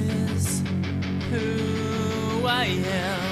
is who I am.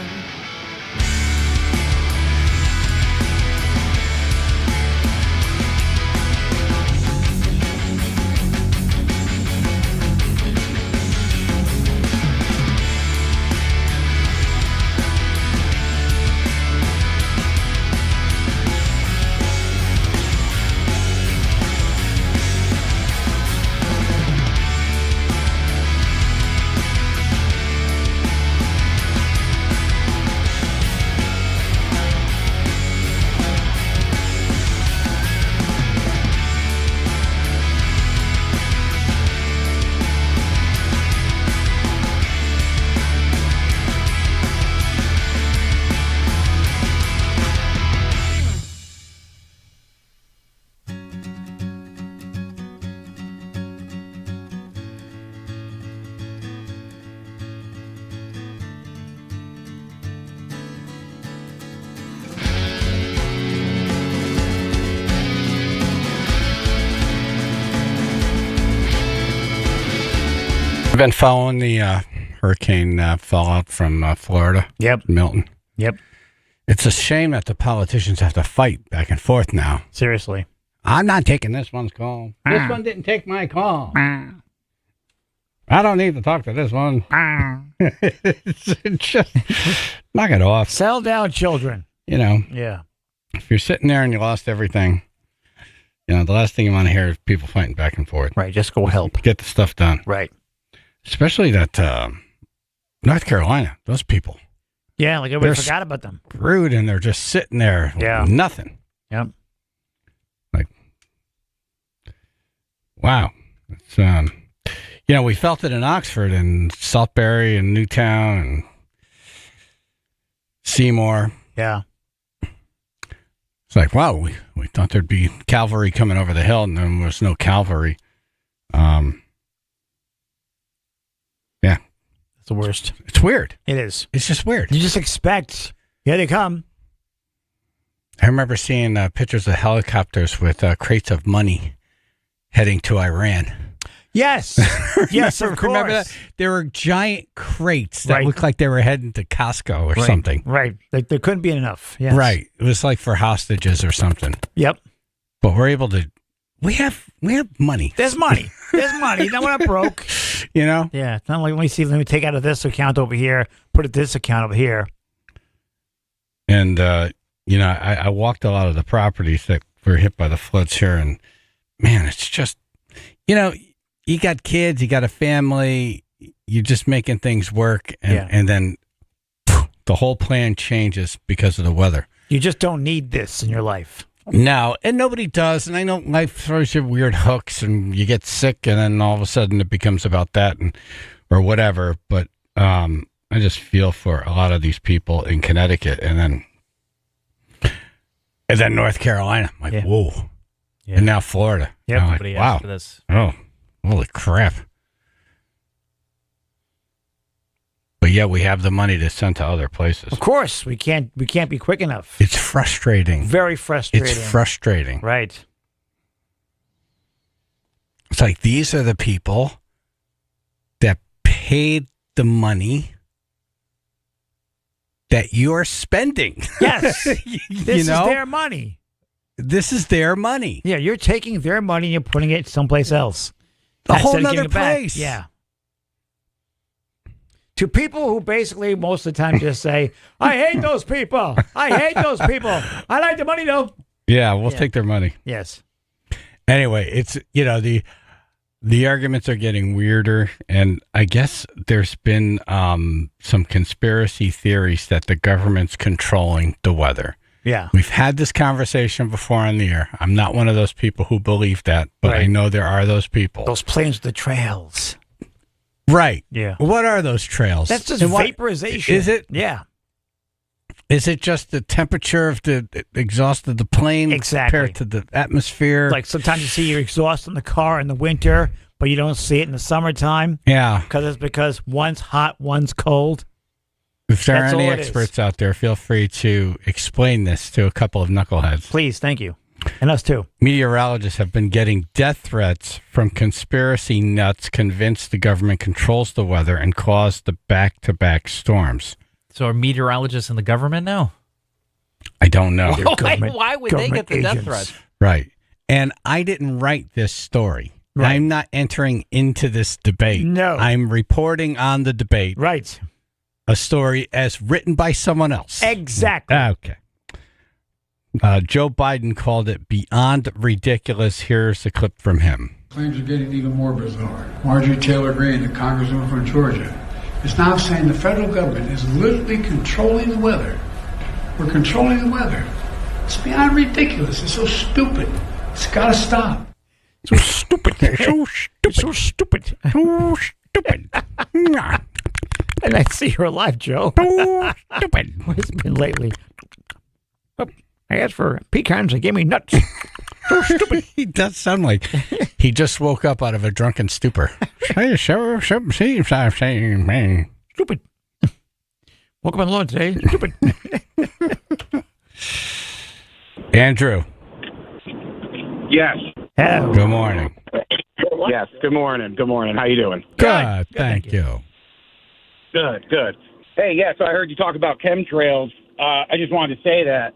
I've been following the hurricane fallout from Florida. Yep. Milton. Yep. It's a shame that the politicians have to fight back and forth now. Seriously. I'm not taking this one's call. This one didn't take my call. I don't need to talk to this one. It's just knock it off. Settle down, children. You know, Yeah. if you're sitting there and you lost everything, you know, the last thing you want to hear is people fighting back and forth. Right. Just go help. Get the stuff done. Right. Especially that North Carolina, those people. Yeah. Like everybody They're forgot about them. Rude, and they're just sitting there with nothing. Yep. Like, wow. It's, you know, we felt it in Oxford and Southbury and Newtown and Seymour. Yeah. It's like, wow, we thought there'd be cavalry coming over the hill, and then there was no cavalry. Yeah. It's the worst. It's weird. It is. It's just weird. You just expect, here they come. I remember seeing pictures of helicopters with crates of money heading to Iran. Yes. Yes, of course. Remember that? There were giant crates that looked like they were heading to Costco or something. Right. Like there couldn't be enough. Yes. Right. It was like for hostages or something. Yep. But we're able to. We have money. There's money. There's money. Now we're not broke. You know? Yeah. It's not like, let me take out of this account over here, put it this account over here. And, you know, I walked a lot of the properties that were hit by the floods here. And, man, it's just, you know, you got kids, you got a family, you're just making things work. And then the whole plan changes because of the weather. You just don't need this in your life. No, and nobody does. And I know life throws you weird hooks and you get sick and then all of a sudden it becomes about that or whatever. But I just feel for a lot of these people in Connecticut and then North Carolina. I'm like, whoa. Yeah. And now Florida. Yeah, like, wow. For this. Oh, holy crap. But yeah, we have the money to send to other places. Of course, we can't be quick enough. It's frustrating. Very frustrating. It's frustrating. Right. It's like these are the people that paid the money that you're spending. Yes. You This know? is their money. This is their money. Yeah, you're taking their money and you're putting it someplace else. A whole Instead of nother giving it back. place. Yeah. To people who basically most of the time just say, I hate those people. I hate those people. I like the money though. Yeah, we'll take their money. Yes. Anyway, it's, you know, the arguments are getting weirder, and I guess there's been some conspiracy theories that the government's controlling the weather. Yeah. We've had this conversation before on the air. I'm not one of those people who believe that, but I know there are those people. Those planes with the trails. Right. Yeah. What are those trails? That's just vaporization. Is it? Yeah. Is it just the temperature of the exhaust of the plane compared to the atmosphere? Like sometimes you see your exhaust in the car in the winter, but you don't see it in the summertime. Yeah. Because one's hot, one's cold. If there are any experts out there, feel free to explain this to a couple of knuckleheads. Please, thank you. And us too. Meteorologists have been getting death threats from conspiracy nuts convinced the government controls the weather and caused the back-to-back storms. So are meteorologists in the government now? I don't know. Why would they get the death threats? Right. And I didn't write this story. Right. I'm not entering into this debate. No. I'm reporting on the debate. Right. A story as written by someone else. Exactly. Okay. Joe Biden called it beyond ridiculous. Here's a clip from him. Claims are getting even more bizarre. Marjorie Taylor Greene, the congresswoman from Georgia, is now saying the federal government is literally controlling the weather. We're controlling the weather. It's beyond ridiculous. It's so stupid. It's got to stop. So stupid. So stupid. So stupid. So stupid. And I see you're alive, Joe. So stupid. What has it been lately? Oh, I asked for pecans. They gave me nuts. So stupid. He does sound like he just woke up out of a drunken stupor. Stupid. Woke up alone today. Stupid. Andrew. Yes. Hello. Good morning. Yes. Good morning. Good morning. How you doing? Good. Thank you. Good. Good. Hey, yeah. So I heard you talk about chemtrails. I just wanted to say that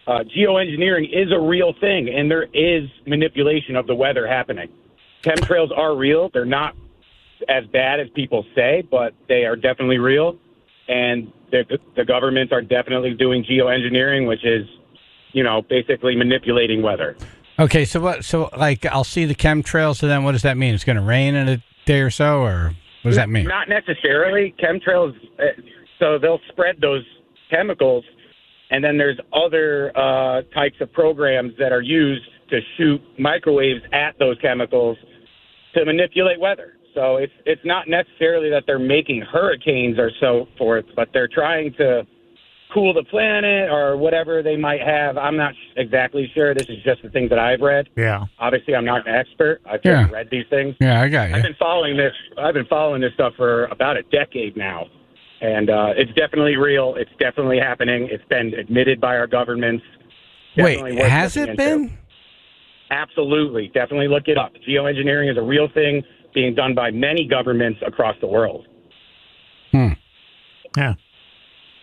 geoengineering is a real thing, and there is manipulation of the weather happening. Chemtrails are real. They're not as bad as people say, but they are definitely real. And the governments are definitely doing geoengineering, which is, basically manipulating weather. Okay, so what? So like, I'll see the chemtrails, and then what does that mean? It's going to rain in a day or so, or what does that mean? Not necessarily. Chemtrails, so they'll spread those chemicals, and then there's other types of programs that are used to shoot microwaves at those chemicals to manipulate weather. So it's not necessarily that they're making hurricanes or so forth, but they're trying to cool the planet or whatever they might have. I'm not exactly sure. This is just the things that I've read. Yeah. Obviously, I'm not an expert. I've just read these things. Yeah, I got you. I've been following this stuff for about a decade now, and it's definitely real. It's definitely happening. It's been admitted by our governments. Definitely Wait, worth has looking it into. been? Absolutely. Definitely look it up. Geoengineering is a real thing being done by many governments across the world. Yeah.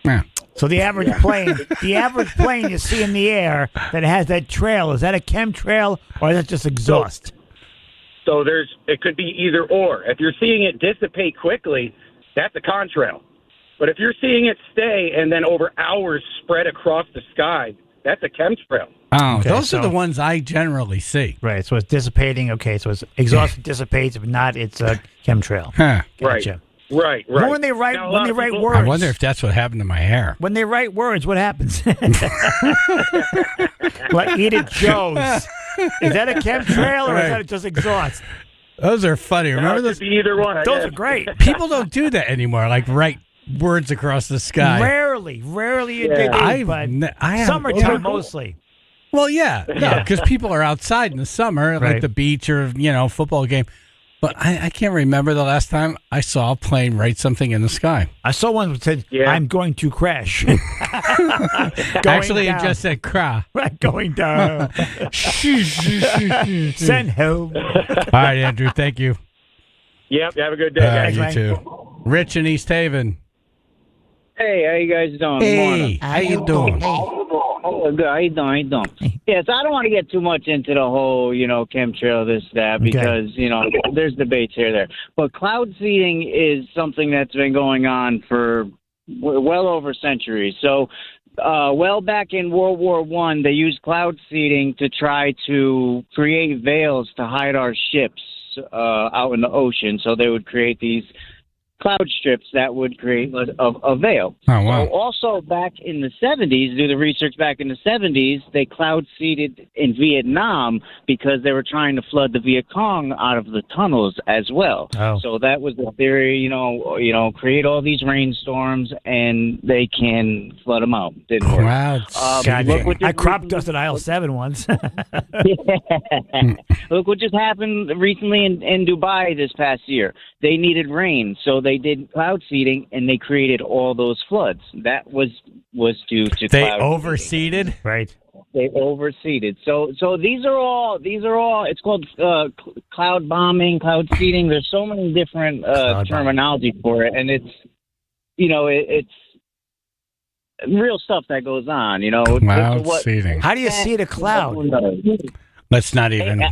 Yeah. So the average plane you see in the air that has that trail, is that a chemtrail or is that just exhaust? So it could be either or. If you're seeing it dissipate quickly, that's a contrail. But if you're seeing it stay and then over hours spread across the sky, that's a chemtrail. Oh, Okay, those are the so- ones I generally see. Right. So it's dissipating. Okay. So it's exhaust dissipates. If not, it's a chemtrail. Huh. Gotcha. Right. But when they write Now, a lot of people- words, I wonder if that's what happened to my hair. when they write words, what happens? Like Eat It Joe's. Is that a chemtrail or is that just exhaust? Those are funny. Remember It could those? be either one. I Those guess. are great. People don't do that anymore. Like write words across the sky. Rarely you did, I've but I have- summertime mostly. Well, yeah, because people are outside in the summer, like Right. the beach or football game. But I can't remember the last time I saw a plane write something in the sky. I saw one that said, Yeah. "I'm going to crash." Actually, down. it just said "cra." Right, going down. Send help. All right, Andrew. Thank you. Yep. Have a good day, guys. You man. too. Rich in East Haven. Hey, how you guys doing? Good Hey, morning. how you doing? Oh, good. How you doing? How you doing? Yes, I don't want to get too much into the whole, chemtrail, this, that, because, there's debates here, there. But cloud seeding is something that's been going on for well over centuries. So, well back in World War I, they used cloud seeding to try to create veils to hide our ships out in the ocean. So they would create these cloud strips that would create a veil. Oh, wow. So also back in the 70s, do the research back in the 70s, they cloud seeded in Vietnam because they were trying to flood the Viet Cong out of the tunnels as well. Oh. So that was the theory, create all these rainstorms and they can flood them out. Didn't work. Wow. God, look what I just crop recently- dusted aisle 7 once. Look what just happened recently in Dubai this past year. They needed rain, so they did cloud seeding, and they created all those floods. That was due to They cloud seeding. overseeded. Right. they overseeded. So these are all. It's called cloud bombing, cloud seeding. There's so many different terminology for it, and it's real stuff that goes on. Cloud seeding. How do you seed a cloud? Let's not even.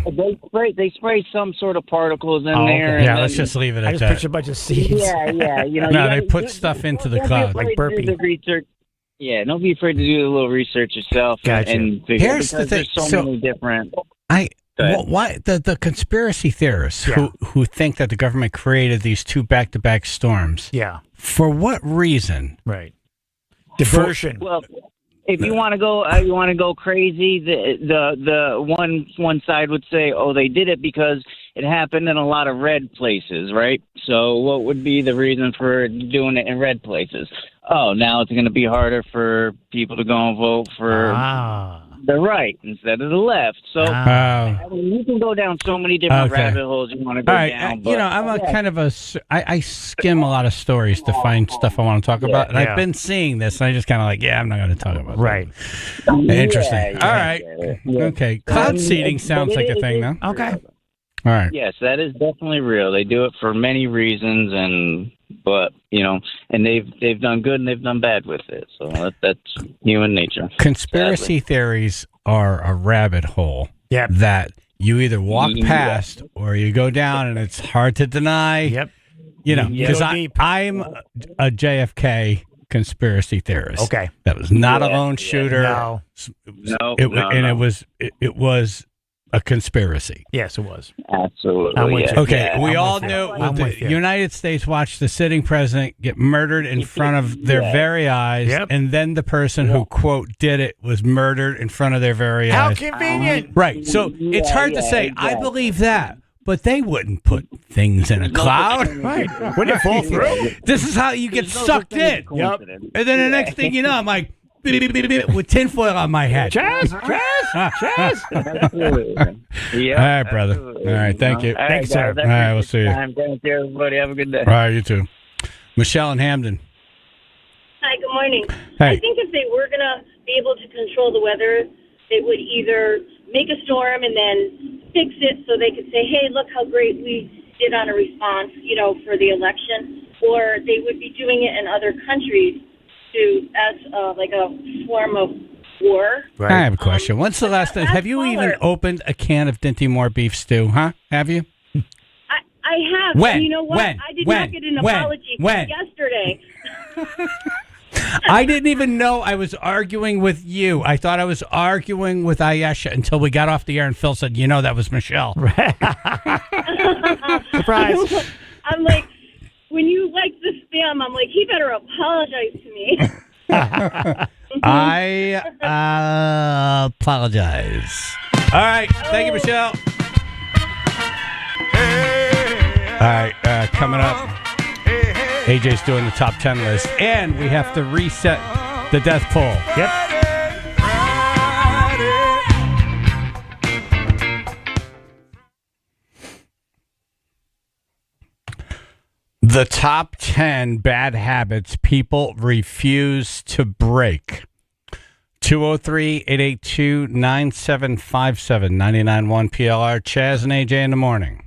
They spray some sort of particles in there. Yeah, let's just leave it I at just that. picture a bunch of seeds. Yeah. No, they put stuff into the cloud. Like burpee. Do the research. Yeah, don't be afraid to do a little research yourself. Gotcha. And figure, Here's the thing. There's so many different. Why the conspiracy theorists who think that the government created these two back-to-back storms? Yeah. For what reason? Right. Diversion. Well, if you want to go crazy, the one side would say, oh, they did it because it happened in a lot of red places, right? So what would be the reason for doing it in red places? Oh, now it's going to be harder for people to go and vote for the right instead of the left. So I mean, you can go down so many different rabbit holes you want to go down. But, I'm a kind of I skim a lot of stories to find stuff I want to talk about, and I've been seeing this, and I just kind of like, I'm not going to talk about it. Interesting. All right. Okay. Cloud seeding sounds like a thing, though. Okay. All right. Yes, that is definitely real. They do it for many reasons, but and they've done good and they've done bad with it. So that's human nature. Conspiracy theories are a rabbit hole that you either walk past or you go down, and it's hard to deny. Yep. Because I'm a JFK conspiracy theorist. Okay. That was not a lone shooter. No. It was a conspiracy. Yes, it was. Absolutely. I'm with you. Okay, Yeah, we I'm all with you. knew I'm the with you. United States watched the sitting president get murdered in front of their very eyes, and then the person who, quote, did it was murdered in front of their very How eyes. convenient. Right, so it's hard to say, I believe that, but they wouldn't put things in a cloud. Right. Wouldn't it fall through? This is how you get sucked in. Yep. And then the next thing you know, I'm like, with tinfoil on my head. Chaz. Absolutely. All right, brother. Absolutely. All right, thank you. Thanks, sir. All right, we'll see you. Thank you, everybody. Have a good day. All right, you too. Michelle and Hamden. Hi, good morning. Hey. I think if they were going to be able to control the weather, they would either make a storm and then fix it so they could say, hey, look how great we did on a response, for the election, or they would be doing it in other countries as like a form of war. Right. I have a question. When's the last time? Have you even opened a can of Dinty Moore beef stew? Huh? Have you? I have. When? And you know what? When? I did When? not get an When? apology When? yesterday. I didn't even know I was arguing with you. I thought I was arguing with Ayesha until we got off the air and Phil said, that was Michelle. Surprise. I'm like, when you like the spam, I'm like, he better apologize to me. I apologize. All right. Thank you, Michelle. All right. Coming up, AJ's doing the top 10 list, and we have to reset the death poll. Yep. The top 10 bad habits people refuse to break. 203-882-9757, 99.1 PLR, Chaz and AJ in the morning.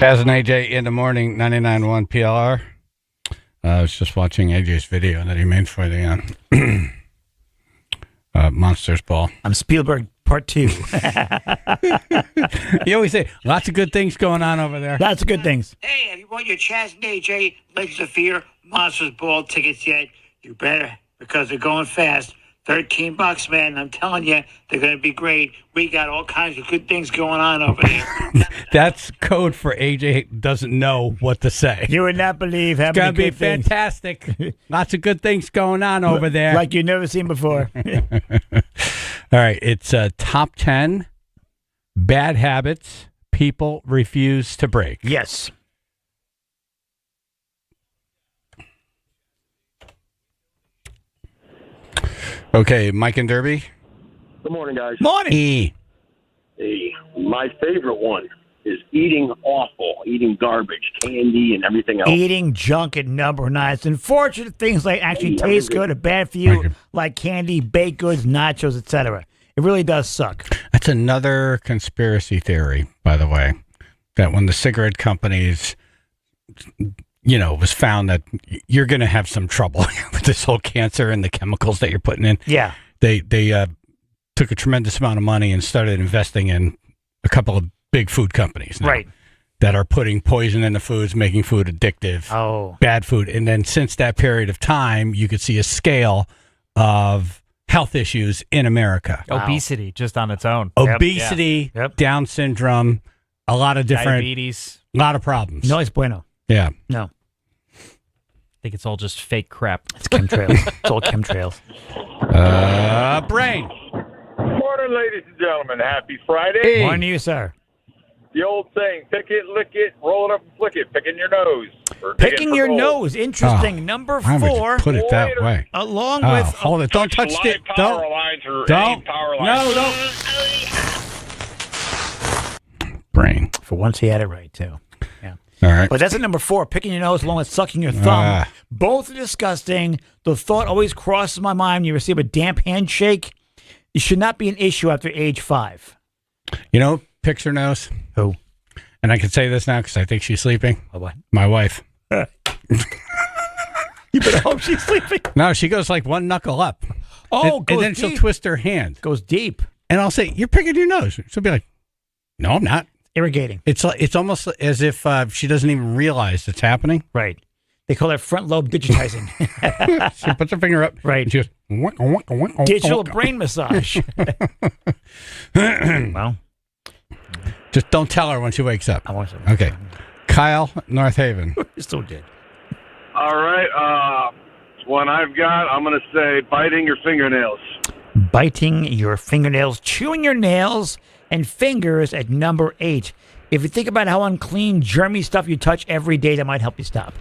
Chaz and AJ in the morning, 99.1 PLR. I was just watching AJ's video that he made for the Monsters Ball. I'm Spielberg Part 2. You always say, lots of good things going on over there. Lots of good things. Hey, if you want your Chaz and AJ Legends of Fear Monsters Ball tickets yet, you better, because they're going fast. $13, man. I'm telling you, they're going to be great. We got all kinds of good things going on over there. That's code for AJ doesn't know what to say. You would not believe how It's many going to be good things. fantastic. Lots of good things going on over there. Like you've never seen before. All right, it's top 10 bad habits people refuse to break. Yes. Okay, Mike and Derby. Good morning, guys. Morning. E. My favorite one is eating awful, eating garbage, candy, and everything else. Eating junk at number 9. It's unfortunate things like actually taste good or bad for you, like candy, baked goods, nachos, etc. It really does suck. That's another conspiracy theory, by the way, that when the cigarette companies, it was found that you're going to have some trouble with this whole cancer and the chemicals that you're putting in. Yeah. They took a tremendous amount of money and started investing in a couple of big food companies now that are putting poison in the foods, making food addictive, bad food. And then since that period of time, you could see a scale of health issues in America. Obesity just on its own. Obesity, Down syndrome, a lot of different... Diabetes. A lot of problems. No, it's bueno. Yeah. No. I think it's all just fake crap. It's chemtrails. It's all chemtrails. Brain. Morning, ladies and gentlemen. Happy Friday. Morning to you, sir. The old saying, pick it, lick it, roll it up and flick it. Picking your nose. Picking your nose. Interesting. Number 4. Why would you put it that way? Along with... Hold it. Don't touch it. Don't. Power lines. No. Brain. For once, he had it right, too. Yeah. All right. But that's at number 4, picking your nose along with sucking your thumb. Both are disgusting. The thought always crosses my mind when you receive a damp handshake. It should not be an issue after age 5. Picks her nose. Who? And I can say this now because I think she's sleeping. What? My wife. You better hope she's sleeping. No, she goes like one knuckle up. Oh, and then she'll twist her hand. Goes deep. And I'll say, "You're picking your nose." She'll be like, "No, I'm not." Irrigating. It's almost as if she doesn't even realize it's happening. Right. They call that front lobe digitizing. She puts her finger up. Right. And she goes, digital brain massage. Well, just don't tell her when she wakes up. I want to. Okay. Kyle, North Haven. You still did. All right. One I've got, I'm going to say biting your fingernails. Biting your fingernails, chewing your nails and fingers at number 8. If you think about how unclean, germy stuff you touch every day, that might help you stop.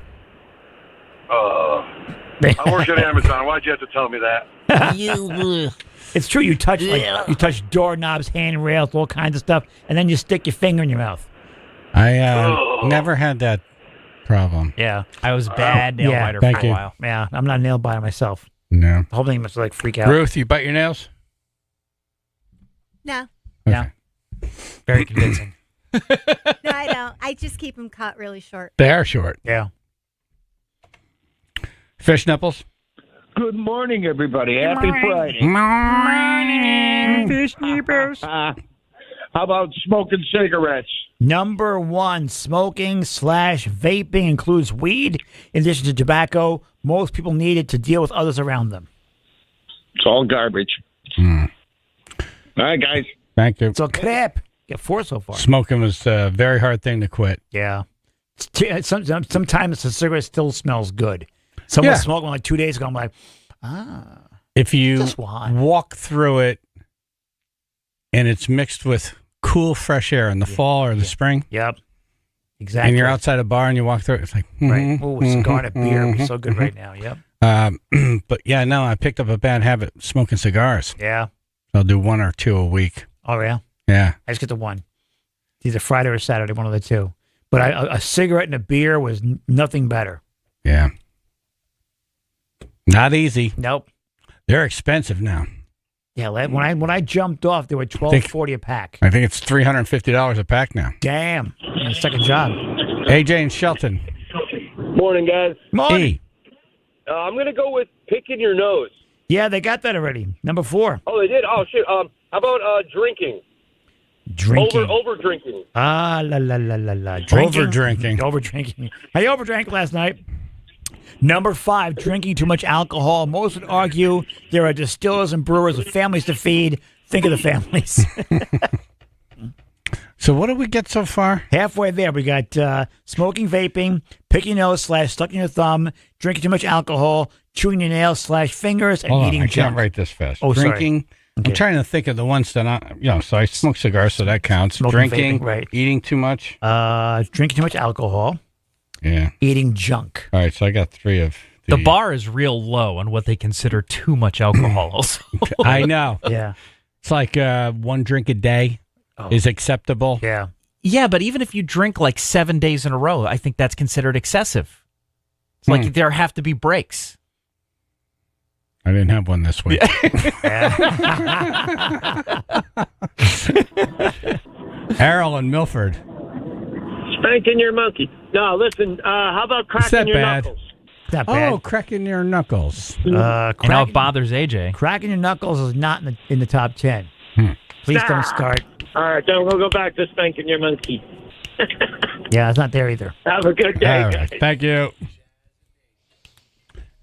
I work at Amazon. Why'd you have to tell me that? It's true. You touch doorknobs, handrails, all kinds of stuff, and then you stick your finger in your mouth. I never had that problem. Yeah. I was bad nail biter for a while. Yeah, I'm not a nail biter myself. No. The whole thing must freak out. Ruth, you bite your nails? No. Yeah. Very convincing. No, I don't. I just keep them cut really short. They are short. Yeah. Fish nipples? Good morning, everybody. Happy Friday. Morning. Fish nipples. How about smoking cigarettes? Number 1, smoking/vaping includes weed. In addition to tobacco, most people need it to deal with others around them. It's all garbage. All right, guys. Thank you. So crap. Get 4 so far. Smoking was a very hard thing to quit. Yeah. Sometimes the cigarette still smells good. Someone smoked one like 2 days ago. I'm like, If you just why? walk through it and it's mixed with cool, fresh air in the fall or the spring. Yep. Exactly. And you're outside a bar and you walk through it, it's like, right. Oh, a cigar and a beer would be so good right now. Yep. But yeah, no, I picked up a bad habit smoking cigars. Yeah. I'll do 1 or 2 a week. Oh, yeah? Yeah. I just get the 1. Either Friday or Saturday, one of the 2. But a cigarette and a beer was nothing better. Yeah. Not easy. Nope. They're expensive now. Yeah, when I jumped off, they were $12.40 a pack. I think it's $350 a pack now. Damn, second job. AJ and Shelton. Morning, guys. Morning. I'm going to go with picking your nose. Yeah, they got that already. Number 4. Oh, they did? Oh, shit. How about drinking? Drinking. Over drinking. La. Drinking. Over-drinking. Over-drinking. I overdrank last night. Number 5, drinking too much alcohol. Most would argue there are distillers and brewers with families to feed. Think of the families. So what did we get so far? Halfway there, we got smoking, vaping, picking your nose / stuck in your thumb, drinking too much alcohol, chewing your nails / fingers, and Hold on, eating I junk. can't write this fast. Oh, drinking. sorry. Okay. I'm trying to think of the ones that so I smoke cigars, so that counts. Smoking, Drinking, vaping, right. Eating too much. Drinking too much alcohol. Yeah. Eating junk. All right, so I got 3 of the bar is real low on what they consider too much alcohol. Also, I know. Yeah. It's like 1 drink a day is acceptable. Yeah. Yeah, but even if you drink like 7 days in a row, I think that's considered excessive. It's like there have to be breaks. I didn't have one this week. Errol and Milford. Spanking your monkey. No, listen, how about cracking your knuckles? Not bad. Oh, cracking your knuckles. You know, it bothers AJ. Cracking your knuckles is not in the top 10. Please don't start. All right, then we'll go back to spanking your monkey. Yeah, it's not there either. Have a good day, All guys. right, thank you.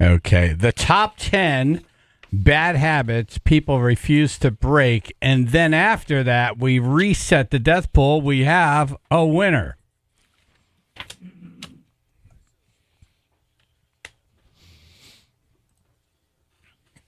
Okay, the top 10 bad habits people refuse to break, and then after that, we reset the death pool. We have a winner.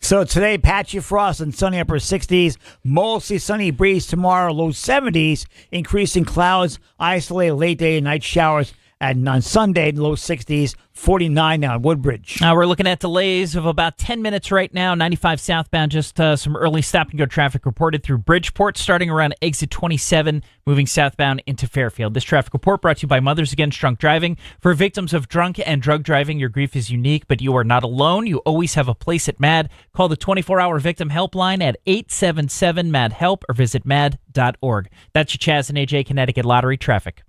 So today, patchy frost and sunny upper 60s, mostly sunny breeze tomorrow, low 70s, increasing clouds, isolated late day and night showers. And on Sunday, low 60s, 49 now in Woodbridge. We're looking at delays of about 10 minutes right now. 95 southbound, just some early stop-and-go traffic reported through Bridgeport, starting around exit 27, moving southbound into Fairfield. This traffic report brought to you by Mothers Against Drunk Driving. For victims of drunk and drug driving, your grief is unique, but you are not alone. You always have a place at MAD. Call the 24-hour victim helpline at 877-MAD-HELP or visit mad.org. That's your Chaz and AJ Connecticut Lottery traffic.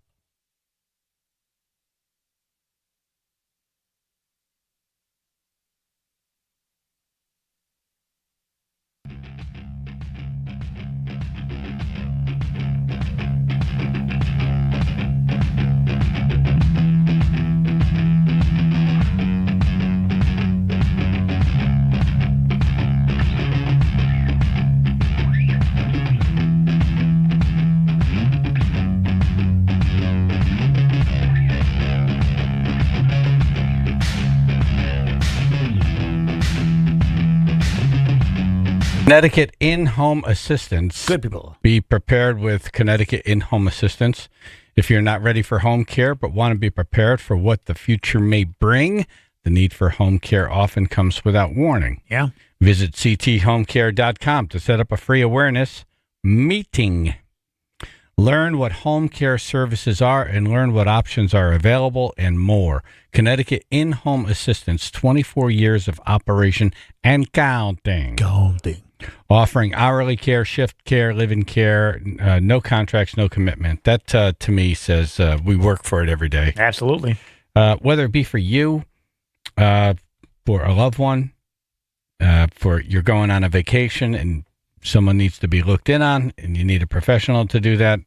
Connecticut in-home assistance. Good people. Be prepared with Connecticut in-home assistance. If you're not ready for home care but want to be prepared for what the future may bring, the need for home care often comes without warning. Yeah. Visit cthomecare.com to set up a free awareness meeting. Learn what home care services are and learn what options are available and more. Connecticut in-home assistance, 24 years of operation and counting. Offering hourly care, shift care, live-in care, no contracts, no commitment. That, to me, says we work for it every day. Absolutely. Whether it be for you, for a loved one, for you're going on a vacation and someone needs to be looked in on and you need a professional to do that.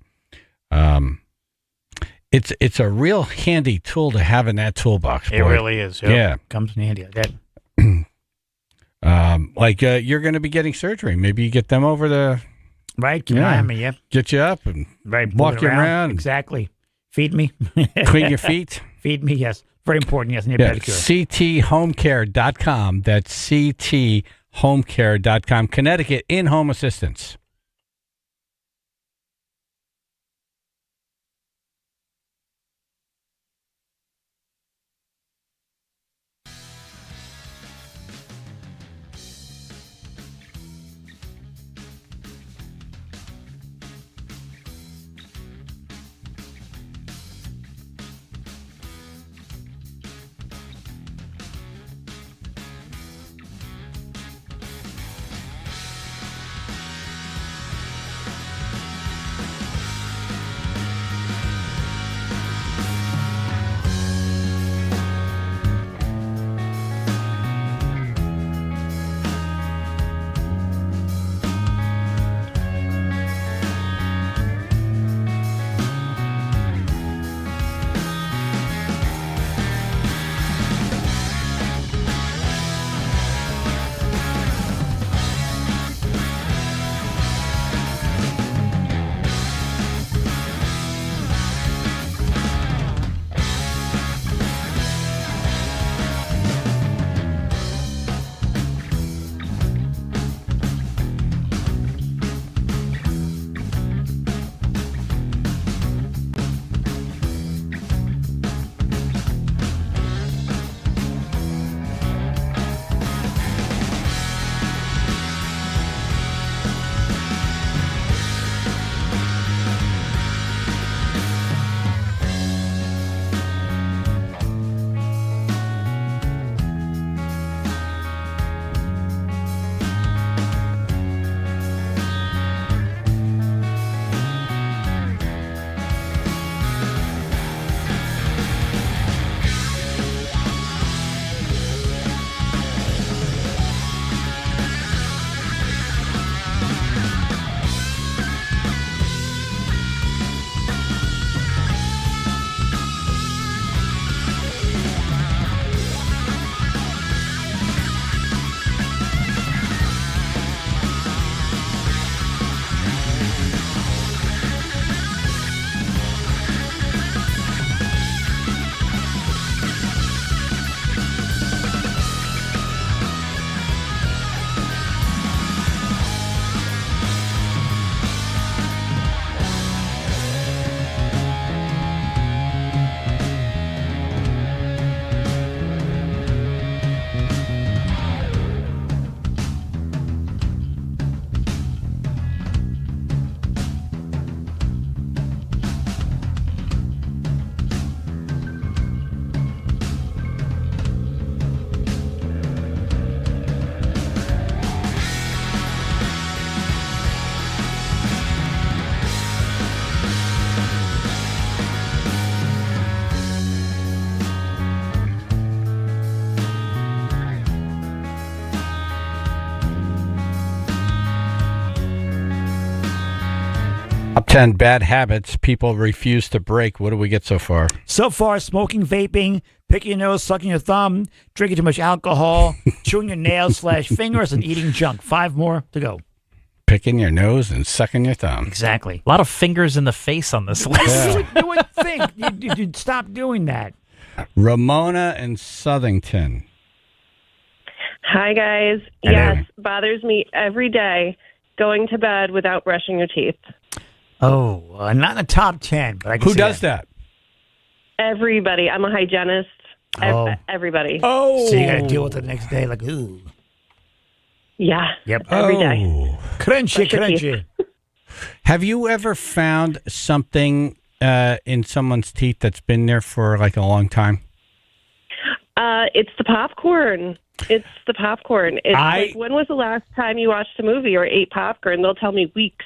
It's a real handy tool to have in that toolbox. Boy. It really is. Yep. Yeah. Comes in handy. That. You're going to be getting surgery. Maybe you get them over the Right. Keep an eye on me. Yep. Get you up and walk you around. Exactly. Feed me. Clean your feet. Feed me. Yes. Very important. Yes. Need a pedicure. cthomecare.com. That's cthomecare.com. Connecticut in-home assistance. 10 bad habits people refuse to break. What do we get so far? So far, smoking, vaping, picking your nose, sucking your thumb, drinking too much alcohol, chewing your nails/fingers, and eating junk. 5 more to go. Picking your nose and sucking your thumb. Exactly. A lot of fingers in the face on this list. You would think you'd stop doing that. Ramona and Southington. Hi, guys. Hello. Yes, bothers me every day going to bed without brushing your teeth. Oh, not in the top 10. But I can Who see does that? Everybody. I'm a hygienist. Oh. Everybody. Oh. So you got to deal with it the next day, like, ooh. Yeah. Yep. Every day. Crunchy. Have you ever found something in someone's teeth that's been there for like a long time? It's the popcorn. It's like, when was the last time you watched a movie or ate popcorn? They'll tell me weeks.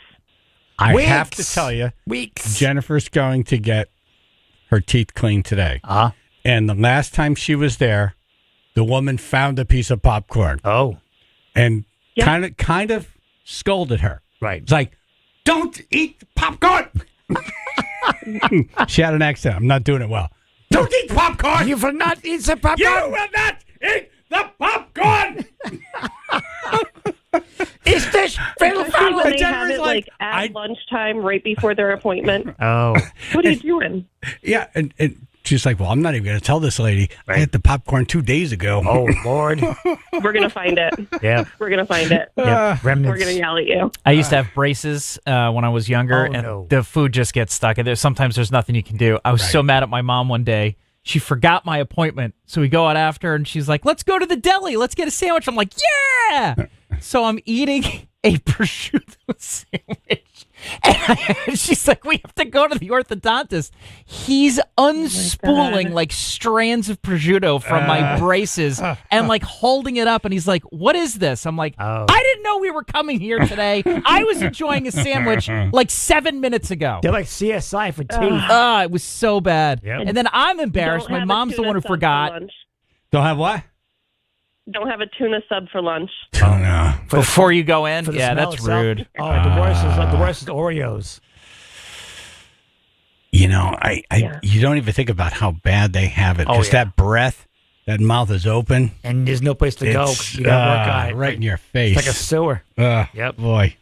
I have to tell you, Weeks. Jennifer's going to get her teeth cleaned today. Uh-huh. And the last time she was there, the woman found a piece of popcorn. Oh. And kind of scolded her. Right. It's like, don't eat popcorn. She had an accent. I'm not doing it well. Don't eat popcorn. You will not eat the popcorn. You will not eat the popcorn. Is this fatal Especially when they have Jennifer's it like, at lunchtime right before their appointment. Oh. What are you doing? Yeah, and she's like, well, I'm not even going to tell this lady. I had the popcorn 2 days ago. Oh, Lord. We're going to find it. Yeah. We're going to find it. Yep. Remnants. We're going to yell at you. I used to have braces when I was younger, Oh, and no. the food just gets stuck. And sometimes there's nothing you can do. I was so mad at my mom one day. She forgot my appointment. So we go out after, and she's like, let's go to the deli. Let's get a sandwich. I'm like, yeah. So I'm eating a prosciutto sandwich. And she's like, we have to go to the orthodontist. He's unspooling like strands of prosciutto from my braces and like holding it up. And he's like, what is this? I'm like, I didn't know we were coming here today. I was enjoying a sandwich like 7 minutes ago. They're like CSI for teeth. It was so bad. Yep. And then I'm embarrassed. Don't My have a mom's the tuna one who sub for forgot. lunch. Don't have what? Don't have a tuna sub for lunch. Oh, no. Before you go in? For the Yeah, smell that's itself. rude. Oh, the worst is Oreos. You know, you don't even think about how bad they have it. Oh, Just that breath, that mouth is open. And there's no place to go. It's, You got to work on it. right in your face. It's like a sewer. Yep. Boy.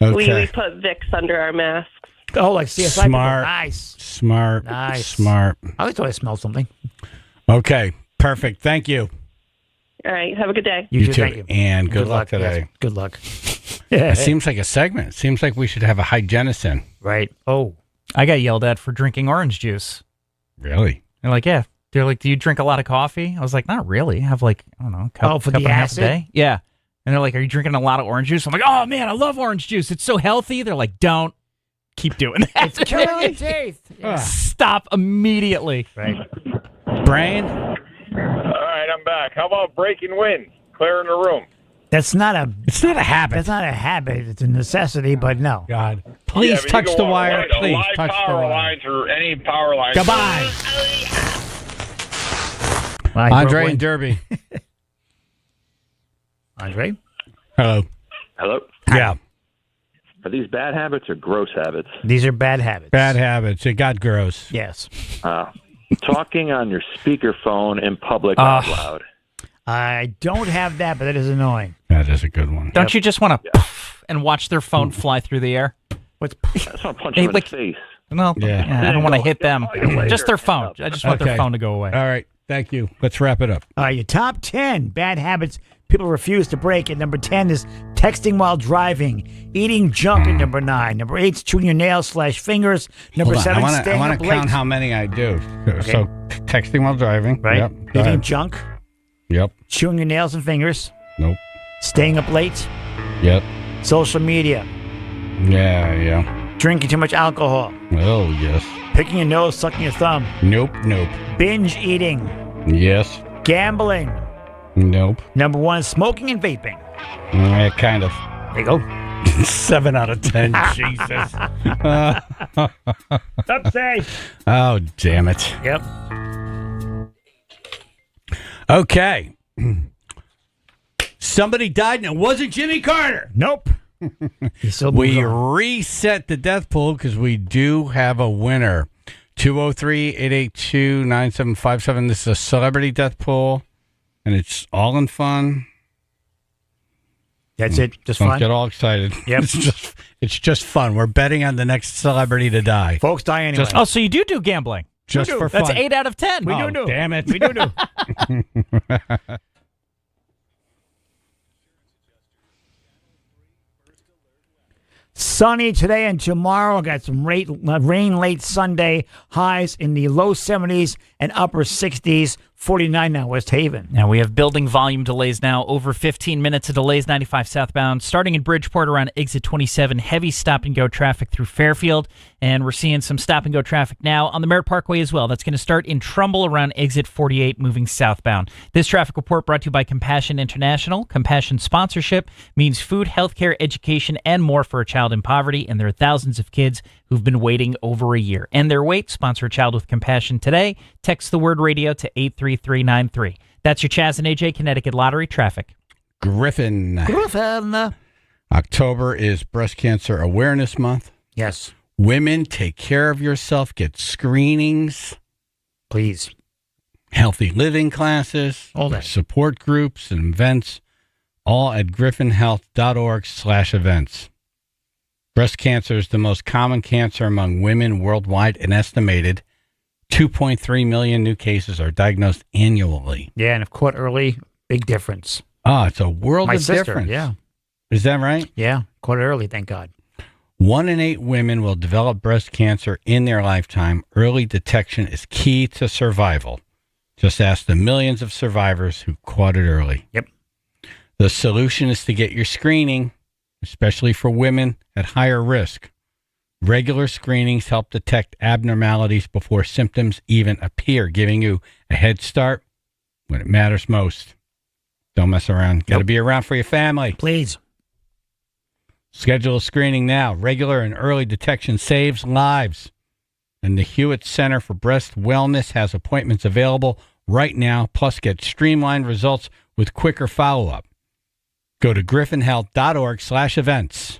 Okay. We put Vicks under our masks. Oh, like CSI. Smart. Nice. Smart. Nice. Smart. I always thought I smelled something. Okay. Perfect. Thank you. All right. Have a good day. You too. Thank you. And good luck today. Yes. Good luck. It seems like a segment. It seems like we should have a hygienist in. Right. Oh. I got yelled at for drinking orange juice. Really? They're like, yeah. They're like, do you drink a lot of coffee? I was like, not really. I have like, I don't know, a cup, for cup the and a half a acid? day. Yeah. And they're like, are you drinking a lot of orange juice? I'm like, oh, man, I love orange juice. It's so healthy. They're like, don't keep doing that. It's killing your teeth. Yeah. Stop immediately. Right. Brian? All right, I'm back. How about breaking wind? Clearing the room. It's not a habit. That's not a habit. It's a necessity, but no. God. Please but touch you the don't wire. want Please live touch the power wire. lines or any power lines. Goodbye. I Andre broke and one. Derby. Andre? Hello. Hello? Yeah. Are these bad habits or gross habits? These are bad habits. Bad habits. It got gross. Yes. Talking on your speakerphone in public out loud. I don't have that, but that is annoying. That is a good one. Don't you just want to poof and watch their phone fly through the air? What's I just want to punch them in the face. No, Yeah. I don't want to hit them. later. Just their phone. I just want their Okay. phone to go away. All right. Thank you. Let's wrap it up. your top 10 bad habits people refuse to break. At number 10 is texting while driving, eating junk at number 9. Number 8 is chewing your nails/fingers. Number Hold on. 7, I staying want up to late. count how many I do. So texting while driving. Right? Yep. Go Eating ahead. junk, Yep. chewing your nails and fingers, Nope. staying up late, Yep. social media, Yeah. drinking too much alcohol, Oh, yes. picking your nose, sucking your thumb, Nope. binge eating, Yes. gambling. Nope. Number 1 is smoking and vaping. Kind of. There you go. 7 out of 10. Jesus. Upside. Oh, damn it. Yep. Okay. Somebody died and it wasn't Jimmy Carter. Nope. We reset the death pool because we do have a winner. 203-882-9757. This is a celebrity death pool, and it's all in fun. That's it. Just Don't fun. get all excited. Yep. It's just fun. We're betting on the next celebrity to die. Folks die anyway. Oh, so you do gambling? Just for fun. That's 8 out of 10. We do. Damn it. We do. Sunny today and tomorrow. Got some rain late Sunday. Highs in the low 70s and upper 60s. 49 now, West Haven. Now we have building volume delays now. Over 15 minutes of delays, 95 southbound. Starting in Bridgeport around exit 27. Heavy stop-and-go traffic through Fairfield. And we're seeing some stop-and-go traffic now on the Merritt Parkway as well. That's going to start in Trumbull around exit 48, moving southbound. This traffic report brought to you by Compassion International. Compassion sponsorship means food, healthcare, education, and more for a child in poverty. And there are thousands of kids who've been waiting over a year. And their wait. Sponsor a child with compassion today. Text the word radio to 83393. That's your Chaz and AJ Connecticut Lottery traffic. Griffin. October is Breast Cancer Awareness Month. Yes. Women, take care of yourself. Get screenings. Please. Healthy living classes. All that. Support groups and events. All at griffinhealth.org/events. Breast cancer is the most common cancer among women worldwide. An estimated 2.3 million new cases are diagnosed annually. Yeah, and if caught early, big difference. It's a world My of sister, difference. yeah. Is that right? Yeah, caught early, thank God. 1 in 8 women will develop breast cancer in their lifetime. Early detection is key to survival. Just ask the millions of survivors who caught it early. Yep. The solution is to get your screening, especially for women at higher risk. Regular screenings help detect abnormalities before symptoms even appear, giving you a head start when it matters most. Don't mess around. Got to be around for your family. Please. Schedule a screening now. Regular and early detection saves lives. And the Hewitt Center for Breast Wellness has appointments available right now, plus get streamlined results with quicker follow-up. Go to griffinhealth.org/events.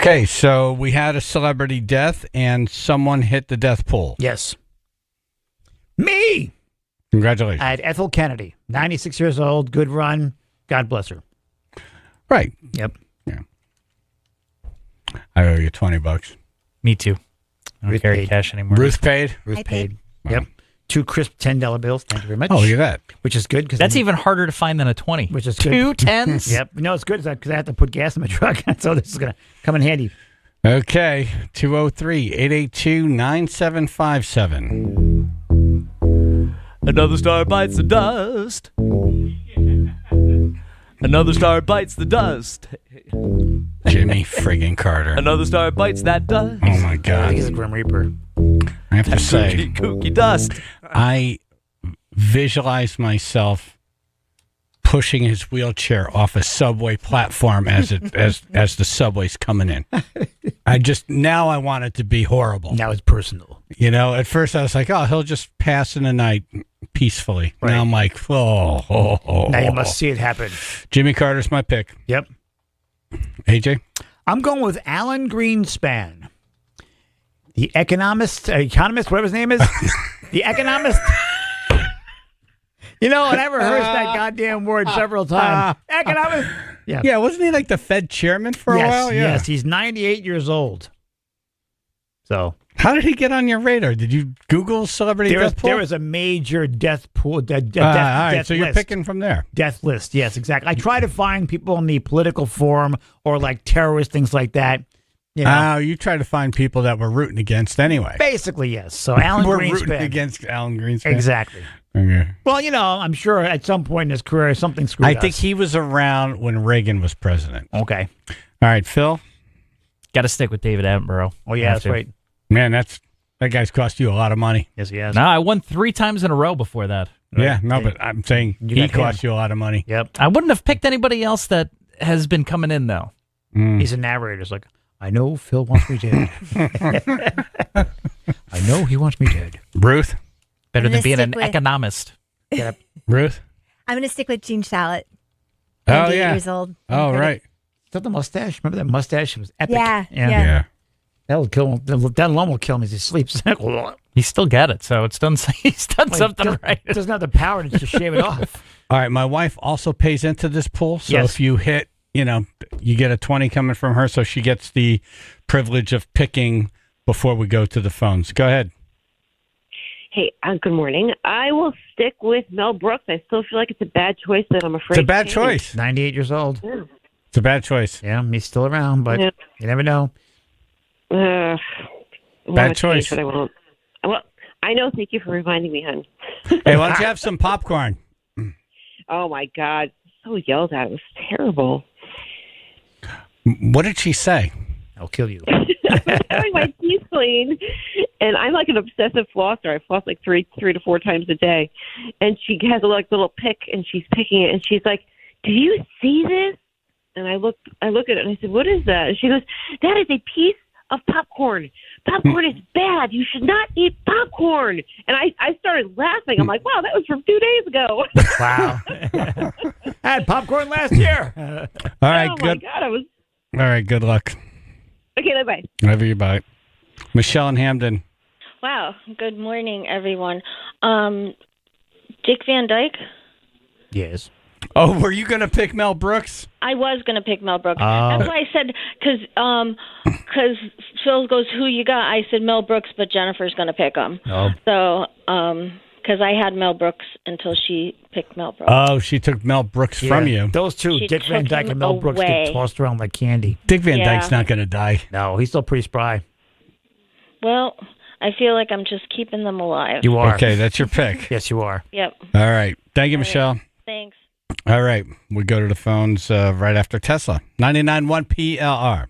Okay, so we had a celebrity death, and someone hit the death pool. Yes. Me! Congratulations. I had Ethel Kennedy, 96 years old, good run. God bless her. Right. Yep. Yeah. I owe you $20. Me too. I don't Ruth carry paid. cash anymore. Ruth paid? I paid. Yep. 2 crisp $10 bills. Thank you very much. Oh, look at that. Which is good. That's even harder to find than a 20. Which is good. 2 10s? Yep. No, it's good because I have to put gas in my truck. So this is going to come in handy. Okay, 203-882-9757. Another star bites the dust. Another star bites the dust. Jimmy friggin' Carter. Another star bites that dust. Oh, my God. He's a Grim Reaper. I have to say, Kooky dust. I visualize myself pushing his wheelchair off a subway platform as the subway's coming in. Now I want it to be horrible. Now it's personal. You know, at first I was like, oh, he'll just pass in the night peacefully. Right. Now I'm like, oh. Now you must see it happen. Jimmy Carter's my pick. Yep. AJ? I'm going with Alan Greenspan. The economist, whatever his name is. The economist. You know, I never heard that goddamn word several times. Economist. Yeah. Yeah, wasn't he like the Fed chairman for a while? Yeah. Yes, he's 98 years old. So. How did he get on your radar? Did you Google celebrity death pool? There was a major death pool. All right, so you're picking from there. Death list, yes, exactly. I try to find people in the political forum or like terrorists, things like that. You know. You try to find people that we're rooting against anyway. Basically, yes. So Alan we're Greenspan. rooting against Alan Greenspan. Exactly. Okay. Well, you know, I'm sure at some point in his career, something screwed I us. think he was around when Reagan was president. Okay. All right, Phil? Got to stick with David Attenborough. Oh, yeah, that's right. Man, that guy's cost you a lot of money. Yes, he has. No, I won 3 times in a row before that. Right. Yeah, no, but I'm saying he cost you a lot of money. Yep. I wouldn't have picked anybody else that has been coming in, though. He's a narrator. It's like, I know Phil wants me dead. I know he wants me dead. Ruth? Better than gonna being an stick with- economist. Get up. Ruth? I'm going to stick with Gene Shalit. Oh, 98 yeah. years old. Oh, right. Is that the mustache? Remember that mustache? It was epic. Yeah. That'll kill him. That alone will kill him as he sleeps. He still got it, so he's done something right. Doesn't have the power to just shave it off. All right, my wife also pays into this pool, so Yes. if you hit, you get a 20 coming from her, so she gets the privilege of picking before we go to the phones. Go ahead. Hey, good morning. I will stick with Mel Brooks. I still feel like it's a bad choice that I'm afraid It's a bad to choice. 98 years old. Yeah. It's a bad choice. Yeah, he's still around, but you never know. Bad choice. But I won't. Well, I know. Thank you for reminding me, hon. Hey, why don't you have some popcorn? Oh, my God. So yelled at. It was terrible. What did she say? I'll kill you. Having my teeth clean, and I'm like an obsessive flosser. I floss like three to four times a day, and she has a little pick, and she's picking it, and she's like, "Do you see this?" And I look at it, and I said, "What is that?" And she goes, "That is a piece of popcorn. Popcorn is bad. You should not eat popcorn." And I started laughing. I'm like, "Wow, that was from 2 days ago." Wow. I had popcorn last year. All right, oh good. my God, I was. All right, good luck. Okay, bye. Whatever you buy. Michelle and Hamden. Wow. Good morning, everyone. Dick Van Dyke? Yes. Oh, were you going to pick Mel Brooks? I was going to pick Mel Brooks. Oh. That's why I said, because Phil goes, who you got? I said Mel Brooks, but Jennifer's going to pick him. Oh. So, because I had Mel Brooks until she picked Mel Brooks. Oh, she took Mel Brooks from you. Those two, She Dick Van took Dyke him and Mel Brooks, away. get tossed around like candy. Dick Van Yeah. Dyke's not going to die. No, he's still pretty spry. Well, I feel like I'm just keeping them alive. You are. Okay, that's your pick. Yes, you are. Yep. All right. Thank you, Michelle. Thanks. All right. We go to the phones right after Tesla. 99.1 PLR.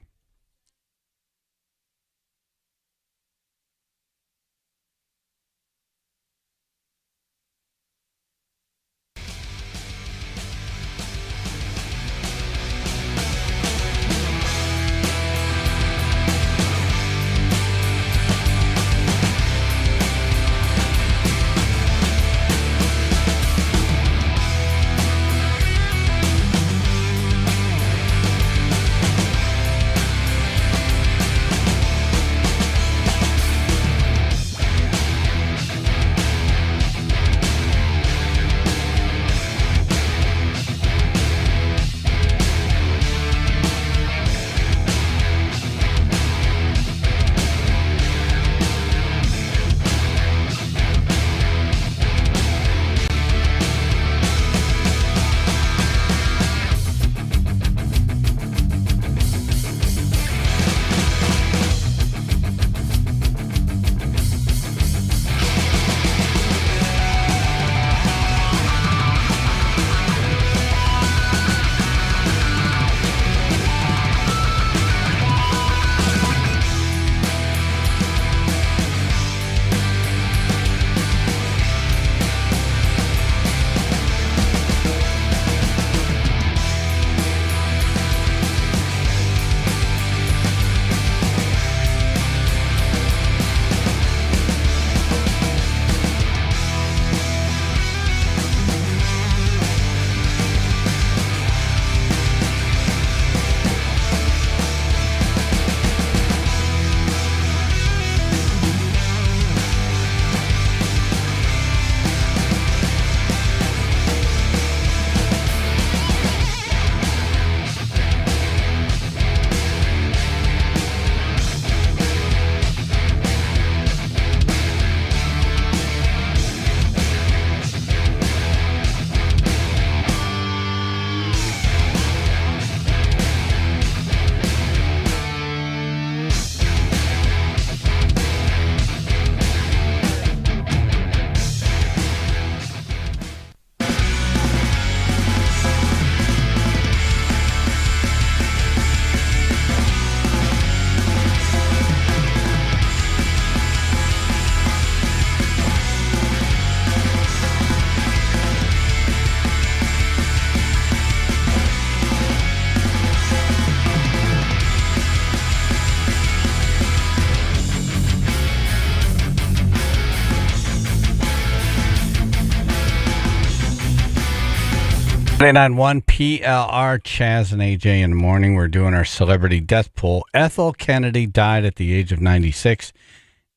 991 PLR, Chaz and AJ in the morning. We're doing our celebrity death pool. Ethel Kennedy died at the age of 96.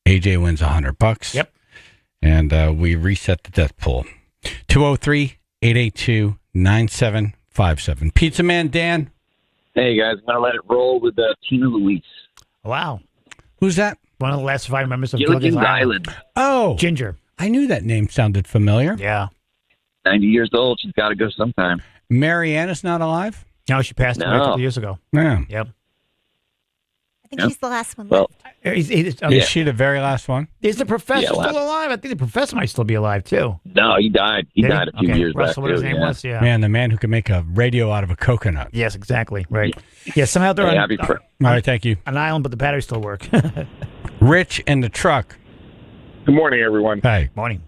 AJ wins $100. Yep. And we reset the death pool. 203-882-9757. Pizza Man Dan. Hey, guys. I'm going to let it roll with Tina Louise. Wow. Who's that? One of the last surviving members of Gilligan's Island. Oh. Ginger. I knew that name sounded familiar. Yeah. 90 years old. She's got to go sometime. Marianne is not alive? No, she passed away a couple years ago. Yeah. Yep. I think she's the last one Well, left. Is she the very last one? Is the professor Yeah, still last- alive? I think the professor might still be alive, too. No, he died. He Did died a few Okay. years Russell, back. what his too, name yeah. was? Yeah. Man, the man who can make a radio out of a coconut. Yes, exactly. Right. Yeah, somehow they're Hey, on, happy fr- All right, thank you. an island, but the batteries still work. Rich in the truck. Good morning, everyone. Hey. Morning.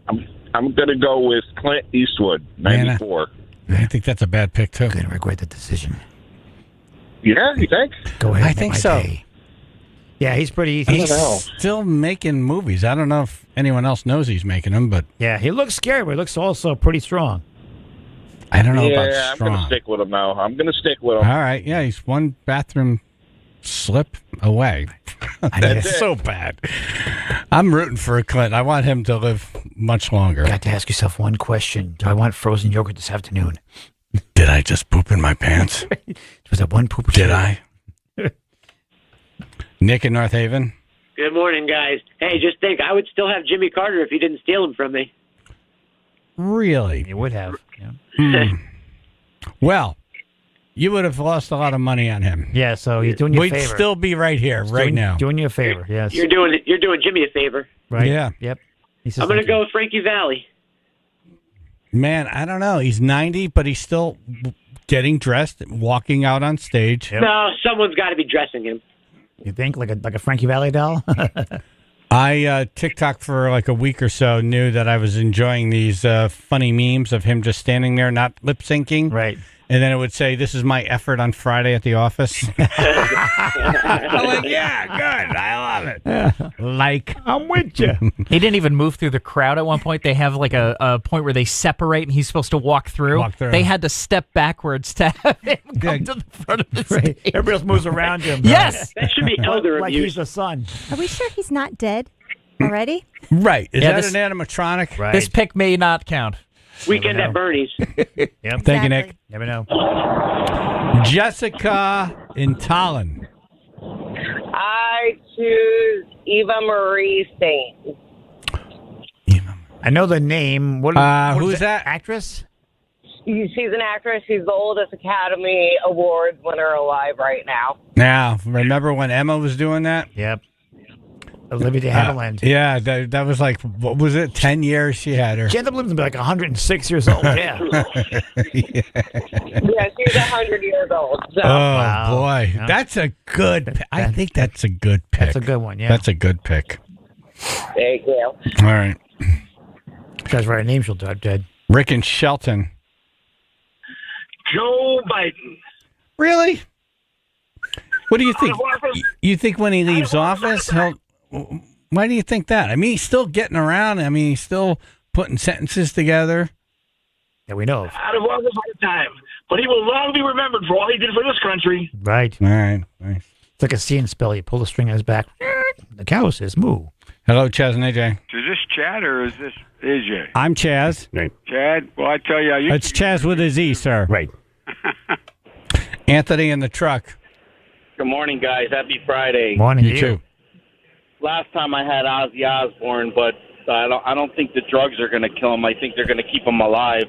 I'm going to go with Clint Eastwood, Man, 94. I think that's a bad pick, too. I'm going to regret the decision. Yeah, you think? Go ahead. I make think my so. day. Yeah, he's pretty. He's still making movies. I don't know if anyone else knows he's making them, but Yeah, he looks scary, but he looks also pretty strong. I don't know yeah, about I'm going to strong. stick with him now. I'm going to stick with him. All right, yeah, he's one bathroom slip away. That's it. so bad. I'm rooting for Clint. I want him to live much longer. You got to ask yourself one question. Do I want frozen yogurt this afternoon? Did I just poop in my pants? Was that one poop? Did I? Nick in North Haven. Good morning, guys. Hey, just think, I would still have Jimmy Carter if you didn't steal him from me. Really? You would have. Yeah. Well, you would have lost a lot of money on him. Yeah, so he's doing you a We'd favor. still be right here, right now. Doing you a favor, yes. You're doing Jimmy a favor. Right. Yeah. Yep. He says I'm going to thank you. go with Frankie Valli. Man, I don't know. He's 90, but he's still getting dressed, walking out on stage. No, someone's got to be dressing him. You think like a Frankie Valli doll? I TikTok for like a week or so knew that I was enjoying these funny memes of him just standing there, not lip syncing. Right. And then it would say, "This is my effort on Friday at the office." I'm like, yeah, good. I love it. Like, I'm with you. He didn't even move through the crowd at one point. They have like a point where they separate and he's supposed to walk through. They had to step backwards to have him come to the front of the stage. Everybody else moves around him. Yes. That should be elder like abuse. he's the son. Are we sure he's not dead already? right. Is Yeah, that this- an animatronic? Right. This pick may not count. Weekend Never at know. Bernie's. Yep. Thank you, Nick. Never know. Jessica in Tallinn. I choose Eva Marie Saint. I know the name. What Who's is that? Actress? She's an actress. She's the oldest Academy Awards winner alive right now. Now, remember when Emma was doing that? Yep. Olivia de Havilland. Yeah, that was like, what was it? 10 years she had her. She ended up living to be like 106 years old. Yeah. Yeah, she's 100 years old. So. Oh, boy. Yeah. That's a good I think that's a good pick. That's a good one, yeah. That's a good pick. Thank you. All right. That's right. Her name she'll dead. Rick and Shelton. Joe Biden. Really? What do you think? You think when he leaves office, why do you think that? I mean, he's still getting around. I mean, he's still putting sentences together. Yeah, we know. Out of office all the time. But he will long be remembered for all he did for this country. Right. All right. Nice. It's like a scene spell. You pull the string on his back. The cow says moo. Hello, Chaz and AJ. Is this Chad or is this AJ? I'm Chaz. Chad, well, I tell you, It's Chaz with a Z, sir. Right. Anthony in the truck. Good morning, guys. Happy Friday. Morning, You too. Last time I had Ozzy Osbourne, but I don't think the drugs are going to kill him. I think they're going to keep him alive.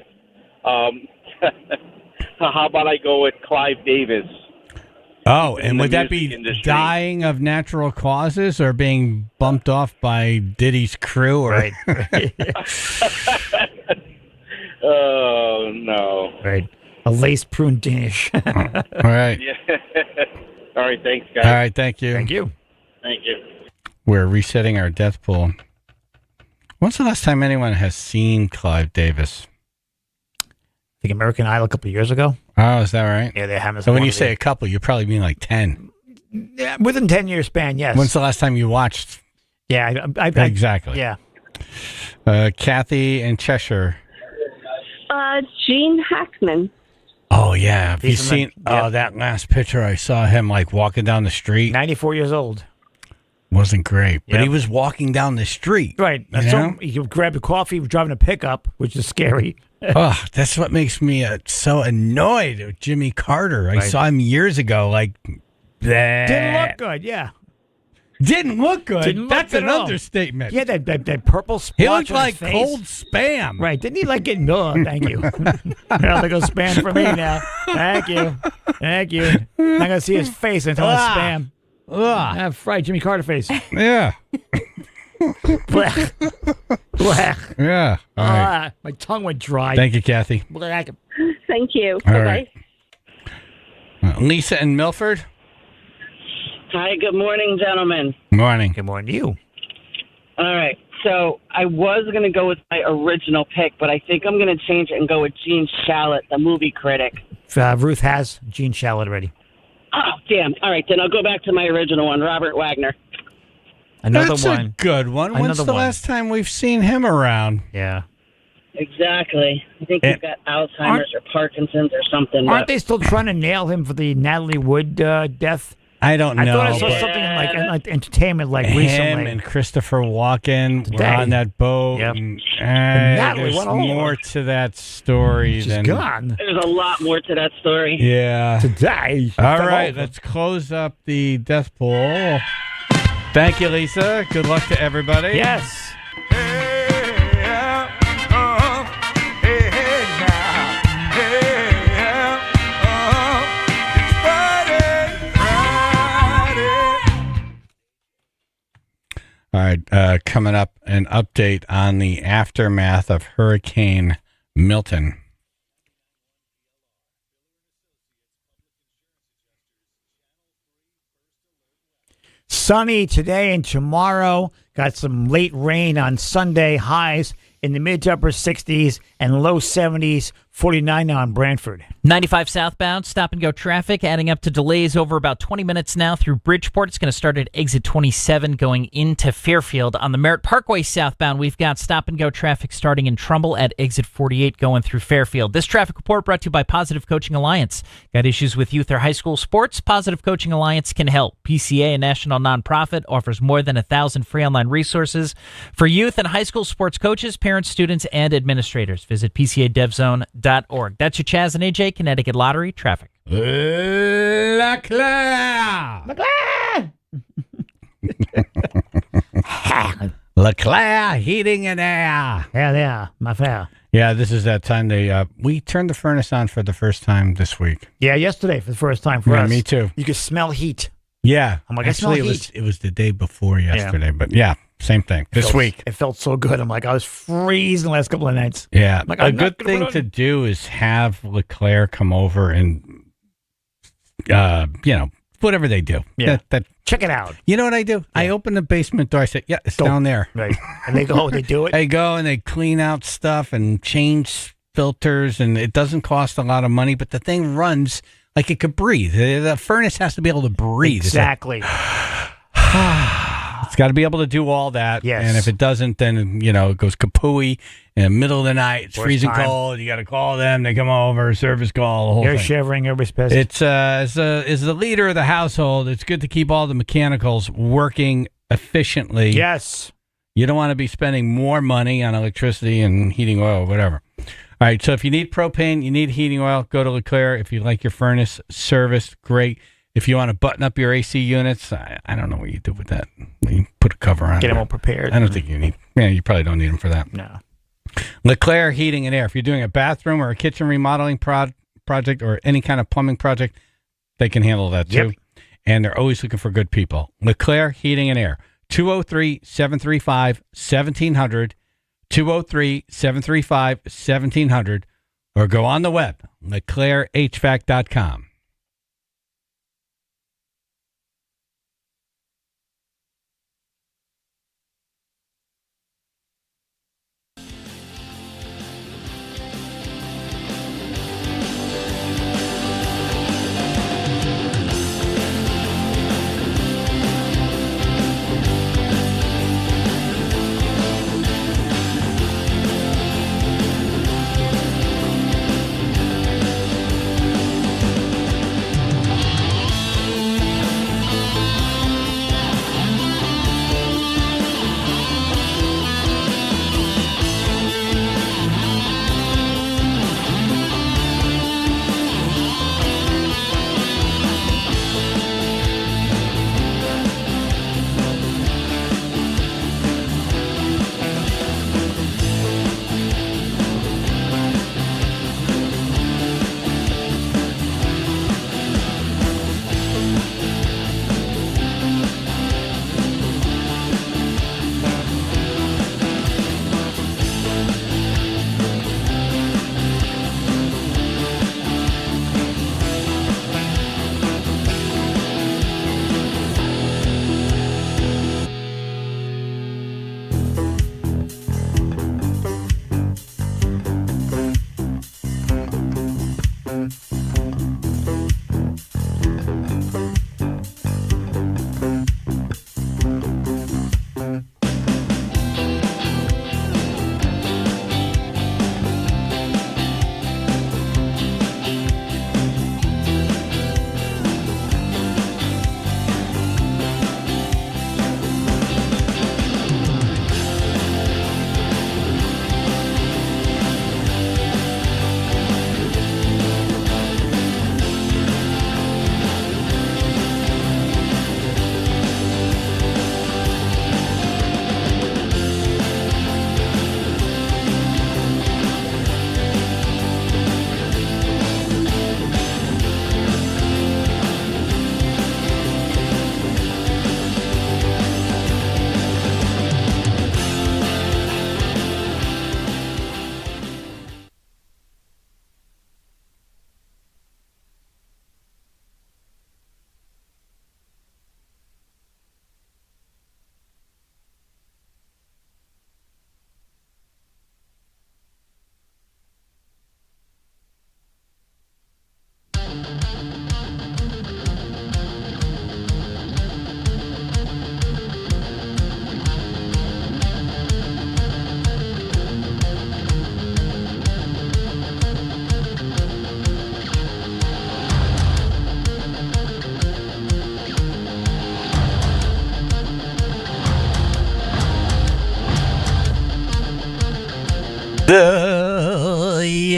How about I go with Clive Davis? Oh, In and the would that music be industry. dying of natural causes or being bumped off by Diddy's crew? Or Right. Oh, no. Right. A lace prune dish. All right. Yeah. All right, thanks, guys. All right, thank you. Thank you. Thank you. We're resetting our death pool. When's the last time anyone has seen Clive Davis? I think American Idol a couple of years ago. Oh, is that right? Yeah, they have. So when you say a couple, you probably mean like 10. Yeah, within 10-year span, yes. When's the last time you watched? Yeah, I Exactly. Yeah. Kathy in Cheshire. Gene Hackman. Oh, yeah. Have you He's in seen the- that last picture? I saw him like walking down the street. 94 years old. Wasn't great, but Yep. he was walking down the street. Right. You So know? he grabbed a coffee, was driving a pickup, which is scary. Oh, that's what makes me so annoyed with Jimmy Carter. I Right. saw him years ago. Like, Didn't look good, yeah. Didn't look good. Didn't look That's good an at all. understatement. Yeah, that purple splotch He looked on like his face. cold spam. Right. Didn't he like getting... Oh, thank you. Now they go spam for me now. Thank you. Thank you. I'm not going to see his face until it's spam. Have fried Jimmy Carter face. Yeah. Blech. Blech. Yeah. All right. My tongue went dry. Thank you, Kathy. Blech. Thank you. All Bye-bye. right. Lisa in Milford. Hi, good morning, gentlemen. Morning. Good morning to you. All right, so I was going to go with my original pick, but I think I'm going to change it and go with Gene Shalit, the movie critic. Ruth has Gene Shalit already. Oh, damn. All right, then I'll go back to my original one, Robert Wagner. Another That's one. a good one. When's Another the one. last time we've seen him around? Yeah. Exactly. I think he's got Alzheimer's or Parkinson's or something. Aren't but- they still trying to nail him for the Natalie Wood death? I don't know. I thought I saw but something like entertainment like him recently. and Christopher Walken were Today. on that boat. Yep. And, Natalie there's went all more over. to that story She's than gone. There's a lot more to that story. Yeah. Today. All right, let's close up the death pool. Thank you, Lisa. Good luck to everybody. Yes. All right, coming up, an update on the aftermath of Hurricane Milton. Sunny today and tomorrow. Got some late rain on Sunday. Highs in the mid to upper 60s and low 70s. 49 on Brantford. 95 southbound, stop and go traffic, adding up to delays over about 20 minutes now through Bridgeport. It's going to start at exit 27 going into Fairfield. On the Merritt Parkway southbound, we've got stop and go traffic starting in Trumbull at exit 48 going through Fairfield. This traffic report brought to you by Positive Coaching Alliance. Got issues with youth or high school sports? Positive Coaching Alliance can help. PCA, a national nonprofit, offers more than 1,000 free online resources for youth and high school sports coaches, parents, students, and administrators. Visit PCADevZone.org. That's your Chaz and AJ Connecticut Lottery traffic. La Claire! La Claire Heating and Air. Yeah, my fair. Yeah, this is that time we turned the furnace on for the first time this week. Yeah, yesterday for the first time for Yeah, us. me too. You could smell heat. Yeah. I'm like, I smell Actually, heat. it was the day before yesterday, but yeah, same thing. This week. It felt so good. I'm like, I was freezing the last couple of nights. Yeah. I'm like, A I'm not good gonna thing put it to on. do is have LeClaire come over and, whatever they do. Yeah. That Check it out. You know what I do? I open the basement door. I say, yeah, it's down there. Right. And they go, they do it. They go and they clean out stuff and change filters, and it doesn't cost a lot of money, but the thing runs like it could breathe. The furnace has to be able to breathe. Exactly. It's got to be able to do all that. Yes. And if it doesn't, then, it goes kapooey in the middle of the night. It's Worst freezing time. cold. You got to call them. They come over, service call, the whole You're thing. shivering. Everybody's pissed. It's as the leader of the household, it's good to keep all the mechanicals working efficiently. Yes. You don't want to be spending more money on electricity and heating oil, whatever. All right, so if you need propane, you need heating oil, go to LeClaire. If you like your furnace serviced, great. If you want to button up your AC units, I don't know what you do with that. You put a cover on it. Get them all prepared. I don't think you need. Yeah, you probably don't need them for that. No. LeClaire Heating and Air. If you're doing a bathroom or a kitchen remodeling project or any kind of plumbing project, they can handle that too. Yep. And they're always looking for good people. LeClaire Heating and Air. 203-735-1700. 203-735-1700. Or go on the web, LeClaireHVAC.com.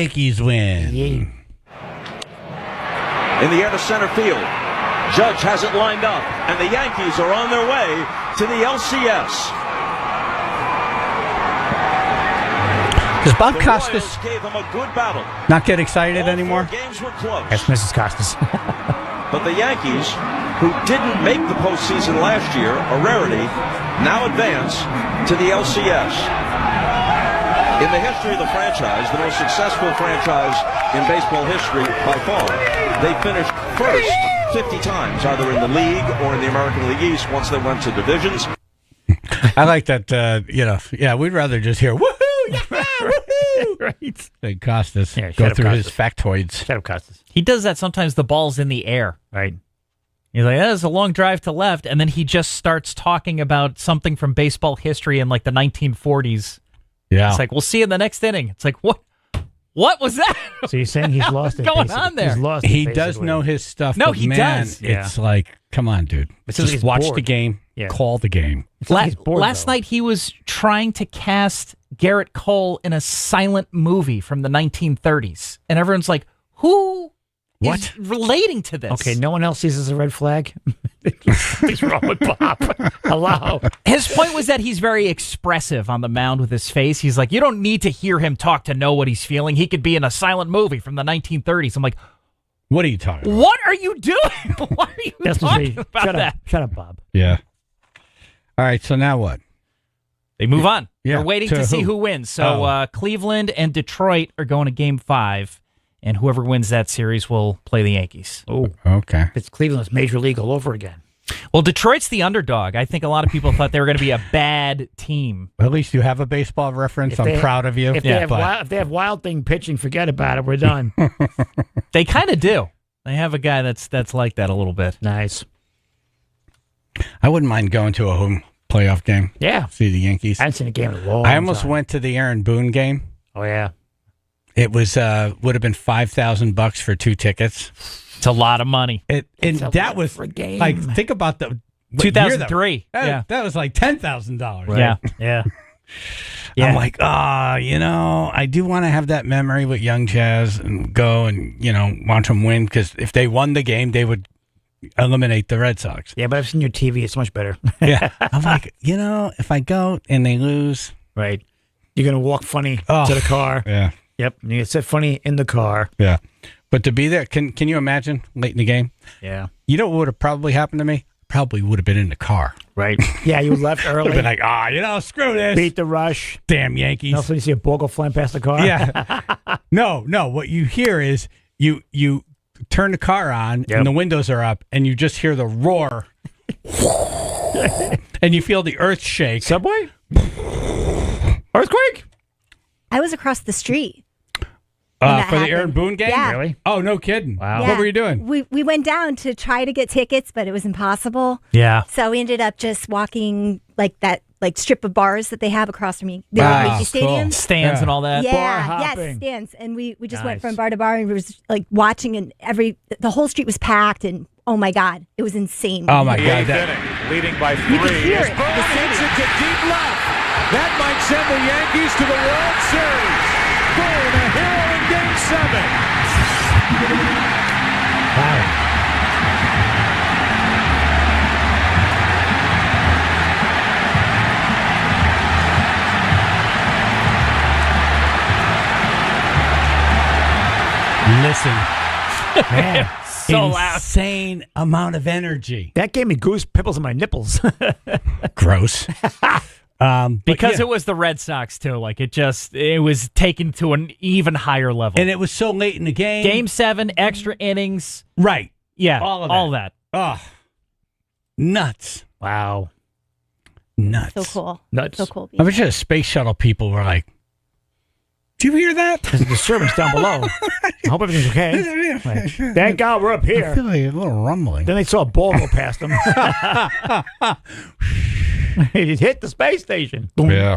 Yankees win. In the air to center field. Judge has it lined up, and the Yankees are on their way to the LCS. Does Bob The Costas Royals gave them a good battle. not get excited anymore? Games were close. That's Mrs. Costas. But the Yankees, who didn't make the postseason last year, a rarity, now advance to the LCS. In the history of the franchise, the most successful franchise in baseball history by far, they finished first 50 times, either in the league or in the American League East once they went to divisions. I like that, we'd rather just hear, woohoo, yeah, woohoo. Right. Than Costas go through his factoids. Shut up, Costas. He does that sometimes. The ball's in the air. Right. He's like, "That is a long drive to left," and then he just starts talking about something from baseball history in like the 1940s. Yeah. It's like, we'll see you in the next inning. It's like, what? What was that? So you're saying he's lost it? What's going basically. on there? He's lost it, He does basically. know his stuff. No, but he man, does. It's like, come on, dude. It's like Just he's watch bored. the game. Yeah. Call the game. It's like he's bored, Last though. night he was trying to cast Garrett Cole in a silent movie from the 1930s, and everyone's like, "Who What? is relating to this?" Okay, no one else sees as a red flag. What's wrong with Bob? Hello. His point was that he's very expressive on the mound with his face. He's like, you don't need to hear him talk to know what he's feeling. He could be in a silent movie from the 1930s. I'm like, what are you talking about? What are you doing? Why are you That's what talking they- about shut that? up. Shut up, Bob. Yeah. All right, so now what? They move on. Yeah, They're waiting to to see who? who wins. So Cleveland and Detroit are going to Game 5, and whoever wins that series will play the Yankees. Oh, okay. It's Cleveland's Major League all over again. Well, Detroit's the underdog. I think a lot of people thought they were going to be a bad team. At least you have a baseball reference. If I'm they- proud of you. If, they have Wild Thing pitching, forget about it. We're done. They kind of do. They have a guy that's like that a little bit. Nice. I wouldn't mind going to a home playoff game. Yeah. See the Yankees. I haven't seen a game in a long I almost time. went to the Aaron Boone game. Oh, yeah. It was would have been $5,000 for 2 tickets. It's a lot of money. That was for a game. like, think about the what year 2003. that, that was like $10,000. Right. Yeah. Yeah. I'm like, I do want to have that memory with young Chaz and go and, watch them win, because if they won the game, they would eliminate the Red Sox. Yeah, but I've seen your TV. It's much better. Yeah. I'm like, if I go and they lose. Right. You're going to walk funny to the car. Yeah. Yep. And you sit funny in the car. Yeah. But to be there, can you imagine late in the game? Yeah. You know what would have probably happened to me? Probably would have been in the car. Right. Yeah, you left early. Would have been like, screw this. Beat the rush. Damn Yankees. And also, you see a ball go flying past the car. Yeah. No. What you hear is you turn the car on and the windows are up and you just hear the roar. And you feel the earth shake. Subway? Earthquake? I was across the street. For that the happened. Aaron Boone game? Yeah. Really? Oh, no kidding. Wow. Yeah. What were you doing? We went down to try to get tickets, but it was impossible. Yeah. So we ended up just walking that strip of bars that they have across from the Wow, Yankee Stadium. cool. Stands and all that. Yeah, Bar yes, hopping. stands. And we just went Nice. from bar to bar and we was like watching, and the whole street was packed, and oh my God, it was insane. Oh, my The God. eighth inning, leading by 3. You could hear it. Boone hits it to deep left. That might send the Yankees to the World Series. Boone, a hero in Game 7. Wow. Listen. Man. So loud. Insane amount of energy. That gave me goose pimples on my nipples. Gross. Because it was the Red Sox, too. Like, it was taken to an even higher level. And it was so late in the game. Game 7, extra innings. Right. Yeah. All of that. Oh. Nuts. Wow. Nuts. So cool. Nuts. So cool. I wish the space shuttle people were like, "Do you hear that?" There's a disturbance down below. I hope everything's okay. Like, thank God we're up I here. feel like a little rumbling. Then they saw a ball go past them. It hit the space station. Boom. Yeah.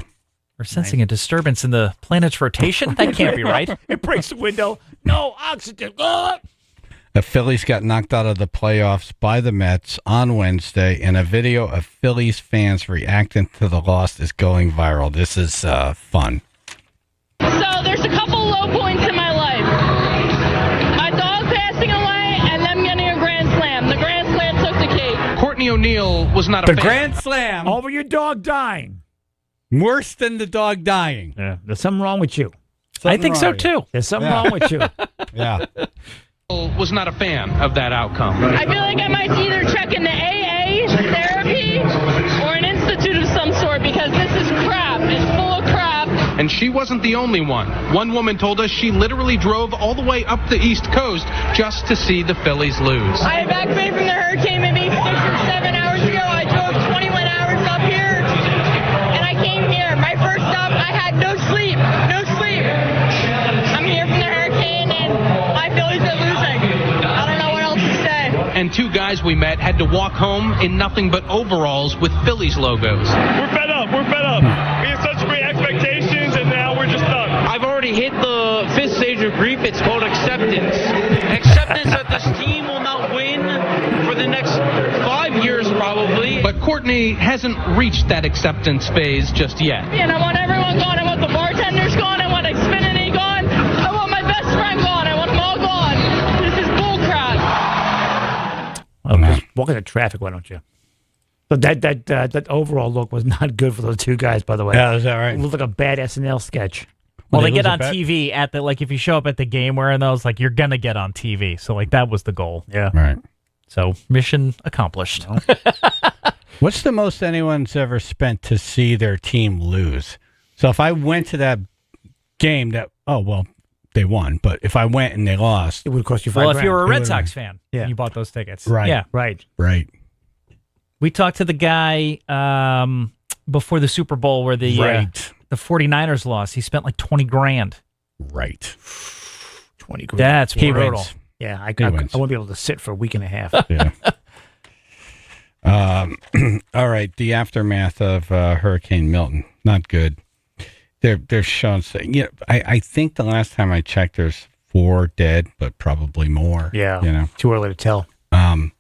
We're sensing a disturbance in the planet's rotation? That can't be right. It breaks the window. No oxygen. The Phillies got knocked out of the playoffs by the Mets on Wednesday, and a video of Phillies fans reacting to the loss is going viral. This is fun. So there's a couple low points in my life. Courtney O'Neill was not The a fan. Grand Slam. Over your dog dying. Worse than the dog dying. Yeah, there's something wrong with you. I think so too. There's something wrong with you. Yeah. Was not a fan of that outcome. I feel like I might either check into AA therapy or an institute of some sort because this is crap. It's full of crap. And she wasn't the only one. One woman told us she literally drove all the way up the East Coast just to see the Phillies lose. I have back pain from the hurricane maybe 6 or 7 hours ago. I drove 21 hours up here and I came here. My first stop, I had no sleep. No sleep. I'm here from the hurricane and my Phillies are losing. I don't know what else to say. And two guys we met had to walk home in nothing but overalls with Phillies logos. We're fed up. We're fed up. We had such great expectations, and now we're just done. I've already hit the 5th stage of grief. It's called acceptance. Acceptance that this team will not win for the next 5 years, probably. But Courtney hasn't reached that acceptance phase just yet. And I want everyone gone. I want the bartenders gone. I want Xfinity gone. I want my best friend gone. I want them all gone. This is bullcrap. Well, just walk into traffic, why don't you? So that overall look was not good for those two guys, by the way. Yeah, is that right? It looked like a bad SNL sketch. Well, they get on TV at the, like, if you show up at the game wearing those, like, you're gonna get on TV. So, like, that was the goal. Yeah. Right. So, mission accomplished. What's the most anyone's ever spent to see their team lose? So if I went to that game they won, but if I went and they lost, it would cost you $5,000. Well, if you were a Red Sox fan, you bought those tickets. Right. Yeah. Right. We talked to the guy before the Super Bowl where the 49ers lost. He spent like $20,000. Right. 20 grand. That's He brutal. wins. Yeah, I wins. won't be able to sit for a week and a half. Yeah. All right. The aftermath of Hurricane Milton. Not good. They're showing. I think the last time I checked, there's 4 dead, but probably more. Yeah. Too early to tell. And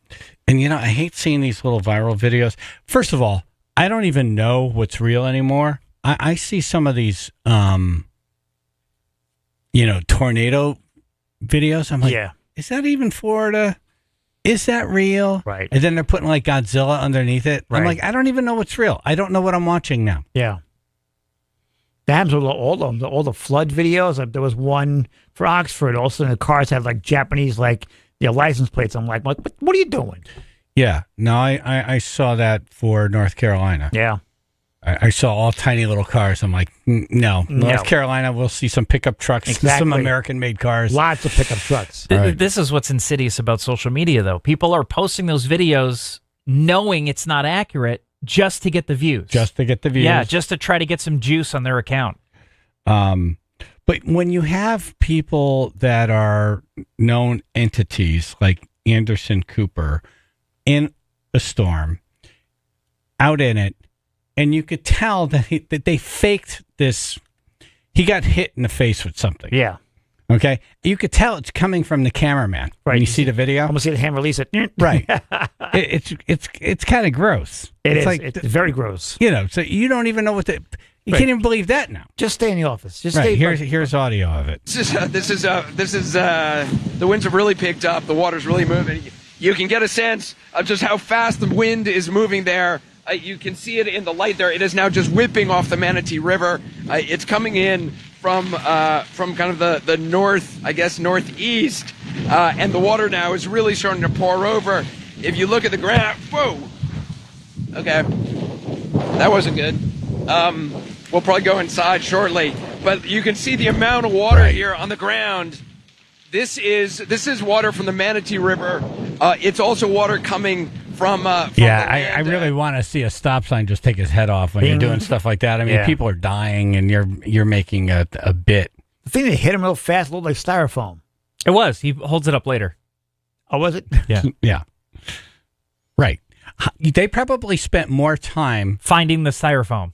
I hate seeing these little viral videos. First of all, I don't even know what's real anymore. I see some of these, tornado videos. I'm like, is that even Florida? Is that real? Right. And then they're putting like Godzilla underneath it. Right. I'm like, I don't even know what's real. I don't know what I'm watching now. Yeah. That happens with all of them. All the flood videos. Like, there was one for Oxford. Also, the cars had like Japanese license plates. I'm like, what are you doing? Yeah. No, I saw that for North Carolina. Yeah. I saw all tiny little cars. I'm like, no. North Carolina, we'll see some pickup trucks, some American-made cars. Lots of pickup trucks. This is what's insidious about social media, though. People are posting those videos knowing it's not accurate just to get the views. Yeah, just to try to get some juice on their account. But when you have people that are known entities like Anderson Cooper in a storm, out in it, and you could tell that they faked this. He got hit in the face with something. Yeah. Okay. You could tell it's coming from the cameraman. Right. When you see the video. Almost see the hand release it. Right. It's kind of gross. It's very gross. So you don't even know what you can't even believe that now. Just stay in the office. Just right. stay. Here's audio of it. This is the winds have really picked up. The water's really moving. You can get a sense of just how fast the wind is moving there. You can see it in the light there. It is now just whipping off the Manatee River. It's coming in from kind of the north, I guess, northeast, and the water now is really starting to pour over. If you look at the graph, whoa, okay, that wasn't good. We'll probably go inside shortly, but you can see the amount of water here on the ground. This is water from the Manatee River. It's also water coming from I really want to see a stop sign just take his head off when you're doing stuff like that. I mean, people are dying, and you're making a bit. The thing that hit him real fast looked like styrofoam. It was. He holds it up later. Oh, was it? Yeah. Yeah. Right. They probably spent more time finding the styrofoam.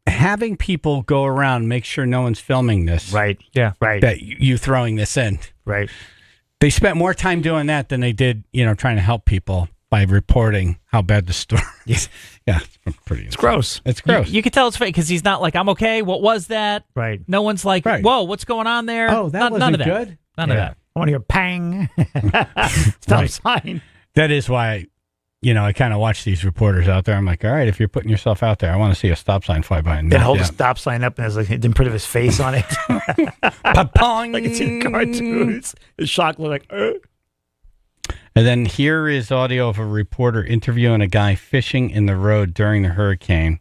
Having people go around, make sure no one's filming this. Right. Yeah. Right. That you throwing this in. Right. They spent more time doing that than they did, trying to help people by reporting how bad the storm is. Yeah, it's pretty. It's gross. It's gross. You can tell it's fake because he's not like, I'm okay. What was that? Right. No one's like, whoa, what's going on there? Oh, that wasn't none of that. good. None of that. I want to hear pang. Stop sign. That is why, I kind of watch these reporters out there. I'm like, all right, if you're putting yourself out there, I want to see a stop sign fly by. And Then knock hold you the out. stop sign up and has like an imprint of his face on it. Like it's in cartoons. The shock look like, And then here is audio of a reporter interviewing a guy fishing in the road during the hurricane.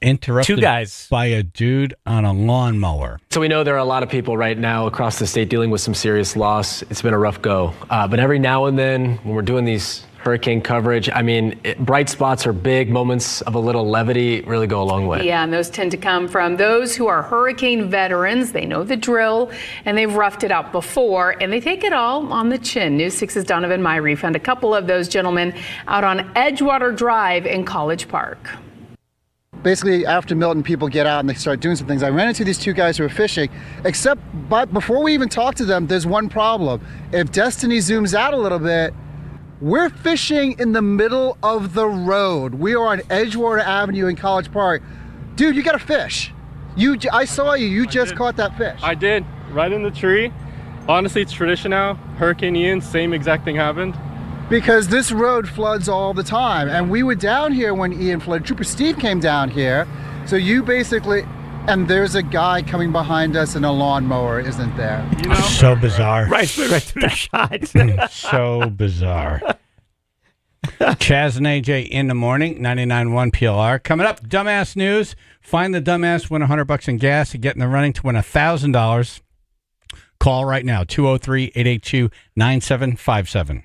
Interrupted 2 guys by a dude on a lawnmower. So we know there are a lot of people right now across the state dealing with some serious loss. It's been a rough go. But every now and then when we're doing these hurricane coverage, bright spots or big moments of a little levity really go a long way. Yeah, and those tend to come from those who are hurricane veterans. They know the drill, and they've roughed it out before, and they take it all on the chin. News 6's Donovan Myrie found a couple of those gentlemen out on Edgewater Drive in College Park. Basically, after Milton, people get out and they start doing some things. I ran into these 2 guys who were fishing, but before we even talk to them, there's one problem. If Destiny zooms out a little bit, we're fishing in the middle of the road. We are on Edgewater Avenue in College Park. Dude, you got to fish. I saw you. You just caught that fish. I did, right in the tree. Honestly, it's tradition now. Hurricane Ian, same exact thing happened. Because this road floods all the time. And we were down here when Ian flooded. Trooper Steve came down here. So you basically, and there's a guy coming behind us in a lawnmower, isn't there? So bizarre. right through the shot. So bizarre. Chaz and AJ in the morning, 99.1 PLR. Coming up, dumbass news. Find the dumbass, win $100 in gas, and get in the running to win $1,000. Call right now, 203-882-9757.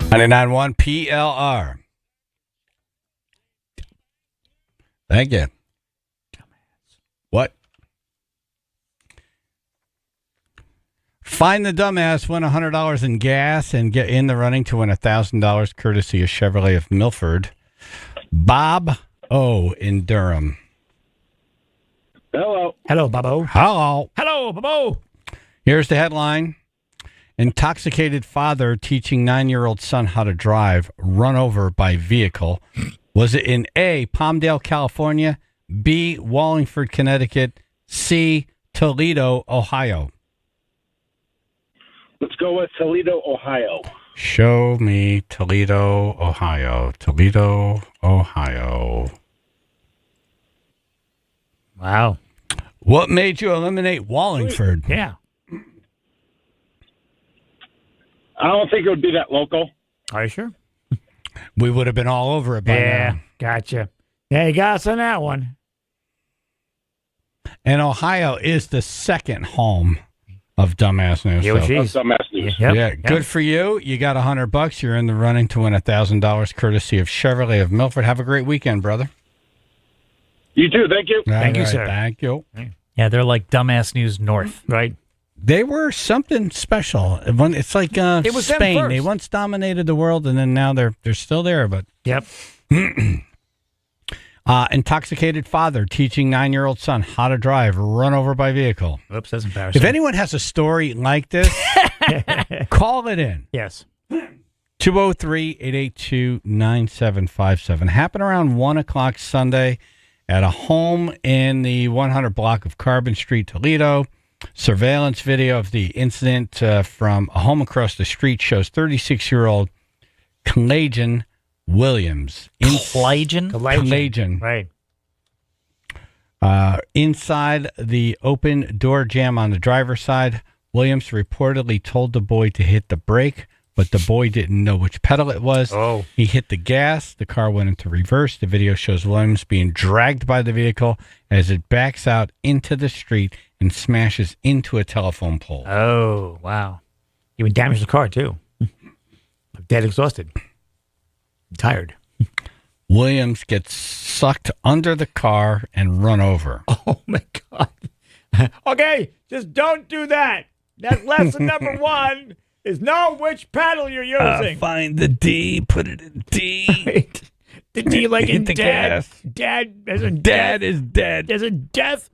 99.1 PLR. Thank you. What? Find the dumbass, win $100 in gas, and get in the running to win $1,000 courtesy of Chevrolet of Milford. Bob O. in Durham. Hello. Hello, Bobo. Hello. Hello, Bobo. Here's the headline. Intoxicated father teaching 9-year-old son how to drive, run over by vehicle. Was it in A, Palmdale, California, B, Wallingford, Connecticut, C, Toledo, Ohio? Let's go with Toledo, Ohio. Show me Toledo, Ohio. Toledo, Ohio. Wow. What made you eliminate Wallingford? Yeah. I don't think it would be that local. Are you sure? We would have been all over it by now. Gotcha. Yeah, you got us on that one. And Ohio is the second home of Dumbass News. Yeah, So- geez. Dumbass news. Yeah, good for you. You got $100. You're in the running to win $1,000 courtesy of Chevrolet of Milford. Have a great weekend, brother. You too. Thank you. Thank you, sir. Thank you. Yeah, they're like Dumbass News North. Right. They were something special. It's like It was them Spain. first. They once dominated the world, and then now they're still there. But Yep. intoxicated father teaching 9-year-old son how to drive, run over by vehicle. Oops, that's embarrassing. If anyone has a story like this, call it in. Yes. 203-882-9757. Happened around 1 o'clock Sunday at a home in the 100 block of Carbon Street, Toledo. Surveillance video of the incident from a home across the street shows 36-year-old Calajan Williams. Calajan? Right. Inside the open door jam on the driver's side, Williams reportedly told the boy to hit the brake, but the boy didn't know which pedal it was. Oh. He hit the gas. The car went into reverse. The video shows Williams being dragged by the vehicle as it backs out into the street and smashes into a telephone pole. Oh, wow. You would damage the car, too. I'm dead exhausted. I'm tired. Williams gets sucked under the car and run over. Oh, my God. Okay, just don't do that. That's lesson number one. Is know which pedal you're using. Find the D, put it in D. The D like in Hit the dad. gas. Dad as in Dad death. is dead. As in death.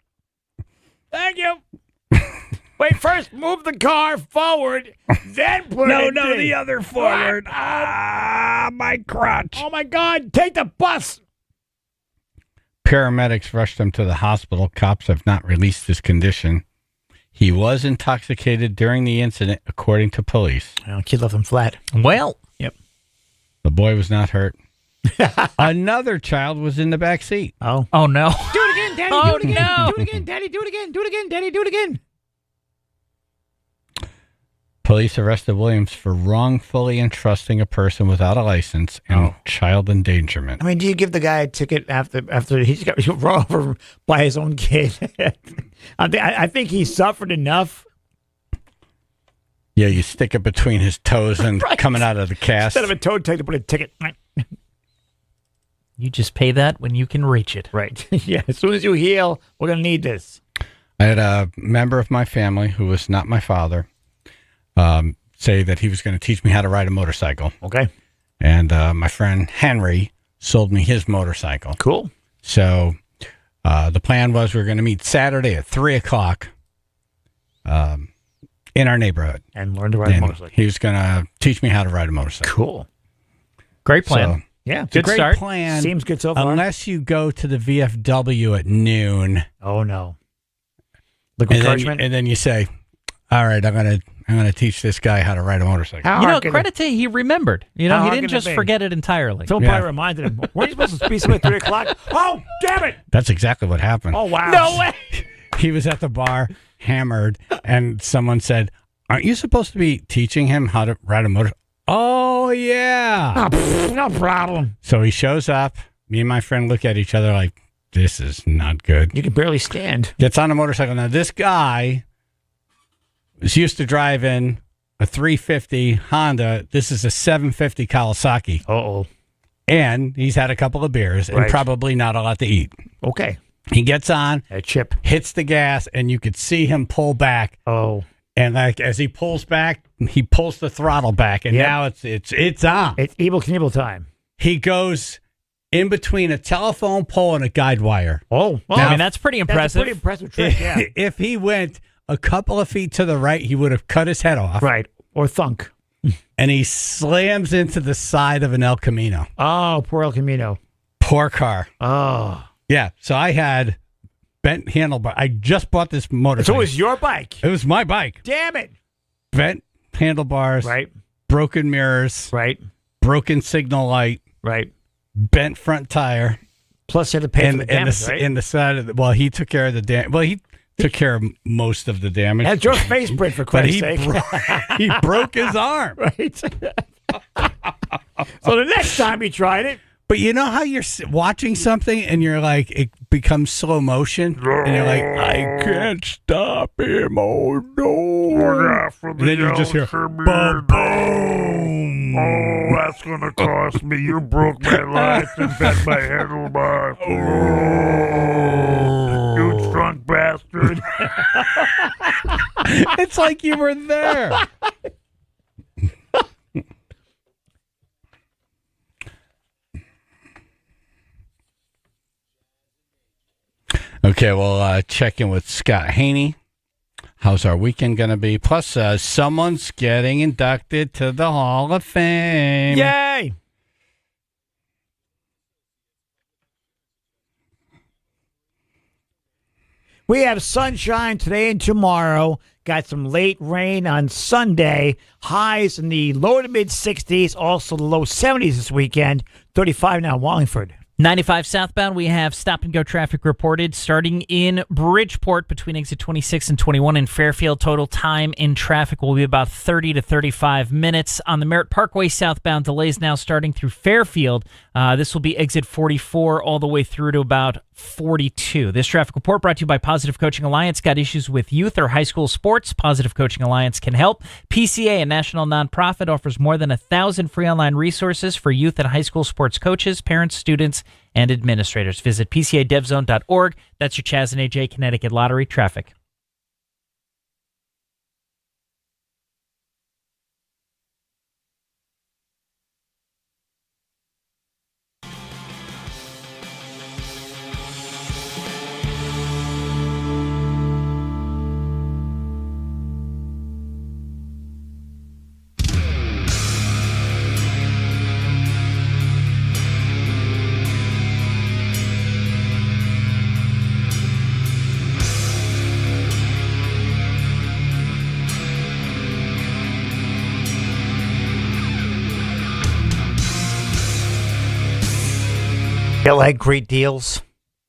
Thank you. Wait, first move the car forward, then put it in D. the other forward. What? My crotch. Oh, my God. Take the bus. Paramedics rushed him to the hospital. Cops have not released his condition. He was intoxicated during the incident, according to police. Well, kid left him flat. Well, Yep. The boy was not hurt. Another child was in the back seat. Oh. oh no. Do it again, Daddy. Oh, do it again. no. Do it again, Daddy. Do it again. Do it again, Daddy. Do it again. Police arrested Williams for wrongfully entrusting a person without a license and child endangerment. I mean, do you give the guy a ticket after he's got run over by his own kid? I think he suffered enough. Yeah, you stick it between his toes and Right. coming out of the cast. Instead of a toe tag to put a ticket. You just pay that when you can reach it. Right. Yeah. As soon as you heal, we're going to need this. I had a member of my family who was not my father say that he was going to teach me how to ride a motorcycle. Okay. And my friend Henry sold me his motorcycle. Cool. So the plan was we were going to meet Saturday at 3 o'clock in our neighborhood. And learn to ride a motorcycle. He was going to teach me how to ride a motorcycle. Cool. Great plan. So, Yeah. it's a Good great start. plan. Seems good so far. Unless you go to the VFW at noon. Oh, no. Liquid encouragement. And then you say, all right, I'm gonna teach this guy how to ride a motorcycle. How You know, hard can credit to he remembered. You know, How he hard didn't can it just be? forget it entirely. Someone probably reminded him. Weren't you supposed to be somewhere at 3 o'clock? Oh, damn it. That's exactly what happened. Oh, wow. No way. He was at the bar, hammered, and someone said, aren't you supposed to be teaching him how to ride a motorcycle? Oh, yeah. No problem. So he shows up. Me and my friend look at each other like, this is not good. You can barely stand. Gets on a motorcycle. Now, this guy was used to driving a 350 Honda. This is a 750 Kawasaki. Uh-oh. And he's had a couple of beers and probably not a lot to eat. Okay. He gets on, a chip, hits the gas, and you could see him pull back. Oh. And like as he pulls back, he pulls the throttle back, and now it's on. It's Evel Knievel time. He goes in between a telephone pole and a guide wire. Oh, I mean, that's pretty impressive. That's a pretty impressive trick, yeah. If he went a couple of feet to the right, he would have cut his head off. Right. Or thunk. And he slams into the side of an El Camino. Oh, poor El Camino. Poor car. Oh. Yeah. So I had bent handlebar. I just bought this motorcycle. So it was your bike. It was my bike. Damn it. Bent handlebars. Right. Broken mirrors. Right. Broken signal light. Right. Bent front tire. Plus you had to pay for the damage, right? In the side of well, he took care of the damage. Well, he took care of most of the damage. That's your faceprint, for Christ's sake. He broke his arm. Right. So the next time he tried it. But you know how you're watching something and you're like, it becomes slow motion? And you're like, I can't stop him. Oh, no. And then you just hear, boom, boom. Oh, that's going to cost me. You broke my lights and bent my handlebar. Oh, you drunk bastard. It's like you were there. Okay, we'll check in with Scott Haney. How's our weekend going to be? Plus, someone's getting inducted to the Hall of Fame. Yay! We have sunshine today and tomorrow. Got some late rain on Sunday. Highs in the low to mid 60s. Also the low 70s this weekend. 35 now in Wallingford. 95 southbound, we have stop-and-go traffic reported starting in Bridgeport between exit 26 and 21 in Fairfield. Total time in traffic will be about 30 to 35 minutes. On the Merritt Parkway southbound, delays now starting through Fairfield. This will be exit 44 all the way through to about 42. This traffic report brought to you by Positive Coaching Alliance. Got issues with youth or high school sports? Positive Coaching Alliance can help. PCA, a national nonprofit, offers more than 1,000 free online resources for youth and high school sports coaches, parents, students, and administrators. Visit PCADevZone.org. That's your Chaz and AJ Connecticut Lottery traffic. You like great deals?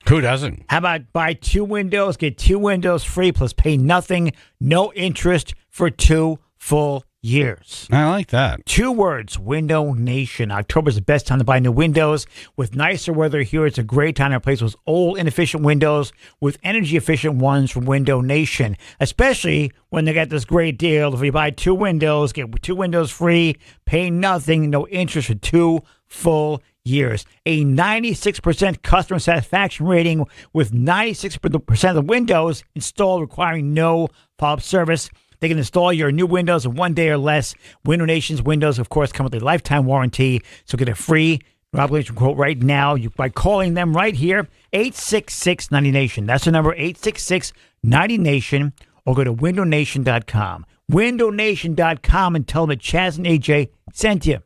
Who doesn't? How about buy 2 windows, get 2 windows free, plus pay nothing, no interest for 2 full years. I like that. 2 words, Window Nation. October's the best time to buy new windows. With nicer weather here, it's a great time to replace those old, inefficient windows with energy-efficient ones from Window Nation, especially when they got this great deal. If you buy 2 windows, get 2 windows free, pay nothing, no interest for 2 full years. A 96% customer satisfaction rating with 96% of the windows installed requiring no follow-up service. They can install your new windows in 1 day or less. Window Nation's windows, of course, come with a lifetime warranty. So get a free obligation quote right now by calling them right here, 866-90-NATION. That's the number, 866-90-NATION, or go to windownation.com. Windownation.com and tell them that Chaz and AJ sent you.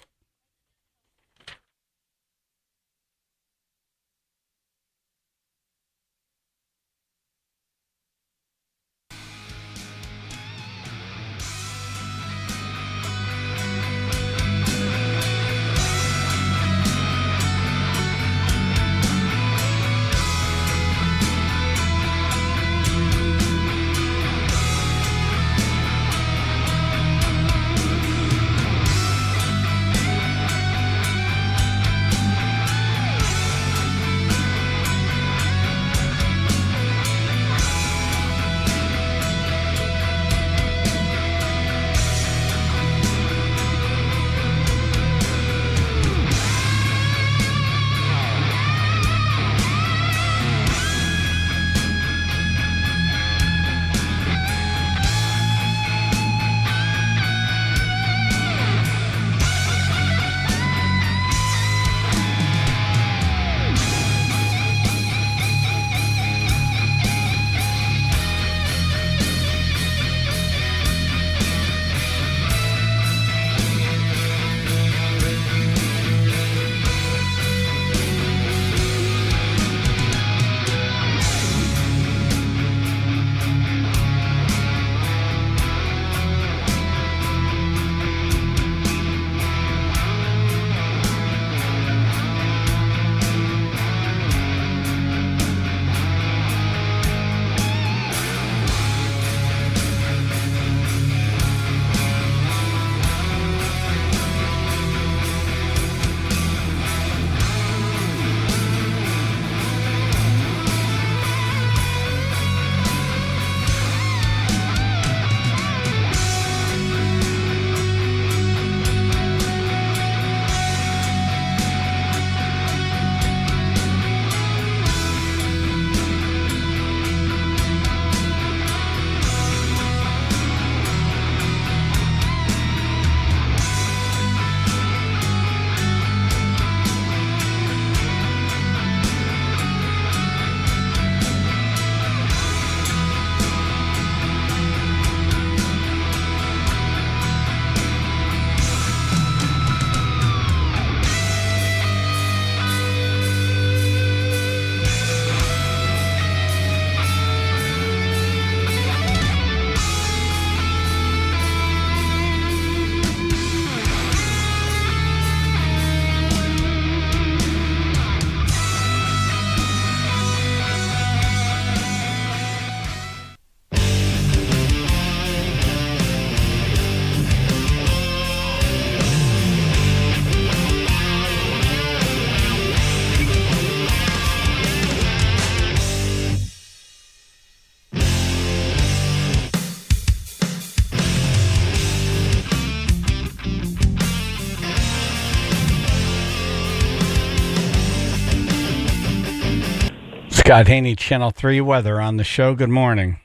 Scott Haney, Channel 3 weather on the show. Good morning.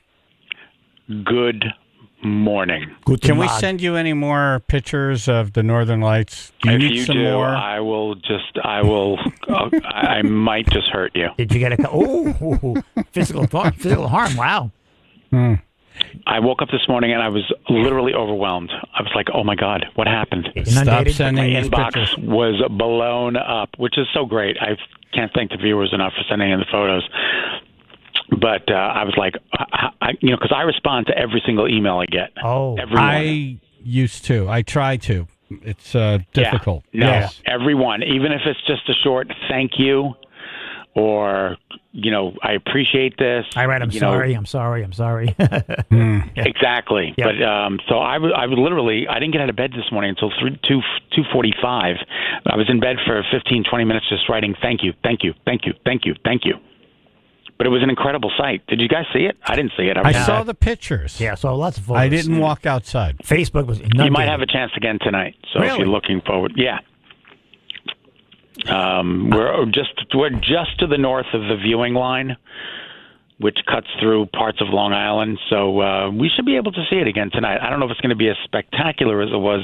Good morning. Can we send you any more pictures of the Northern Lights? Do you If need you some do, more? I might just hurt you. Did you get physical harm? Wow. I woke up this morning and I was literally overwhelmed. I was like, "Oh my God, what happened?" Stop sending My these inbox pictures. was blown up, which is so great. I can't thank the viewers enough for sending in the photos. But I was like, because I respond to every single email I get. Oh, everyone. I used to. I try to. It's difficult. Yeah, no, everyone, even if it's just a short thank you, or I appreciate this. I write, I'm sorry. Exactly. Yeah. But so I was literally, I didn't get out of bed this morning until 2:45. I was in bed for 15, 20 minutes just writing thank you, thank you, thank you, thank you, thank you. But it was an incredible sight. Did you guys see it? I didn't see it. I saw the pictures. Yeah, I saw lots of photos. I didn't walk outside. Facebook was You might have a chance again tonight. So if Really? you're looking forward, yeah. We're just to the north of the viewing line, which cuts through parts of Long Island. So we should be able to see it again tonight. I don't know if it's going to be as spectacular as it was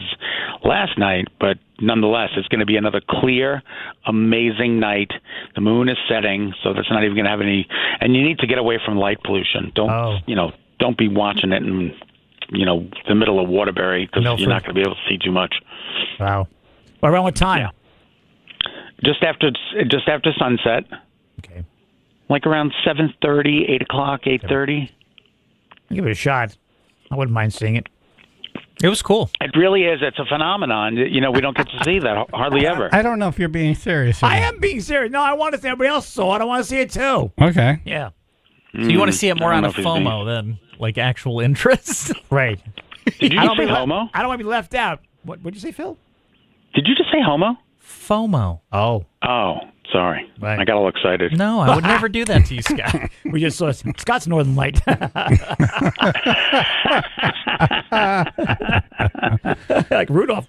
last night, but nonetheless, it's going to be another clear, amazing night. The moon is setting, so that's not even going to have any. And you need to get away from light pollution. Don't be watching it in the middle of Waterbury because you're not going to be able to see too much. Wow. Well, around what time? Yeah. Just after sunset. Okay. Like around 7:30, 8 o'clock, 8:30. Give it a shot. I wouldn't mind seeing it. It was cool. It really is. It's a phenomenon. We don't get to see that hardly ever. I don't know if you're being serious. I am being serious. No, I want to see everybody else saw it. I want to see it too. Okay. Yeah. So you want to see it more I out don't of know if he's FOMO than like actual interest? Right. Did you just say homo? I don't want to be left out. What did you say, Phil? Did you just say homo? FOMO. Oh. Oh, sorry. Right. I got all excited. No, I would never do that to you, Scott. We just saw Scott's Northern Light. Like Rudolph.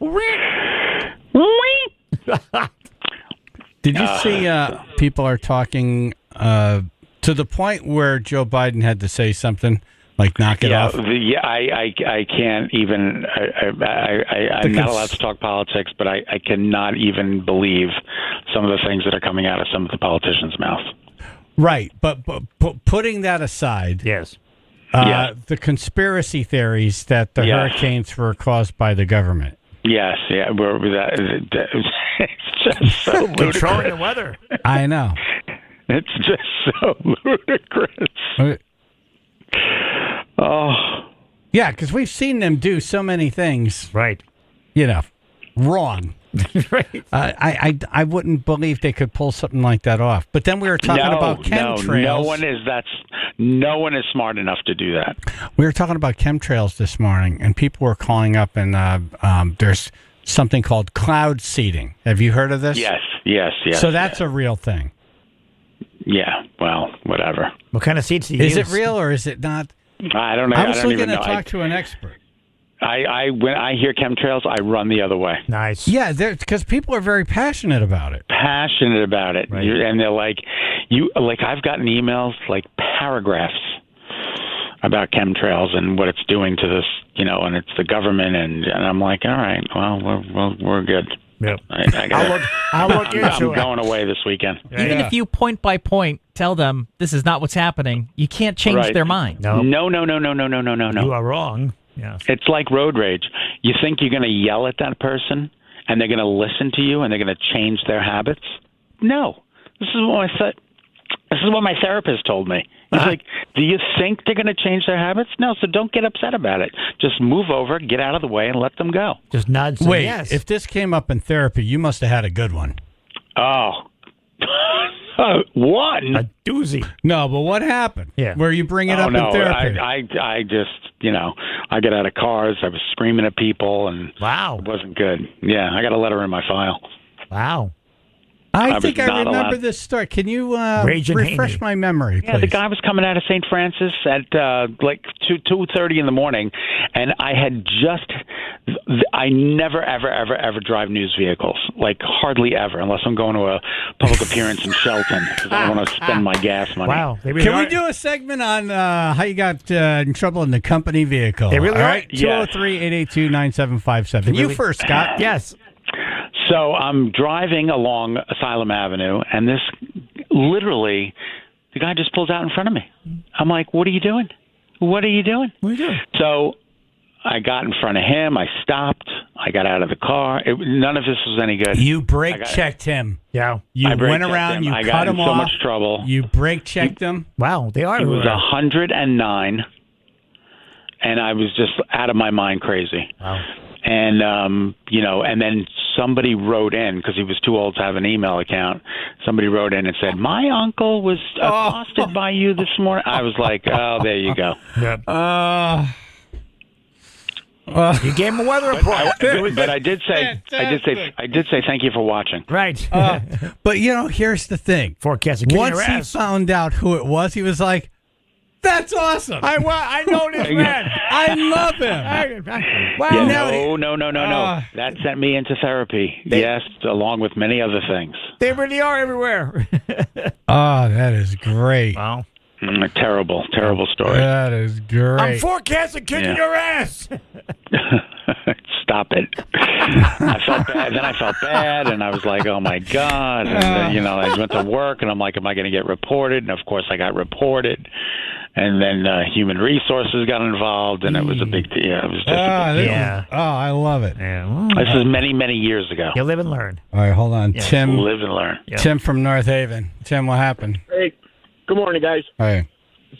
Did you see people are talking to the point where Joe Biden had to say something like knock it off? I can't even. I'm not allowed to talk politics, but I cannot even believe some of the things that are coming out of some of the politicians' mouths. Right, but putting that aside, yes, the conspiracy theories that the hurricanes were caused by the government. Yes, yeah, it's just so ludicrous. Controlling the weather. I know. It's just so ludicrous. Oh, yeah, because we've seen them do so many things, right? Wrong. Right. I wouldn't believe they could pull something like that off. But then we were talking about chemtrails. No one is smart enough to do that. We were talking about chemtrails this morning, and people were calling up, and there's something called cloud seeding. Have you heard of this? Yes. So that's a real thing. Yeah. Well, whatever. What kind of seeds do you use? use? Is it real or is it not? I don't know. I was don't looking even to know. talk to an expert. When I hear chemtrails, I run the other way. Nice. Yeah, because people are very passionate about it. Right. And they're like, I've gotten emails like paragraphs about chemtrails and what it's doing to this, and it's the government, and I'm like, all right, well, we're good. Yep. I'll look into it. I'm going away this weekend. Even if you point by point tell them this is not what's happening, you can't change their mind. No. You are wrong. Yeah. It's like road rage. You think you're going to yell at that person and they're going to listen to you and they're going to change their habits? No. This is what my therapist told me. He's like, do you think they're going to change their habits? No, so don't get upset about it. Just move over, get out of the way, and let them go. Just nod. Wait, yes. if this came up in therapy, you must have had a good one. Oh. One? A doozy. No, but what happened? Yeah. Where you bring it up in therapy? I just, I get out of cars. I was screaming at people, and wow, it wasn't good. Yeah, I got a letter in my file. Wow. I think was I not remember allowed. this story. Can you Raging refresh Haney. my memory, please? Yeah, the guy was coming out of St. Francis at like 2:30 in the morning, and I had I never, ever, ever drive news vehicles, like hardly ever, unless I'm going to a public appearance in Shelton, because I don't want to spend my gas money. Wow. They really Can we are- do a segment on how you got in trouble in the company vehicle? They really All are. right, 203-882-9757. You first, Scott. Yes. So I'm driving along Asylum Avenue, and literally, the guy just pulls out in front of me. I'm like, what are you doing? What are you doing? What are you doing? So I got in front of him. I stopped. I got out of the car. None of this was any good. You brake checked him. Yeah. You I brake went checked around, him. you I cut got him in so off. much trouble. You brake checked him. Wow. They are. It was everywhere. 109, and I was just out of my mind crazy. Wow. And, and then somebody wrote in, because he was too old to have an email account. Somebody wrote in and said, my uncle was accosted by you this morning. I was like, oh, there you go. Yep. You gave him a weather report. But I did say thank you for watching. Right. But, here's the thing. Forecast. Once he found out who it was, he was like, that's awesome. I know this man. I love him. Yeah, no. That sent me into therapy. Yes, along with many other things. They really are everywhere. Oh, that is great. Wow. Terrible story. That is great. I'm forecasting kicking your ass. Stop it. I felt bad. Then I felt bad, and I was like, oh, my God. And then, I went to work, and I'm like, am I going to get reported? And, of course, I got reported. And then human resources got involved, and it was a big deal. Yeah, it was just a big deal. I love it. Yeah. This is many, many years ago. You live and learn. All right, hold on. Yeah. Tim. Live and learn. Yeah. Tim from North Haven. Tim, what happened? Hey, good morning, guys. Hey.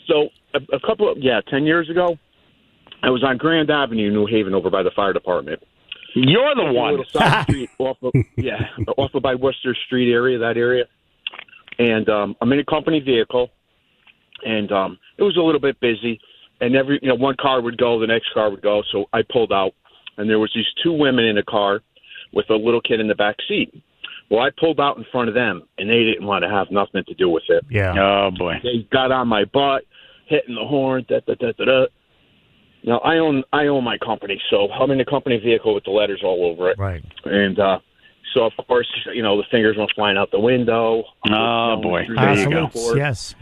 So a couple 10 years ago, I was on Grand Avenue, New Haven, over by the fire department. You're the A one. little side street off of by Worcester Street area, that area. And I'm in a company vehicle, and it was a little bit busy. And one car would go, the next car would go. So I pulled out, and there was these two women in a car with a little kid in the back seat. Well, I pulled out in front of them, and they didn't want to have nothing to do with it. Yeah. Oh, boy. They got on my butt, hitting the horn, da-da-da-da-da. Now, I own my company, so I'm in a company vehicle with the letters all over it. Right. And so, of course, the fingers went flying out the window. Oh, boy. There you go. Yes.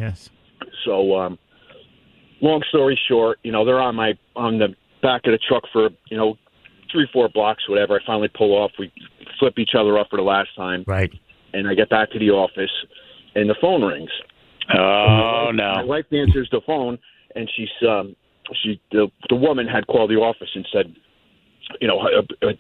So, long story short, they're on the back of the truck for, 3-4 blocks, whatever. I finally pull off. We flip each other up for the last time. Right. And I get back to the office, and the phone rings. Oh, My no. wife answers the phone, and the woman had called the office and said,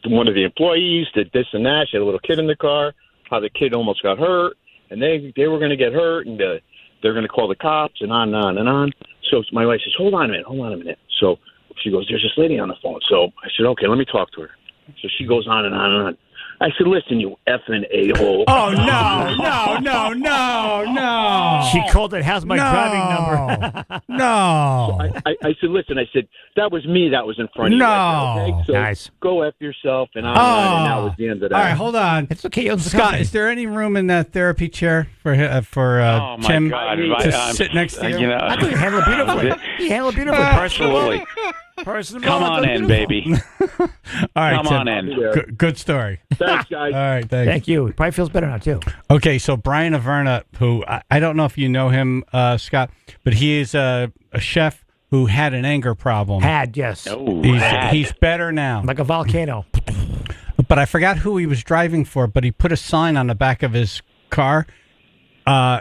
one of the employees did this and that. She had a little kid in the car, how the kid almost got hurt, and they were going to get hurt, and they're going to call the cops, and on and on and on. So my wife says, hold on a minute. So she goes, there's this lady on the phone. So I said, okay, let me talk to her. So she goes on and on and on. I said, listen, you effing a-hole. Oh, no. She called it, how's my driving number? No. I said, listen, that was me that was in front of you. I said, okay, so Nice. go F yourself, and on and on, and that was the end of that. All right, hold on. It's okay. Scott, is there any room in that therapy chair for Oh, my Tim God. to sit next to you? I think you handle it beautifully. You handle it beautifully. Absolutely. Personable. Come on in, baby. All right, Come Tim. on in. Good story. Thanks, guys. All right, thanks. Thank you. He probably feels better now, too. Okay, so Brian Averna, who I don't know if you know him, Scott, but he is a chef who had an anger problem. Yes. Oh, He's better now. Like a volcano. But I forgot who he was driving for, but he put a sign on the back of his car, how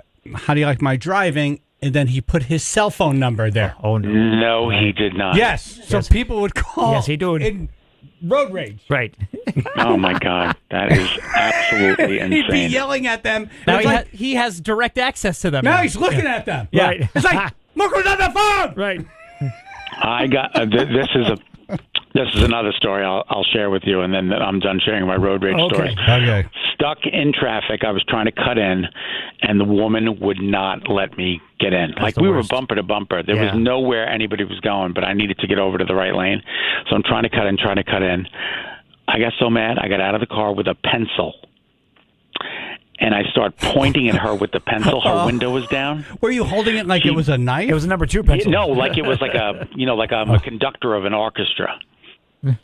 do you like my driving? And then he put his cell phone number there. Oh, no. No, he did not. Yes. So people would call. Yes, he did. In road rage. Right. Oh, my God. That is absolutely insane. He'd be yelling at them. Now It's he has direct access to them. now he's looking at them. Yeah. Right. It's like, look who's on the phone. Right. I got this is another story I'll share with you, and then I'm done sharing my road rage stories. Okay. Stuck in traffic. I was trying to cut in, and the woman would not let me get in. That's like the we worst. were bumper to bumper. There was nowhere anybody was going, but I needed to get over to the right lane. So I'm trying to cut in. I got so mad, I got out of the car with a pencil. and I start pointing at her with the pencil. Her window was down. Were you holding it like it was a knife? It was a number 2 pencil. No, like it was like I'm a conductor of an orchestra. And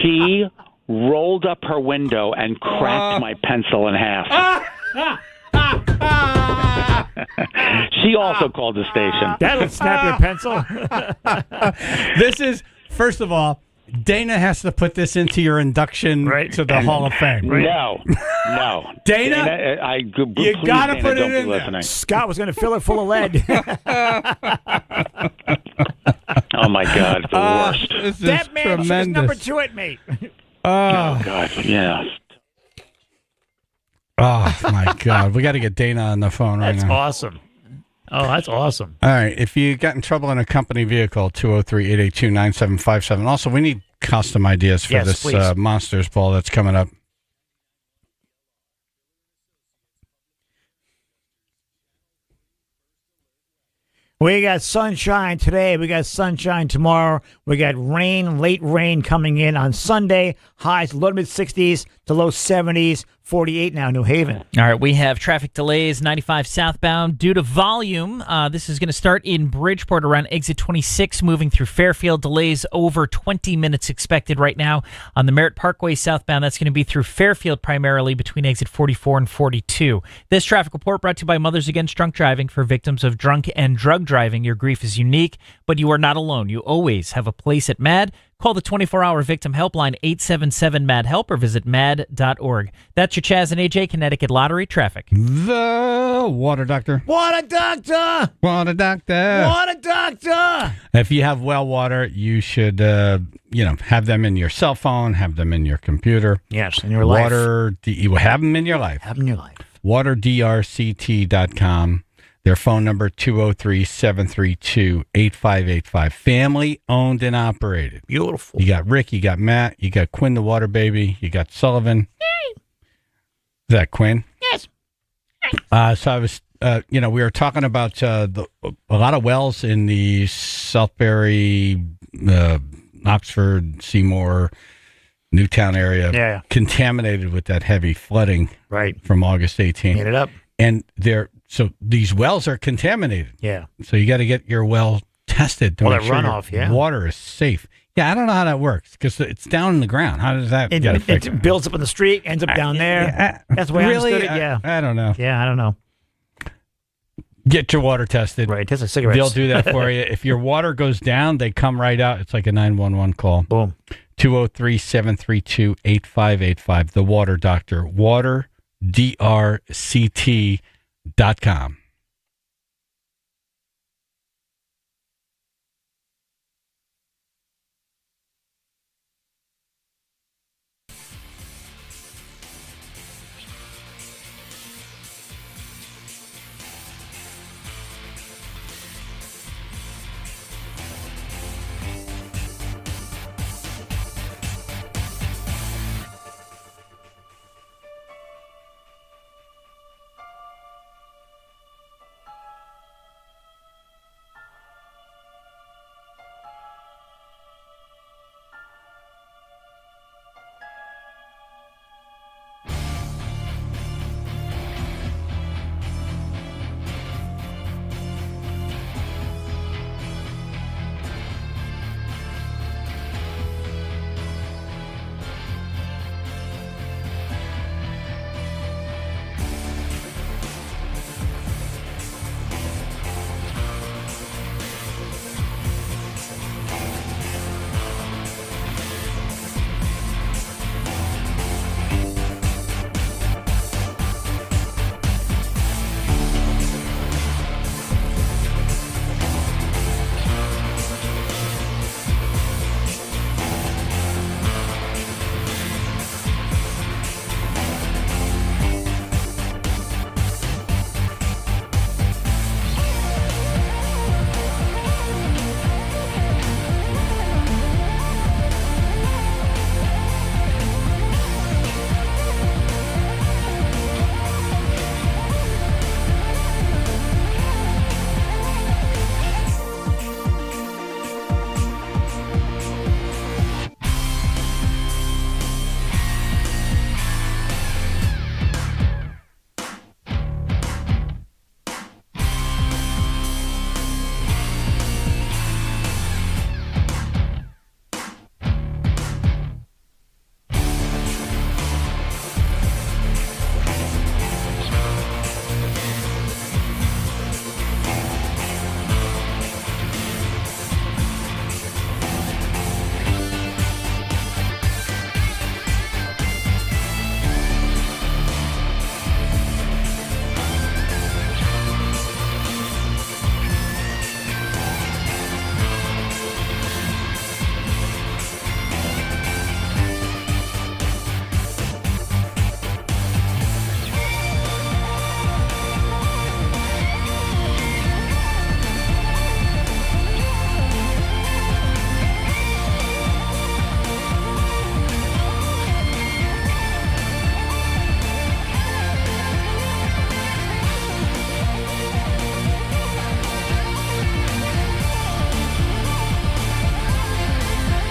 she rolled up her window and cracked my pencil in half. She also called the station. That'll snap your pencil. This is, first of all, Dana has to put this into your induction to the Hall of Fame. Right? No. Dana, you got to put it in there. Scott was going to fill it full of lead. Oh, my God. The worst. This that is man tremendous. was number 2 at me. Oh, God. Yeah. Oh, my God. We got to get Dana on the phone right That's now. awesome. Oh, that's awesome. All right. If you got in trouble in a company vehicle, 203-882-9757. Also, we need custom ideas for this Monsters Ball that's coming up. We got sunshine today. We got sunshine tomorrow. We got rain, late rain coming in on Sunday. Highs low to mid 60s to low 70s. 48 now, New Haven. All right, we have traffic delays, 95 southbound due to volume. This is going to start in Bridgeport around exit 26, moving through Fairfield. Delays over 20 minutes expected right now. On the Merritt Parkway southbound, that's going to be through Fairfield primarily between exit 44 and 42. This traffic report brought to you by Mothers Against Drunk Driving. For victims of drunk and drug driving, your grief is unique, but you are not alone. You always have a place at MAD. Call the 24-hour victim helpline 877-MAD-HELP or visit mad.org. That's your Chaz and AJ Connecticut Lottery traffic. The Water Doctor. Water Doctor! Water Doctor! Water Doctor! If you have well water, you should, have them in your cell phone, have them in your computer. Yes, in your life. You have them in your life. Have them in your life. WaterDRCT.com. Their phone number, 203-732-8585. Family owned and operated. Beautiful. You got Rick, you got Matt, you got Quinn the water baby, you got Sullivan. Is that Quinn? Yes. So I was, we were talking about a lot of wells in the Southbury, Oxford, Seymour, Newtown area contaminated with that heavy flooding from August 18th. Get it up. And so these wells are contaminated. Yeah. So you got to get your well tested to make sure runoff, your water is safe. Yeah, I don't know how that works because it's down in the ground. How does that get affected? It builds up in the street, ends up down there. That's the way I understood it, yeah. I don't know. Yeah, I don't know. Get your water tested. Right, test the cigarettes. They'll do that for you. If your water goes down, they come right out. It's like a 911 call. Boom. 203-732-8585. The Water Doctor. WaterDRCT.com.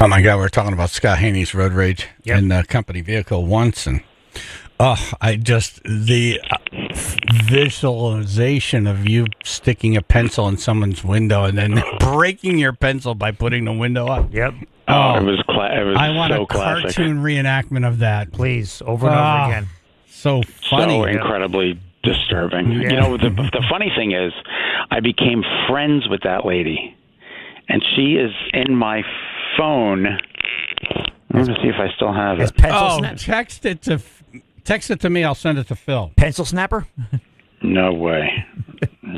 Oh my God, we were talking about Scott Haney's road rage in the company vehicle once, and the visualization of you sticking a pencil in someone's window and then breaking your pencil by putting the window up. Yep. Oh, it was I want so a classic. cartoon reenactment of that, please, over and over again. So funny, so incredibly disturbing. Yeah. You know, the funny thing is, I became friends with that lady, and she is in my phone. I'm going to see if I still have it. Text it to me. I'll send it to Phil. Pencil snapper? No way.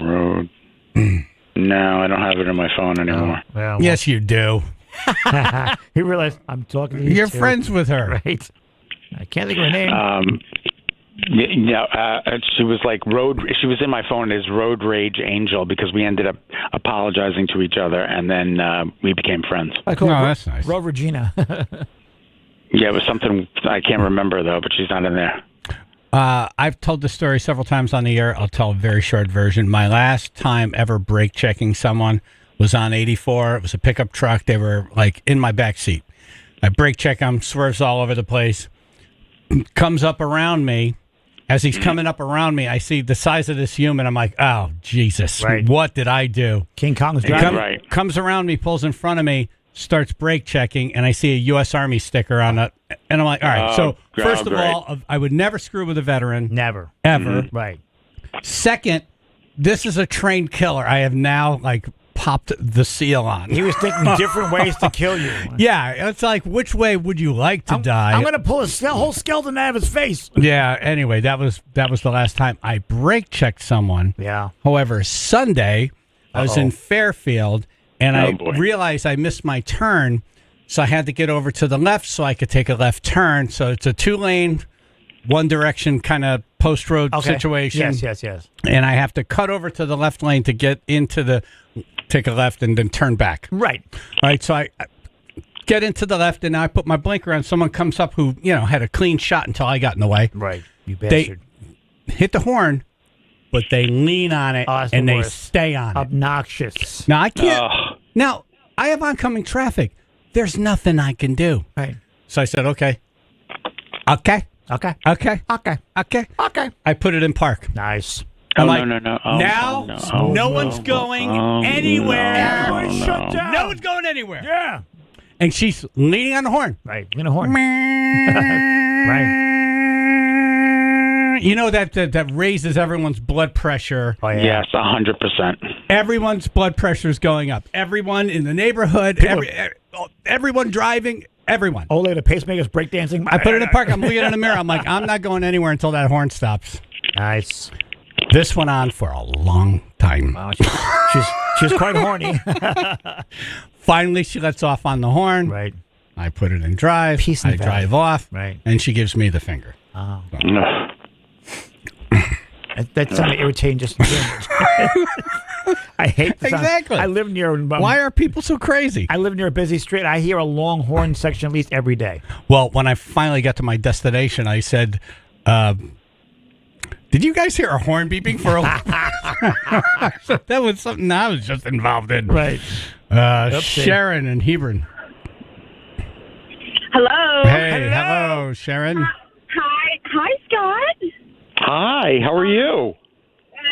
Road. No, I don't have it in my phone anymore. Yes, you do. He realized I'm talking to you. You're too. friends with her. Right. I can't think of her name. She was like she was in my phone as Road Rage Angel because we ended up apologizing to each other, and then we became friends. I call her that's nice. Ro Regina. Yeah, it was something I can't remember, though, but she's not in there. I've told the story several times on the air. I'll tell a very short version. My last time ever brake checking someone was on 84. It was a pickup truck. They were like in my back seat. I brake check him, swerves all over the place, comes up around me. As he's coming up around me, I see the size of this human. I'm like, oh, Jesus, what did I do? King Kong's driving. Comes around me, pulls in front of me, starts brake checking, and I see a U.S. Army sticker on it. And I'm like, all right, first of all, I would never screw with a veteran. Never. Ever. Mm-hmm. Right. Second, this is a trained killer. I have now, popped the seal on. He was thinking different ways to kill you. Yeah, it's like, which way would you like to die? I'm going to pull a whole skeleton out of his face. Yeah, anyway, that was the last time I brake checked someone. Yeah. However, Sunday, I was in Fairfield, and I realized I missed my turn, so I had to get over to the left so I could take a left turn. So it's a 2-lane, one direction kind of post-road situation. Yes. And I have to cut over to the left lane to get into take a left and then turn back. Right. All right, so I get into the left, and now I put my blinker on. Someone comes up who, had a clean shot until I got in the way. Right, you bastard. They hit the horn, but they lean on it, and they stay on it. Obnoxious. Now, I can't. Now, I have oncoming traffic. There's nothing I can do. Right. So I said, okay. I put it in park. Nice. I'm no. No one's going anywhere. Everybody shut down. No one's going anywhere. Yeah. And she's leaning on the horn. Right. Leaning on the horn. Right. You know that raises everyone's blood pressure. Oh, yeah. Yes, 100%. Everyone's blood pressure is going up. Everyone in the neighborhood, everyone driving, everyone. Oh, look at the pacemakers breakdancing. I put it in park. I'm looking in the mirror. I'm like, I'm not going anywhere until that horn stops. Nice. This went on for a long time. Wow, she's quite horny. Finally, she lets off on the horn. Right. I put it in drive. Peace and drive off. Right. And she gives me the finger. Oh. That sounded irritating just in general. I hate the sound. Exactly. I live near. Why are people so crazy? I live near a busy street. I hear a long horn section at least every day. Well, when I finally got to my destination, I said, did you guys hear a horn beeping for a That was something I was just involved in. Right. Sharon and Hebron. Hello. Hey, hello, Sharon. Hi, Scott. Hi, how are you?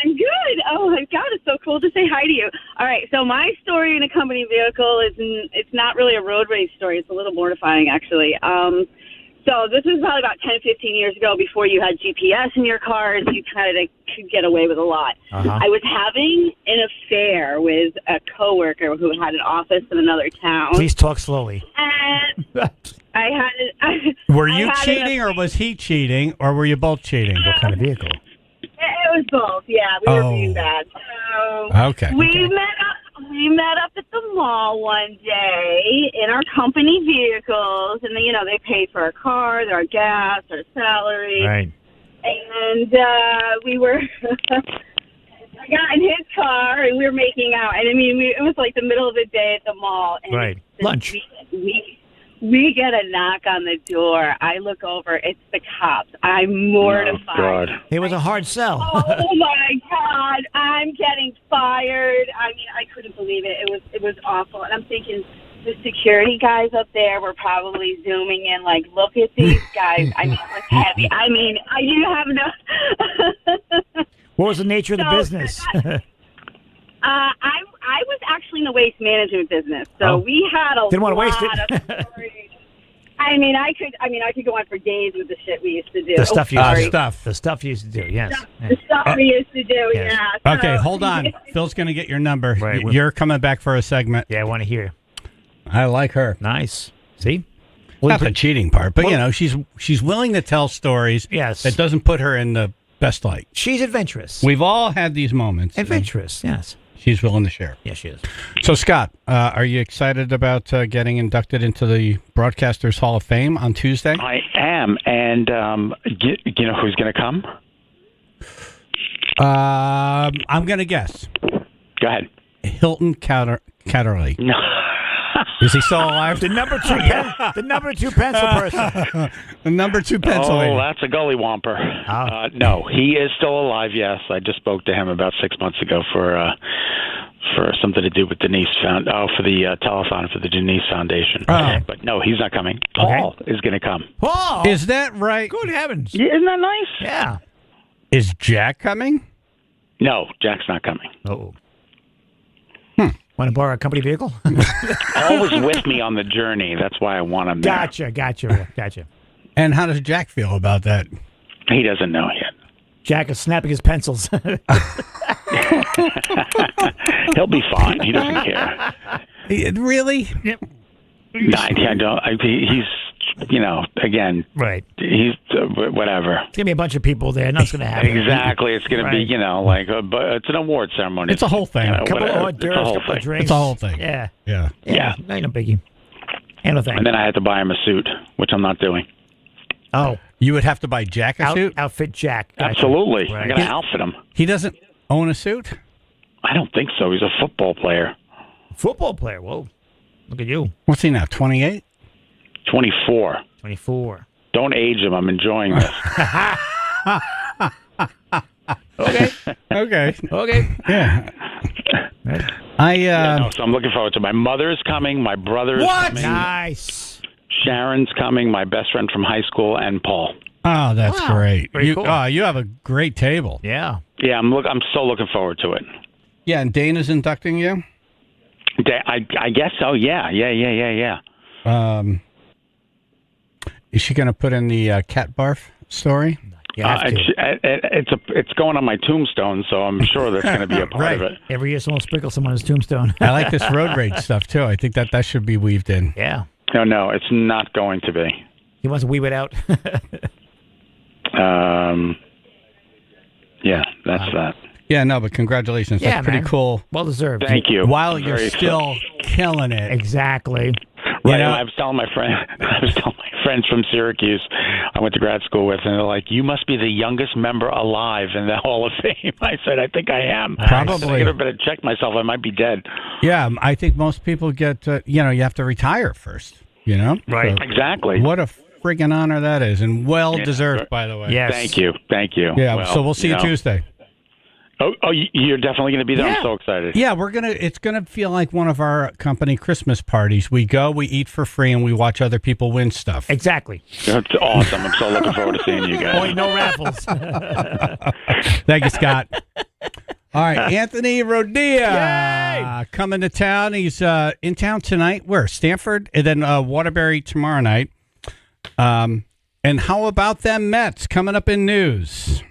I'm good. Oh my God, it's so cool to say hi to you. All right, so my story in a company vehicle it's not really a road rage story. It's a little mortifying, actually. So this was probably about 10, 15 years ago before you had GPS in your cars. You kind of could get away with a lot. I was having an affair with a coworker who had an office in another town. Please talk slowly. And I had Were you cheating or was he cheating or were you both cheating? What kind of vehicle? It was both. Yeah, we were being bad. So okay. We met up at the mall one day in our company vehicles, and they paid for our car, our gas, our salary. Right. And we were. I got in his car and we were making out, and I mean, it was like the middle of the day at the mall. And right. Lunch. We get a knock on the door. I look over. It's the cops. I'm mortified. Oh, God. It was a hard sell. Oh, my God. I'm getting fired. I mean, I couldn't believe it. It was awful. And I'm thinking, the security guys up there were probably zooming in, like, look at these guys. I mean, it was heavy. I mean, you have no. What was the nature of the business? I was actually in the waste management business, so we had a Didn't want to lot waste it. of stories. I mean, I could go on for days with the shit we used to do. The stuff you used to stuff. The stuff you used to do, yes. The stuff we used to do, Yes. yeah. Okay, So- hold on. Phil's going to get your number. Right, You're coming back for a segment. Yeah, I want to hear. I like her. Nice. See? Not the cheating part, but she's willing to tell stories. Yes. That doesn't put her in the best light. She's adventurous. We've all had these moments. Adventurous, yes. She's willing to share. Yes, she is. So, Scott, are you excited about getting inducted into the Broadcasters Hall of Fame on Tuesday? I am, and you know who's going to come? I'm going to guess. Go ahead. Hilton Catterley. No. Is he still alive? The number two pencil person. The number 2 pencil. Oh, that's a gully whomper. No, he is still alive. Yes, I just spoke to him about 6 months ago for something to do with Denise for the telethon for the Denise Foundation. Oh. But no, he's not coming. Paul is going to come. Paul, is that right? Good heavens! Yeah, isn't that nice? Yeah. Is Jack coming? No, Jack's not coming. Oh. Want to borrow a company vehicle? Paul was with me on the journey. That's why I want him there. Gotcha. And how does Jack feel about that? He doesn't know yet. Jack is snapping his pencils. He'll be fine. He doesn't care. Really? Yep. No, I don't. He's, again, right. He's whatever. It's gonna be a bunch of people there. Nothing's gonna happen. Exactly. It's gonna be, but it's an award ceremony. It's a whole thing. A couple of hors It's a d'oeuvres, whole couple of thing. drinks. It's a whole thing. Yeah. Yeah. Ain't no biggie. Ain't no thing. And then I had to buy him a suit, which I'm not doing. Oh. You would have to buy Jack a suit? Outfit Jack. Gotcha. Absolutely. Right. I'm gonna outfit him. He doesn't own a suit? I don't think so. He's a football player. Football player. Whoa. Look at you. What's he now? 28? 24. 24. Don't age him. I'm enjoying this. Okay. Okay. Yeah. So I'm looking forward to my mother's coming, my brother's coming. Nice. Sharon's coming, my best friend from high school, and Paul. Oh, that's great. Very cool. You have a great table. Yeah. Yeah, I'm so looking forward to it. Yeah, and Dana's inducting you? I guess so. Yeah. Is she going to put in the cat barf story? It's going on my tombstone, so I'm sure that's going to be a part of it. Every year someone sprinkles some on his tombstone. I like this road rage stuff, too. I think that should be weaved in. Yeah. No, it's not going to be. He wants to weave it out. Yeah, that's that. Yeah, no, but congratulations. Yeah, That's pretty man. cool. Well deserved. Thank you. While you're Very still killing it. Exactly. Right, I was telling my friends from Syracuse I went to grad school with, and they're like, "You must be the youngest member alive in the Hall of Fame." I said, "I think I am." Probably. I better check myself. I might be dead. Yeah, I think most people get, you have to retire first, Right. So Exactly. what a friggin' honor that is, and well-deserved, by the way. Yes. Thank you. Yeah, Well, so we'll see you Tuesday. Oh, you're definitely going to be there. Yeah. I'm so excited. Yeah, it's gonna feel like one of our company Christmas parties. We go, we eat for free, and we watch other people win stuff. Exactly. That's awesome. I'm so looking forward to seeing you guys. Boy, no raffles. Thank you, Scott. All right, Anthony Rodia coming to town. He's in town tonight. Where? Stanford, and then Waterbury tomorrow night. And how about them Mets coming up in news?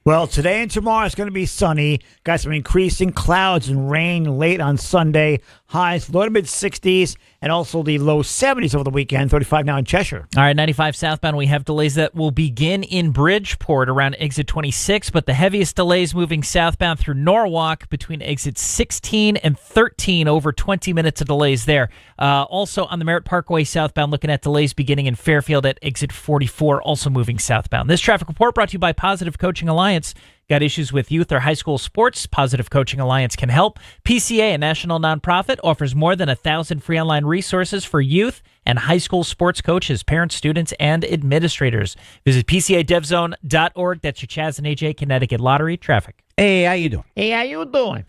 Well, today and tomorrow it's going to be sunny. Got some increasing clouds and rain late on Sunday. Highs low to mid 60s and also the low 70s over the weekend. 35 now in Cheshire. All right, 95 southbound, we have delays that will begin in Bridgeport around exit 26, but the heaviest delays moving southbound through Norwalk between exits 16 and 13, over 20 minutes of delays there. Also on the Merritt Parkway southbound, looking at delays beginning in Fairfield at exit 44, also moving southbound. This traffic report brought to you by Positive Coaching Alliance. Alliance. Got issues with youth or high school sports? Positive Coaching Alliance can help. PCA, a national nonprofit, offers more than 1,000 free online resources for youth and high school sports coaches, parents, students, and administrators. Visit PCADevZone.org. That's your Chaz and AJ Connecticut Lottery traffic. Hey, how you doing? Hey, how you doing?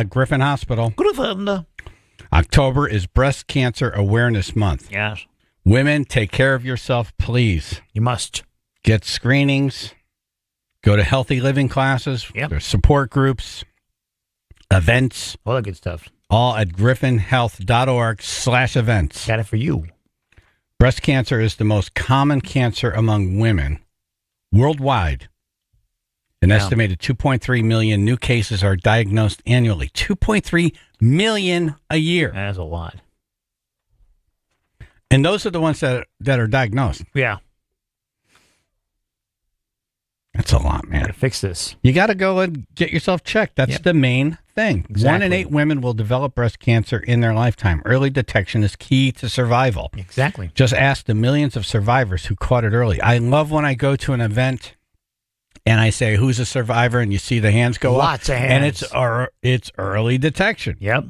Griffin Hospital. Griffin. October is Breast Cancer Awareness Month. Yes. Women, take care of yourself, please. You must. Get screenings. Go to healthy living classes. Yep. There's support groups, events. All that good stuff. All at griffinhealth.org/events. Got it for you. Breast cancer is the most common cancer among women worldwide. An estimated 2.3 million new cases are diagnosed annually. 2.3 million a year. That's a lot. And those are the ones that are diagnosed. Yeah. That's a lot, man. Gotta fix this. You got to go and get yourself checked. That's the main thing. Exactly. 1 in 8 women will develop breast cancer in their lifetime. Early detection is key to survival. Exactly. Just ask the millions of survivors who caught it early. I love when I go to an event and I say, who's a survivor? And you see the hands go up. Lots of hands. And it's early detection. Yep.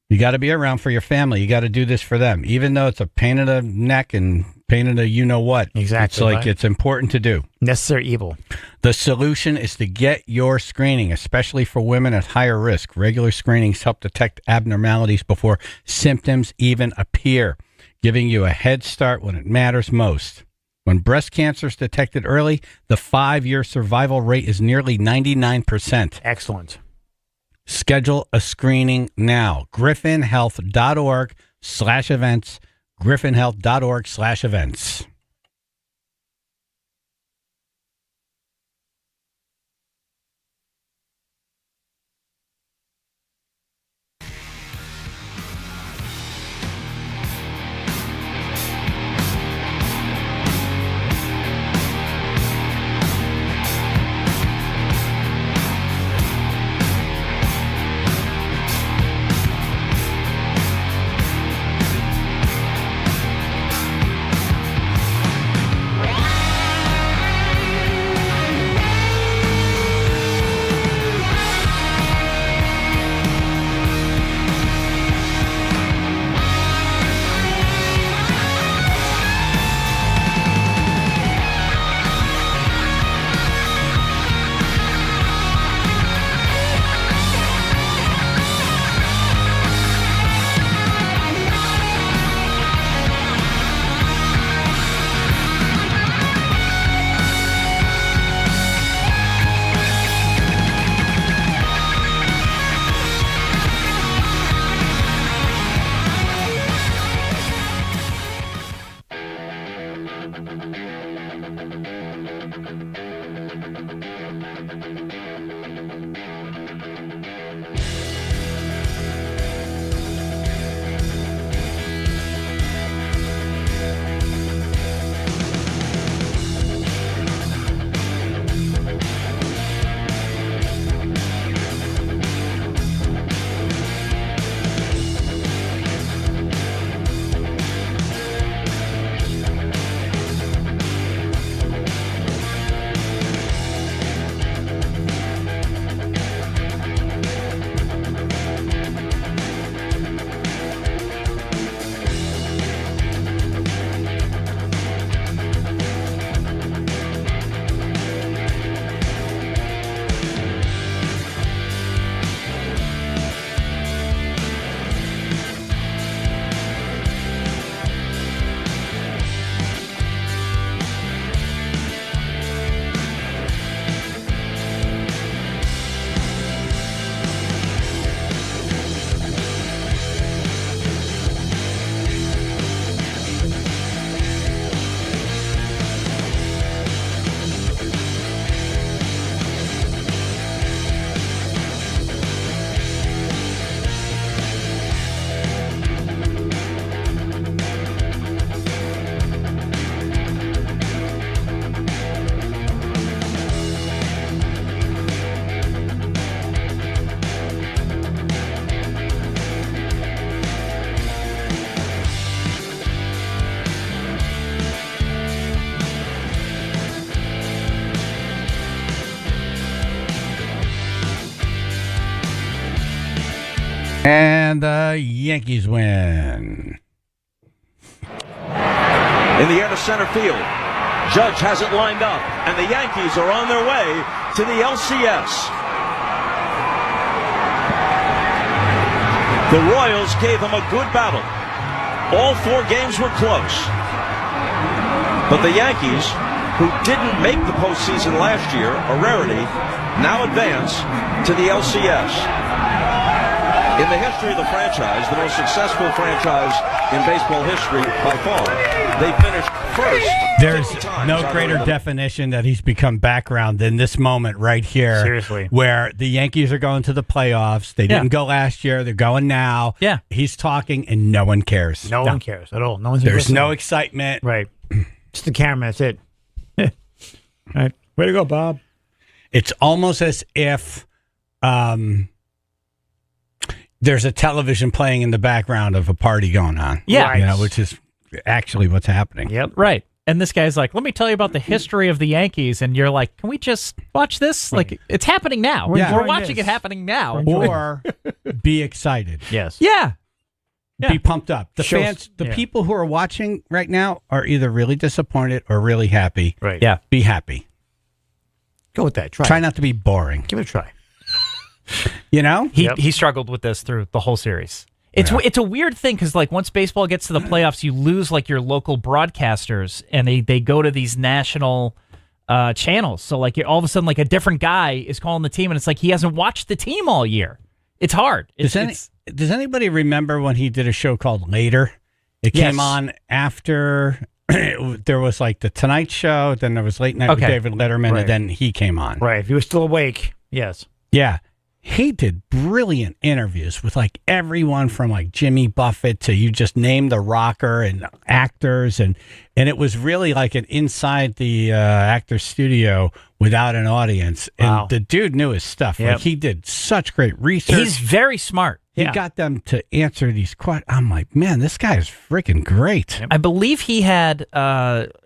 You got to be around for your family. You got to do this for them. Even though it's a pain in the neck and pain in the you-know-what. Exactly. It's like right. it's important to do. Necessary evil. The solution is to get your screening, especially for women at higher risk. Regular screenings help detect abnormalities before symptoms even appear, giving you a head start when it matters most. When breast cancer is detected early, the 5-year survival rate is nearly 99%. Excellent. Schedule a screening now. griffinhealth.org/events. griffinhealth.org/events. And the Yankees win. In the air to center field. Judge has it lined up, and the Yankees are on their way to the LCS. The Royals gave them a good battle. All 4 games were close. But the Yankees, who didn't make the postseason last year, a rarity, now advance to the LCS. In the history of the franchise, the most successful franchise in baseball history by far, they finished first. There's 50 times no out of greater the- definition that he's become background than this moment right here. Seriously. Where the Yankees are going to the playoffs. They didn't go last year. They're going now. Yeah. He's talking and no one cares. No one cares at all. No one's There's listening. no excitement. Right. Just the camera. That's it. All right. Way to go, Bob. It's almost as if there's a television playing in the background of a party going on. Yeah. You know, which is actually what's happening. Yep. Right. And this guy's like, let me tell you about the history of the Yankees. And you're like, can we just watch this? Like, it's happening now. Yeah. We're watching it happening now. Or be excited. Yes. Yeah. Be pumped up. The Shows- fans, the yeah. people who are watching right now are either really disappointed or really happy. Right. Yeah. Be happy. Go with that. Try. Try not to be boring. Give it a try. You know? He struggled with this through the whole series. It's a weird thing because like once baseball gets to the playoffs, you lose like your local broadcasters and they go to these national channels. So like all of a sudden like a different guy is calling the team and it's like he hasn't watched the team all year. It's hard. Does anybody remember when he did a show called Later? It came on after there was like the Tonight Show, then there was Late Night with David Letterman, Right. and then he came on. Right. If he was still awake, yes. Yeah. He did brilliant interviews with like everyone from like Jimmy Buffett to you just name the rocker and actors and it was really like an inside the actor studio without an audience. And Wow. the dude knew his stuff. Yep. Like he did such great research. He's very smart. He Yeah. got them to answer these questions. I'm like, man, this guy is freaking great. I believe he had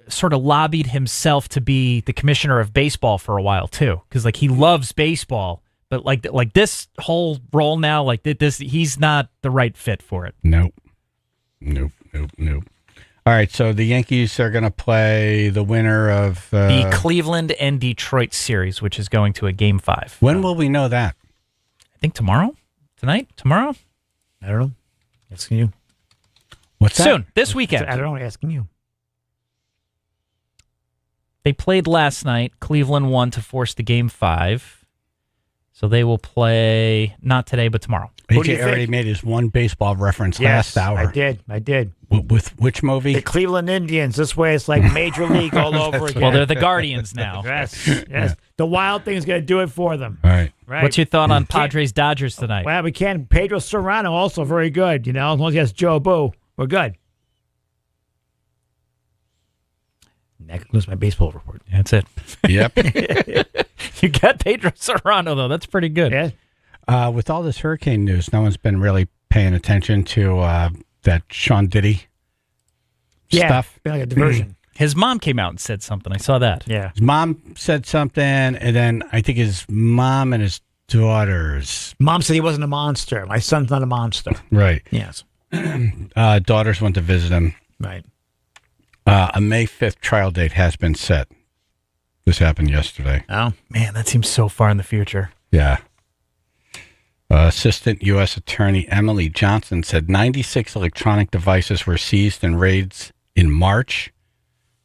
sort of lobbied himself to be the commissioner of baseball for a while too, because like he loves baseball, but like this whole role now, like this, he's not the right fit for it. Nope. All right, so the Yankees are going to play the winner of The Cleveland and Detroit series, which is going to a Game 5. When will we know that? I think tomorrow, tonight, tomorrow. I don't know. Asking you. What's that? Soon, this weekend. I don't know. Asking you. They played last night. Cleveland won to force the Game 5. So they will play not today, but tomorrow. Who do you AJ already think? made his one baseball reference Yes, last hour. I did. With which movie? The Cleveland Indians. This way, it's like Major League all over again. Well, they're the Guardians now. Yes. The Wild Thing's going to do it for them. All right. Right. What's your thought on Padres Dodgers tonight? Well, we can. Pedro Serrano also very good. You know, as long as he has Joe Boo, we're good. That concludes my baseball report. That's it. Yep. You got Pedro Serrano, though. That's pretty good. Yeah. With all this hurricane news, no one's been really paying attention to that Sean Diddy stuff. Been like a diversion. His mom came out and said something. I saw that. Yeah. His mom said something, and then I think his mom and his daughters. Mom said he wasn't a monster. My son's not a monster. Right. Yes. Daughters went to visit him. Right. A May 5th trial date has been set. This happened yesterday. Oh. Man, that seems so far in the future. Yeah. Assistant U.S. Attorney Emily Johnson said 96 electronic devices were seized in raids in March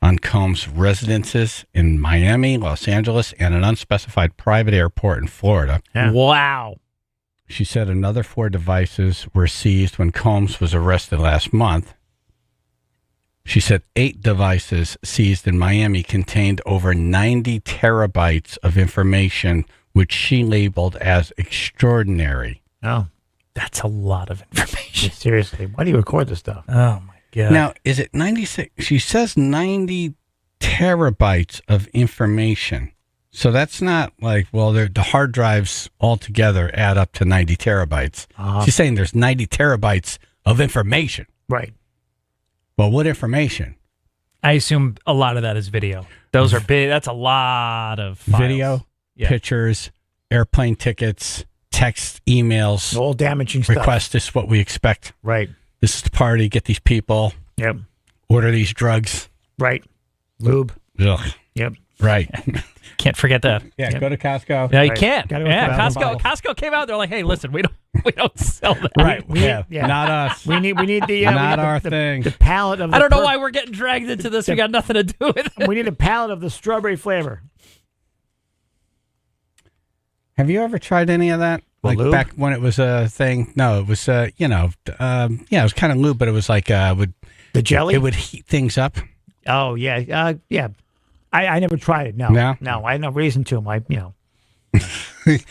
on Combs' residences in Miami, Los Angeles, and an unspecified private airport in Florida. Yeah. Wow. She said another 4 devices were seized when Combs was arrested last month. She said 8 devices seized in Miami contained over 90 terabytes of information, which she labeled as extraordinary. Oh. That's a lot of information. Seriously. Why do you record this stuff? Oh, my God. Now, is it 96? She says 90 terabytes of information. So that's not like, well, the hard drives altogether add up to 90 terabytes. She's saying there's 90 terabytes of information. Right. Well, what information? I assume a lot of that is video. Those are big. That's a lot of files. Video, Yeah. pictures, airplane tickets, text, emails, all damaging stuff. Request this is what we expect. Right. This is the party. Get these people. Yep. Order these drugs. Right. Lube. Ugh. Yep. Right. Can't forget that. Yeah. Yep. Go to Costco. Yeah, you Right. can't. Gotta go Yeah, for Costco came out. They're like, hey, listen, we don't sell that. Right. We need- Not us. We need the Not our the, thing. The palette of. I don't know per- why we're getting dragged into this. We got nothing to do with it. We need a palette of the strawberry flavor. Have you ever tried any of that? Like lube? back when it was a thing? No, it was it was kind of lube, but it was like would the jelly? It would heat things up. Oh yeah, yeah. I never tried it. No, I had no reason to. I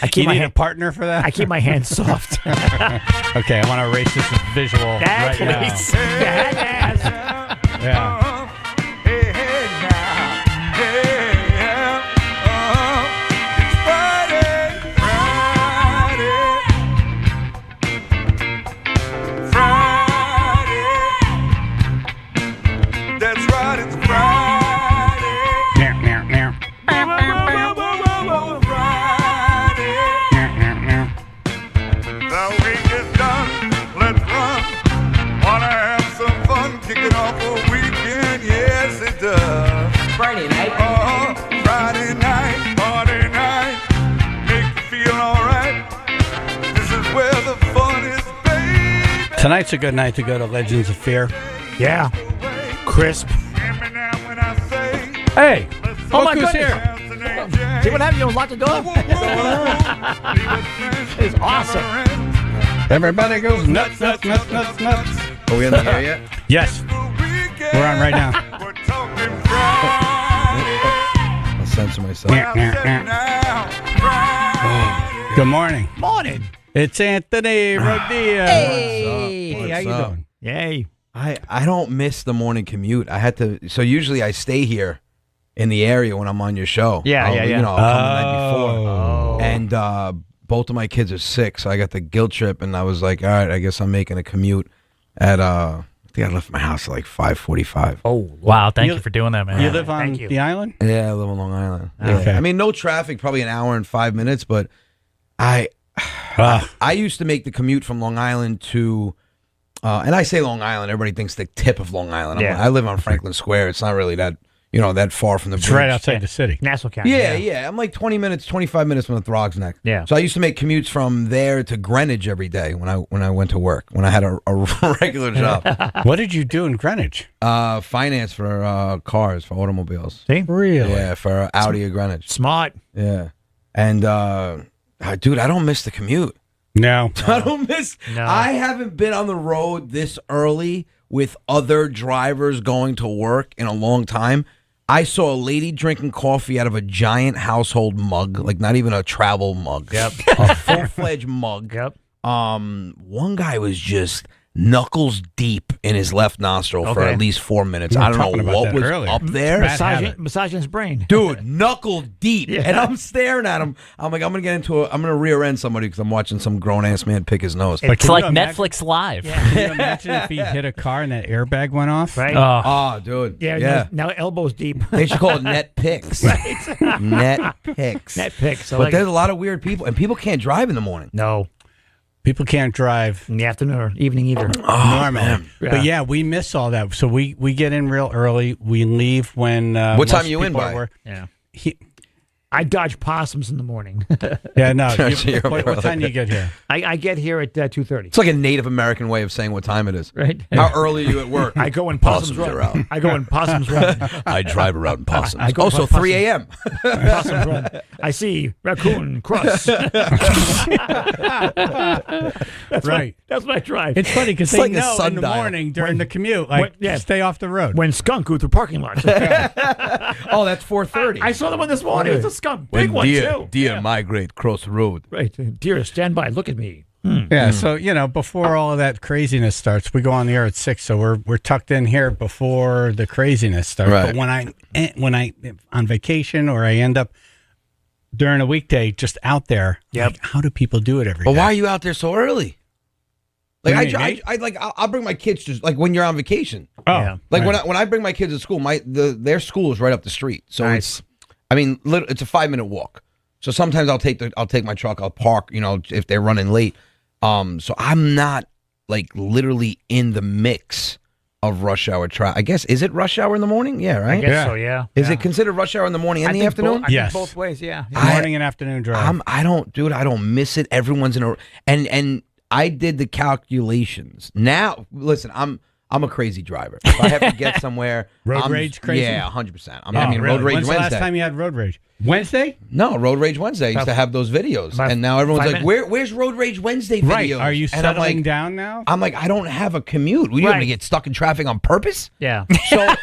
I keep you my need hand, a partner for that. I keep my hands soft. Okay, I want to erase this visual right now. Yeah. That's right, it's Friday. The week is done, let's run. Wanna have some fun, kicking off a weekend, yes it does. Friday night. Friday night, party night, make you feel alright. This is where the fun is, baby. Tonight's a good night to go to Legends of Fear. Yeah, crisp. Hey, Oh my look who's goodness. here. See what happened? You locked the door. It's awesome. Everybody goes nuts, nuts, nuts, nuts, nuts. Are we in the air yet? Yes, we're on right now. I'll censor myself. Good morning. Morning. It's Anthony Rodilla. Hey, What's how you up? doing? Yay. I don't miss the morning commute. I had to. So usually I stay here in the area when I'm on your show. Yeah, I'll, yeah. You know, I'll come the night before. Oh. And both of my kids are sick, so I got the guilt trip, and I was like, all right, I guess I'm making a commute at I think I left my house at like 5:45. Oh, Wow, thank you for doing that, man. You live on Thank you. the island? Yeah, I live on Long Island. Okay. Yeah. I mean, no traffic, probably an hour and 5 minutes, but I used to make the commute from Long Island to, and I say Long Island, everybody thinks the tip of Long Island. Yeah. I live on Franklin Square. It's not really that, that far from the It's bridge. right outside the city. Nassau County. Yeah. I'm like 20 minutes, 25 minutes from the Throgs Neck. Yeah. So I used to make commutes from there to Greenwich every day when I went to work, when I had a regular job. What did you do in Greenwich? Finance for cars, for automobiles. See? Really? Yeah, for Audi of Greenwich. Smart. Yeah. And, dude, I don't miss the commute. No. I don't miss. No. I haven't been on the road this early with other drivers going to work in a long time. I saw a lady drinking coffee out of a giant household mug, like not even a travel mug. Yep. A full-fledged mug. Yep. One guy was just knuckles deep in his left nostril for Okay. at least 4 minutes. We were I don't talking know about what that was earlier. up there. Bad habit. Massaging his brain. Dude, knuckle deep. Yeah. And I'm staring at him. I'm like, I'm going to rear end somebody because I'm watching some grown ass man pick his nose. It's can like you imagine- Netflix Live. Can you imagine if he hit a car and that airbag went off? Right? Oh, dude. Yeah. Now elbows deep. They should call it net picks. Net picks. Net picks. I But like there's it. a lot of weird people, and people can't drive in the morning. No. People can't drive In the afternoon or evening either. normally. man. But yeah, we miss all that. So we get in real early. We leave when What time most you in people are by? work. Yeah. He- I dodge possums in the morning. yeah, no. So you're What time do you get here? I get here at 2:30. It's like a Native American way of saying what time it is. Right. How early are you at work? I go when possums are run. out. I go when possums run. I drive around in possums. I go Also, by 3 a.m. Possums run. I see raccoon cross. Right. That's what I drive. It's funny because It's they like a know in the sundial. morning during the commute, like, yeah. stay off the road. When skunk go through parking lots. Oh, that's 4:30. I saw the one this morning. It's a skunk. Big one, too. deer migrate cross the road. Right. Dear, stand by. Look at me. Yeah, so before all of that craziness starts, we go on the air at 6, so we're tucked in here before the craziness starts. Right. But when I on vacation or I end up during a weekday just out there, Yep. like, how do people do it every But day? why are you out there so early? Like What do you mean, I'll bring my kids just like when you're on vacation. Oh, Yeah. Like right. when I bring my kids to school, their school is right up the street, so Nice. it's a 5-minute walk. So sometimes I'll take my truck, I'll park, if they're running late. So I'm not like literally in the mix of rush hour traffic. I guess, is it rush hour in the morning? Yeah, right? I guess so, yeah. Is it considered rush hour in the morning and the afternoon? I think both ways, yeah. Morning and afternoon drive. I don't miss it. Everyone's in a and I did the calculations. Now, listen, I'm a crazy driver. If I have to get somewhere, road rage crazy. Yeah, 100%. Really? Road rage When's Wednesday. the last time you had road rage? Wednesday? No, Road Rage Wednesday. I used to have those videos, and now everyone's like, "Where's Road Rage Wednesday videos?" Right? Are you and I'm settling like, down now? I'm like, I don't have a commute. You want me to get stuck in traffic on purpose? Yeah. So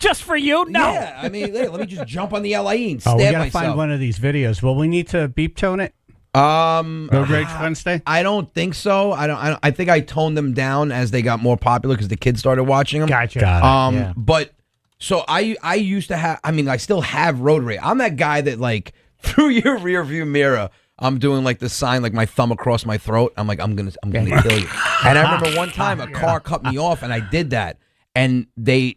just for you? No. Yeah, I mean, let me just jump on the LIE and We stab gotta myself. find one of these videos. Well, we need to beep tone it. Road Rage Wednesday? I don't think so. I think I toned them down as they got more popular because the kids started watching them. Gotcha. Got it. Yeah. But so I used to have. I mean, I still have road rage. I'm that guy that like through your rear view mirror, I'm doing like the sign, like my thumb across my throat. I'm like, I'm gonna kill you. And I remember one time a car cut me off, and I did that, and they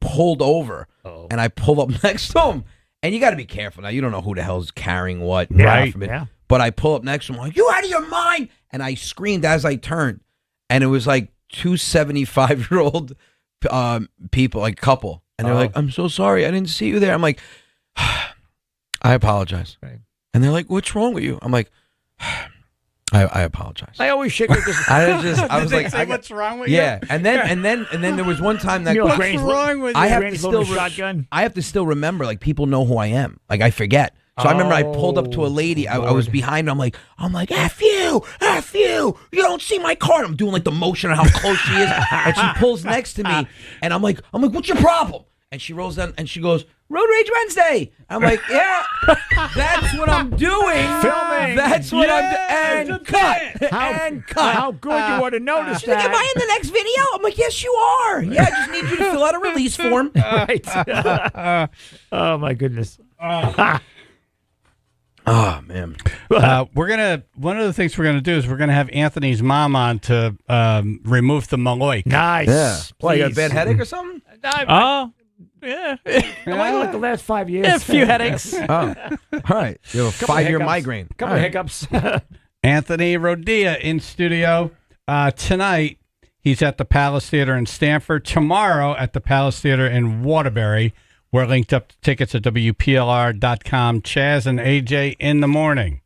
pulled over, and I pulled up next to them. And you got to be careful now. You don't know who the hell's carrying what. Right. Yeah. But I pull up next to him, like, you out of your mind? And I screamed as I turned. And it was like two 75-year-old people, like couple. And they're like, I'm so sorry. I didn't see you there. I'm like, I apologize. Right. And they're like, what's wrong with you? I'm like, I apologize. I always shake with this. I was like, what's wrong with you? yeah. And then there was one time that What's wrong with you? I have to Granny's still loading a shotgun. I have to still remember, like, people know who I am. Like, I forget. So I remember I pulled up to a lady. I was behind her. I'm like, F you. You don't see my car. I'm doing like the motion of how close she is. And she pulls next to me. And I'm like, what's your problem? And she rolls down and she goes, Road Rage Wednesday. I'm like, yeah, that's what I'm doing. Filming. That's what I'm doing. And cut. How good you would have noticed She's like, am I in the next video? I'm like, yes, you are. Yeah, I just need you to fill out a release form. Right. Oh, my goodness. Oh, man. One of the things we're gonna do is we're gonna have Anthony's mom on to remove the maloik. Nice. Yeah. Why, you got a Please. bad headache or something? Oh, yeah. Like the last 5 years. A few headaches. Oh, all right. You have a 5-year migraine. Couple of hiccups. Anthony Rodia in studio tonight. He's at the Palace Theater in Stamford. Tomorrow at the Palace Theater in Waterbury. We're linked up to tickets at WPLR.com. Chaz and AJ in the morning.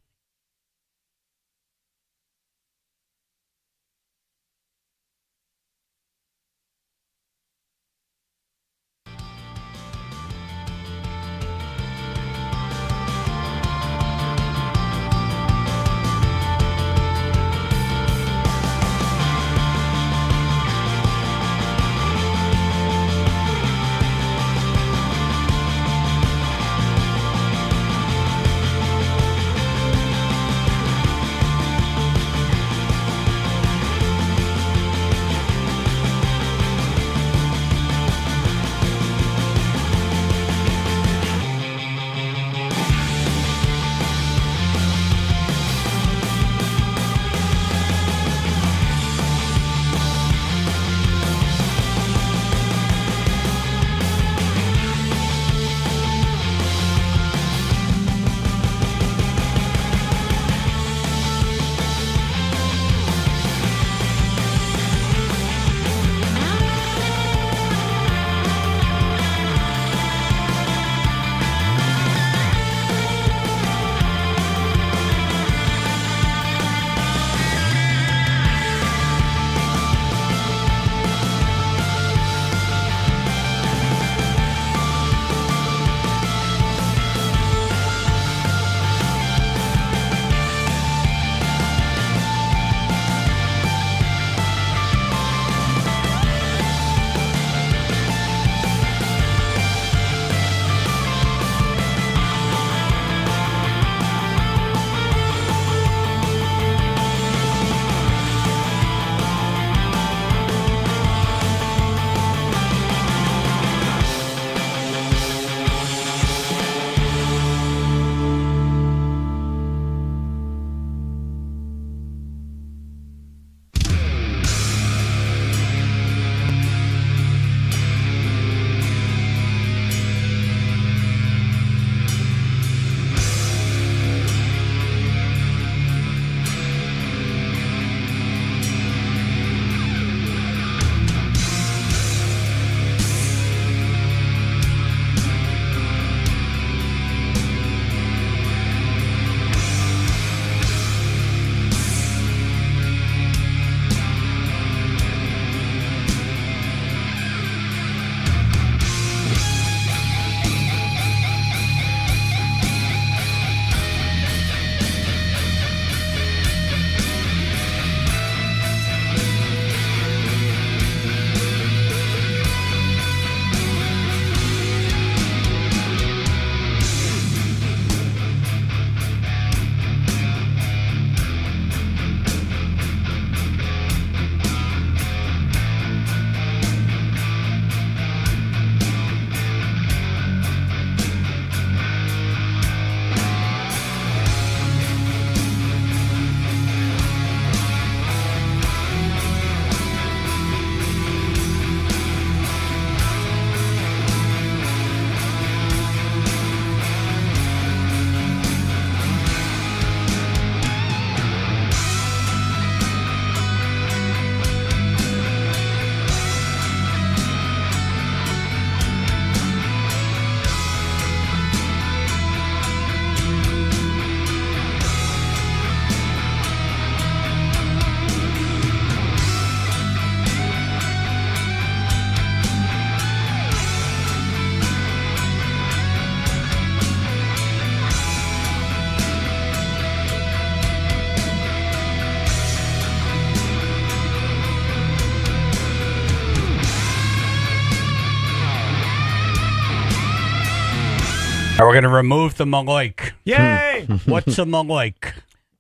We're going to remove the Maloik. Yay! What's a Maloik?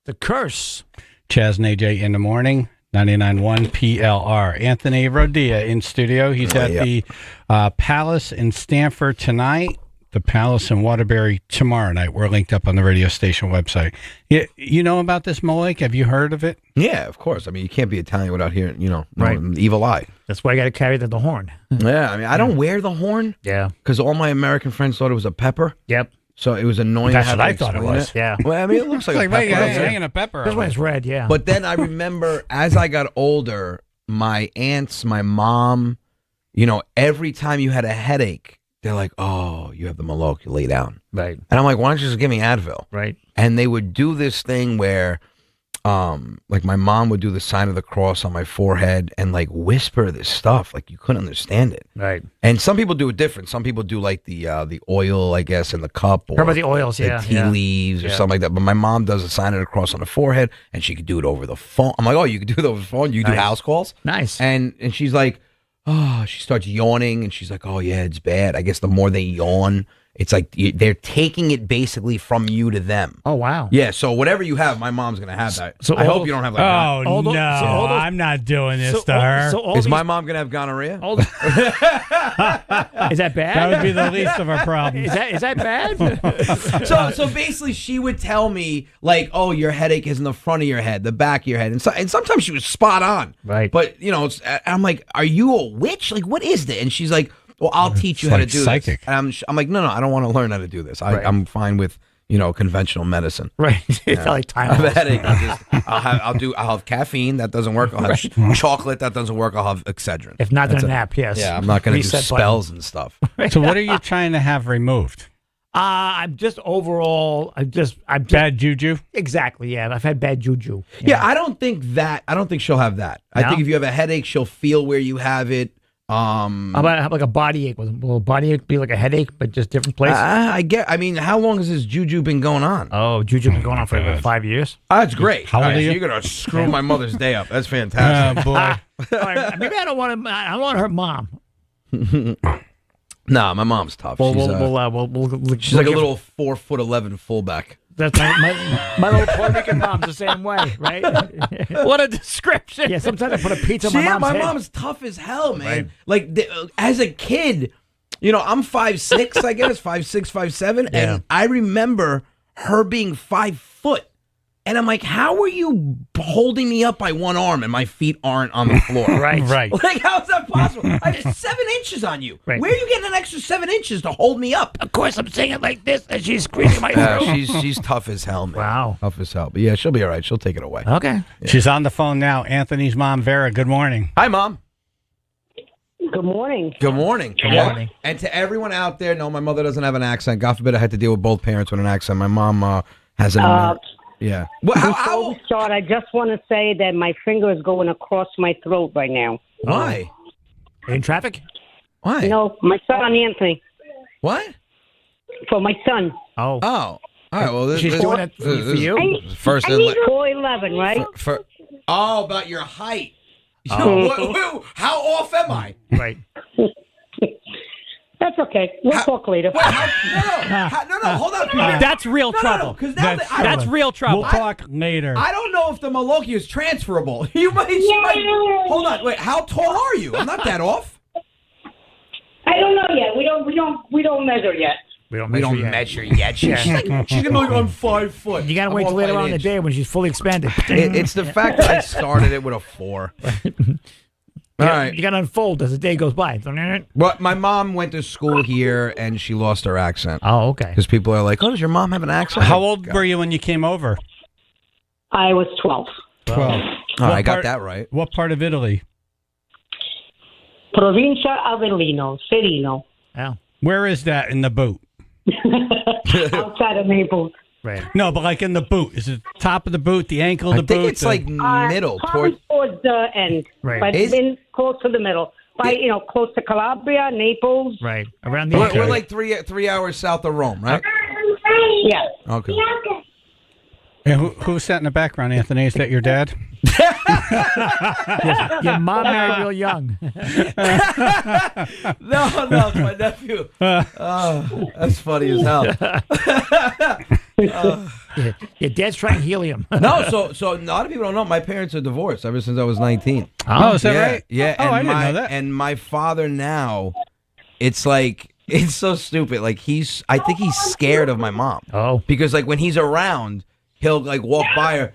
The curse. Chaz and AJ in the morning, 99.1 PLR. Anthony Rodia in studio. He's at the Palace in Stamford tonight, the Palace in Waterbury tomorrow night. We're linked up on the radio station website. You know about this Maloik? Have you heard of it? Yeah, of course. I mean, you can't be Italian without hearing, an evil eye. That's why I got to carry the horn. Yeah, I mean, I don't wear the horn. Yeah. Because all my American friends thought it was a pepper. Yep. So it was annoying. That's to have what to I thought it explain was. Yeah. Well, I mean, it looks like a pepper. Hanging a pepper. That's why it's red, yeah. But then I remember as I got older, my aunts, my mom, every time you had a headache, they're like, oh, you have the Maloik, you lay down. Right. And I'm like, why don't you just give me Advil? Right. And they would do this thing where, like my mom would do the sign of the cross on my forehead and like whisper this stuff, like you couldn't understand it. Right. And some people do it different. Some people do like the oil, I guess, in the cup, or Heard about the oils, the tea leaves or something like that. But my mom does a sign of the cross on the forehead, and she could do it over the phone. I'm like, oh, you could do it over the phone. You do house calls. Nice. And she's like, oh, she starts yawning, and she's like, oh yeah, it's bad. I guess the more they yawn, it's like they're taking it basically from you to them. Oh, wow. Yeah, so whatever you have, my mom's going to have that. So I hope you don't have like I'm not doing this to her. Is my mom going to have gonorrhea? Is that bad? That would be the least of our problems. Is that bad? So basically she would tell me like, oh, your headache is in the front of your head, the back of your head. And sometimes she was spot on. Right. But, I'm like, are you a witch? Like, what is that? And she's like, well, I'll teach you how to do psychic. this. And I'm like, no, I don't want to learn how to do this. I'm fine with, conventional medicine. Right. It's like time. I have a headache. I'll have caffeine. That doesn't work. I'll have chocolate. That doesn't work. I'll have Excedrin. If not, then a nap, yes. Yeah, I'm not going to do Reset spells and stuff. So what are you trying to have removed? I'm just overall, I'm just bad juju. Exactly. Yeah, I've had bad juju. Yeah, I don't think she'll have that. I think if you have a headache, she'll feel where you have it. How about like a body ache? Will a body ache be like a headache, but just different place? I mean, how long has this juju been going on? Oh, juju been going on for about 5 years. That's great. How old are you? You're gonna screw my mother's day up. That's fantastic. Oh boy. Maybe I don't want to. I don't want her mom. Nah, my mom's tough. She's like a little 4'11" fullback. That's my little Puerto Rican mom's the same way, right? What a description. Yeah, sometimes I put a pizza on my mom's head. Mom's tough as hell, man. Right. Like as a kid, I'm 5'6", I guess, 5'6", 5'7", and I remember her being 5 foot. And I'm like, how are you holding me up by one arm and my feet aren't on the floor? Right. Like, how is that possible? I have 7 inches on you. Right. Where are you getting an extra 7 inches to hold me up? Of course, I'm saying it like this, and she's squeezing my throat. She's tough as hell, man. Wow. Tough as hell. But yeah, she'll be all right. She'll take it away. Okay. Yeah. She's on the phone now. Anthony's mom, Vera. Good morning. Hi, Mom. Good morning. Good morning. Good morning. And to everyone out there, no, my mother doesn't have an accent. God forbid I had to deal with both parents with an accent. My mom has an... Yeah. Well, Before we start, I just want to say that my finger is going across my throat right now. Why? In traffic? Why? No, my son Anthony. What? For my son. Oh. All right. Well, she's doing it for you. First, I need 4'11", right? About your height. How off am I? Right. That's okay. We'll talk later. No, hold on. That's real trouble. That's real trouble. We'll talk later. I don't know if the Maloik is transferable. She might. Hold on. Wait. How tall are you? I'm not that off. I don't know yet. We don't measure yet. We don't measure yet. She's gonna be like, I'm 5 foot. You gotta wait till later on in the day when she's fully expanded. It's the fact that I started it with a 4. All right. You got to unfold as the day goes by. Well, my mom went to school here, and she lost her accent. Oh, okay. Because people are like, oh, does your mom have an accent? How old were you when you came over? I was 12. 12. I got that right. What part of Italy? Provincia Avellino, Serino. Yeah. Where is that in the boot? Outside of Naples. Right. No, but like in the boot. Is it top of the boot, the ankle of the boot? I think it's like middle. Towards the end. Right. But it's been close to the middle. By, close to Calabria, Naples. Right. Around the We're like three hours south of Rome, right? Yeah. Okay. Hey, who's sat in the background, Anthony? Is that your dad? Your mom married real young. No, it's my nephew. That's funny as hell. Your dad's trying helium. No, so a lot of people don't know. My parents are divorced ever since I was 19. Oh, is that right? Yeah. Oh, and I didn't know that. And my father now, it's like, it's so stupid. Like I think he's scared of my mom. Oh. Because like when he's around, he'll like walk by her.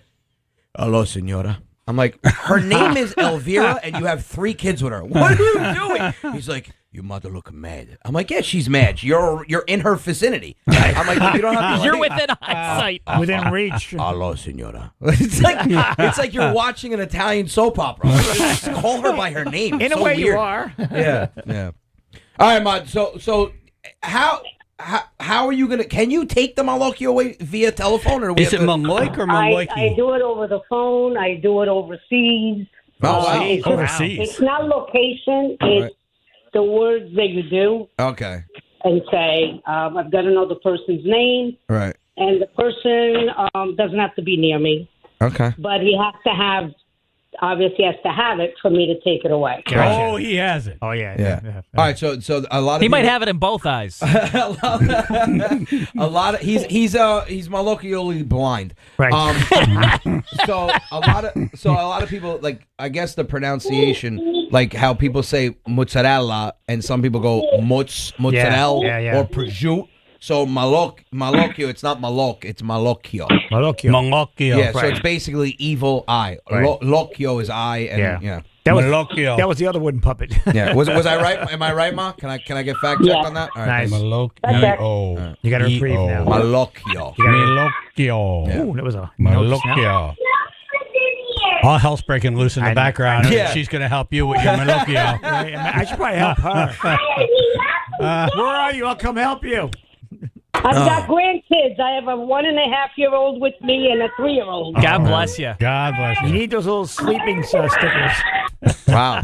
Hello, senora. I'm like, her name is Elvira, and you have 3 kids with her. What are you doing? He's like, your mother look mad. I'm like, yeah, she's mad. You're in her vicinity. I'm like, you don't have to. You're within eyesight. Within reach. Hello, senora. It's like you're watching an Italian soap opera. Just call her by her name. In a So way, weird. you are. Yeah. All right, Mod. So how are you gonna? Can you take the Malocchio away via telephone, or is it Maloik or Maloiki? I do it over the phone. I do it overseas. Overseas. It's not location. It's the words that you do Okay. and say. I've got to know the person's name, Right. and the person doesn't have to be near me, Okay. but he has to have. Obviously, has to have it for me to take it away. Oh, he has it. Oh, yeah. Yeah. All right. So a lot of He might people- have it in both eyes. a lot of he's Malocchioli blind. Right. So a lot of people, like, I guess the pronunciation, like how people say mozzarella and some people go mozzarella Yeah. or prosciutto. So Malocchio, it's not Maloc, it's Malocchio. Malocchio. Yeah, so it's basically evil eye. Right. Locchio is eye, and yeah. That was Malocchio. That was the other wooden puppet. Yeah. Was I right? Am I right, Ma? Can I get fact checked on that? All right. Nice. Malocchio. You got to reprieve now. Malocchio. Malocchio. Ooh, that was a Malocchio. All hell's breaking loose in the background. Yeah. She's going to help you with your Malocchio. I should probably help her. Where are you? I'll come help you. I've got grandkids. I have a 1.5-year-old with me and a 3-year-old. God bless you. God bless You you. need those little sleeping stickers. Wow.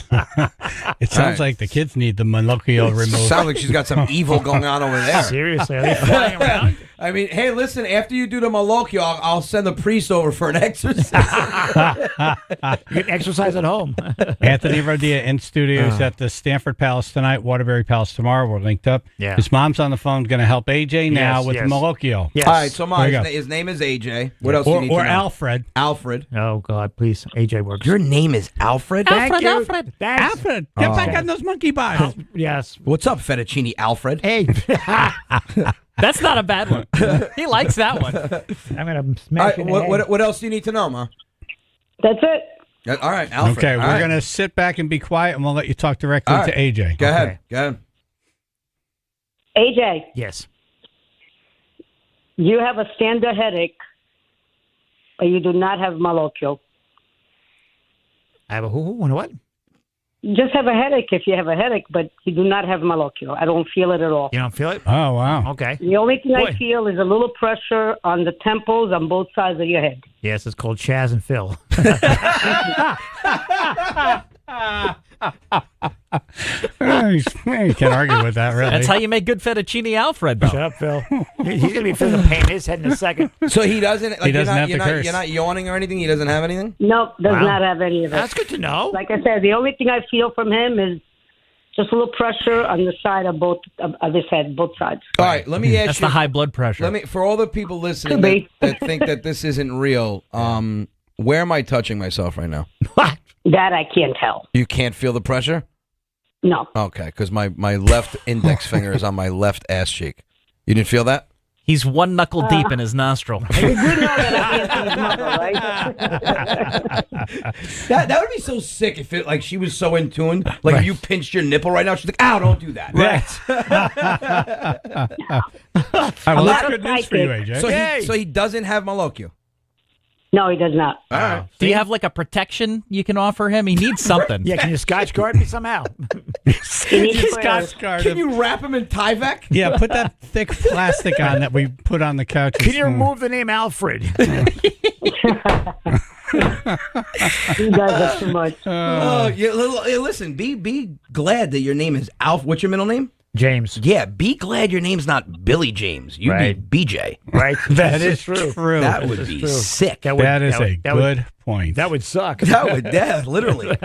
It sounds like the kids need the Malocchio removed. Sounds like she's got some evil going on over there. Seriously, are they flying around? I mean, hey, listen, after you do the Malocchio, I'll send the priest over for an exorcism. You can exercise at home. Anthony Rodia in studio. He's at the Stanford Palace tonight, Waterbury Palace tomorrow. We're linked up. Yeah. His mom's on the phone, going to help AJ now with Malocchio. Yes. All right, so There you go. his name is AJ. What else do you need to know? Or Alfred. Alfred. Oh, God, please. AJ works. Your name is Alfred? Thank you. Alfred. Thanks. Alfred, get back on those monkey bars. Yes. What's up, Fettuccine Alfred? Hey. That's not a bad one. He likes that one. I'm going to All smash right, it in the head. what else do you need to know, Ma? That's it. All right, Alfred. Okay, All we're right. going to sit back and be quiet, and we'll let you talk directly All right. to AJ. Go ahead. Go ahead. AJ, Yes. you have a standard headache, but you do not have Malocchio. I have a who and a what? You just have a headache if you have a headache, but you do not have Malocchio. I don't feel it at all. You don't feel it? Oh, wow. Okay. The only thing Boy. I feel is a little pressure on the temples on both sides of your head. Yes, it's called Chaz and Phil. You can't argue with that, really. That's how you make good fettuccine Alfred, though. Shut up, Phil. He's going to be feeling pain in his head in a second. So he doesn't. Like, He doesn't have to curse. You're not yawning or anything. He doesn't have anything. Nope, does Wow. not have any of it. That's good to know. Like I said, the only thing I feel from him is just a little pressure on the side of both of his head, both sides. All right, let me ask That's you. the high blood pressure. Let me, for all the people listening Could be. that think that this isn't real. Where am I touching myself right now? That I can't tell. You can't feel the pressure? No. Okay, because my left index finger is on my left ass cheek. You didn't feel that? He's one knuckle deep in his nostril. You do know that I can't see his mother, right? That would be so sick if it like she was so in tune. Like if you pinched your nipple right now, she's like, "Ow, don't do that." All right, well, that's good news for you, AJ. So he doesn't have Malocchio. No, he does not. All right. Do you have like a protection you can offer him? He needs something. Yeah, can you Scotch guard me somehow? Scotch guard Can him. you wrap him in Tyvek? Yeah, put that thick plastic on that we put on the couch. Can you remove the name Alfred? He does it too much. Oh, yeah. Listen, be glad that your name is Alf. What's your middle name? James. Yeah, be glad your name's not Billy James. You'd Right. be BJ. Right? That is is true. true. That would is be true. sick. That is a good point. That would suck. That would, yeah, literally.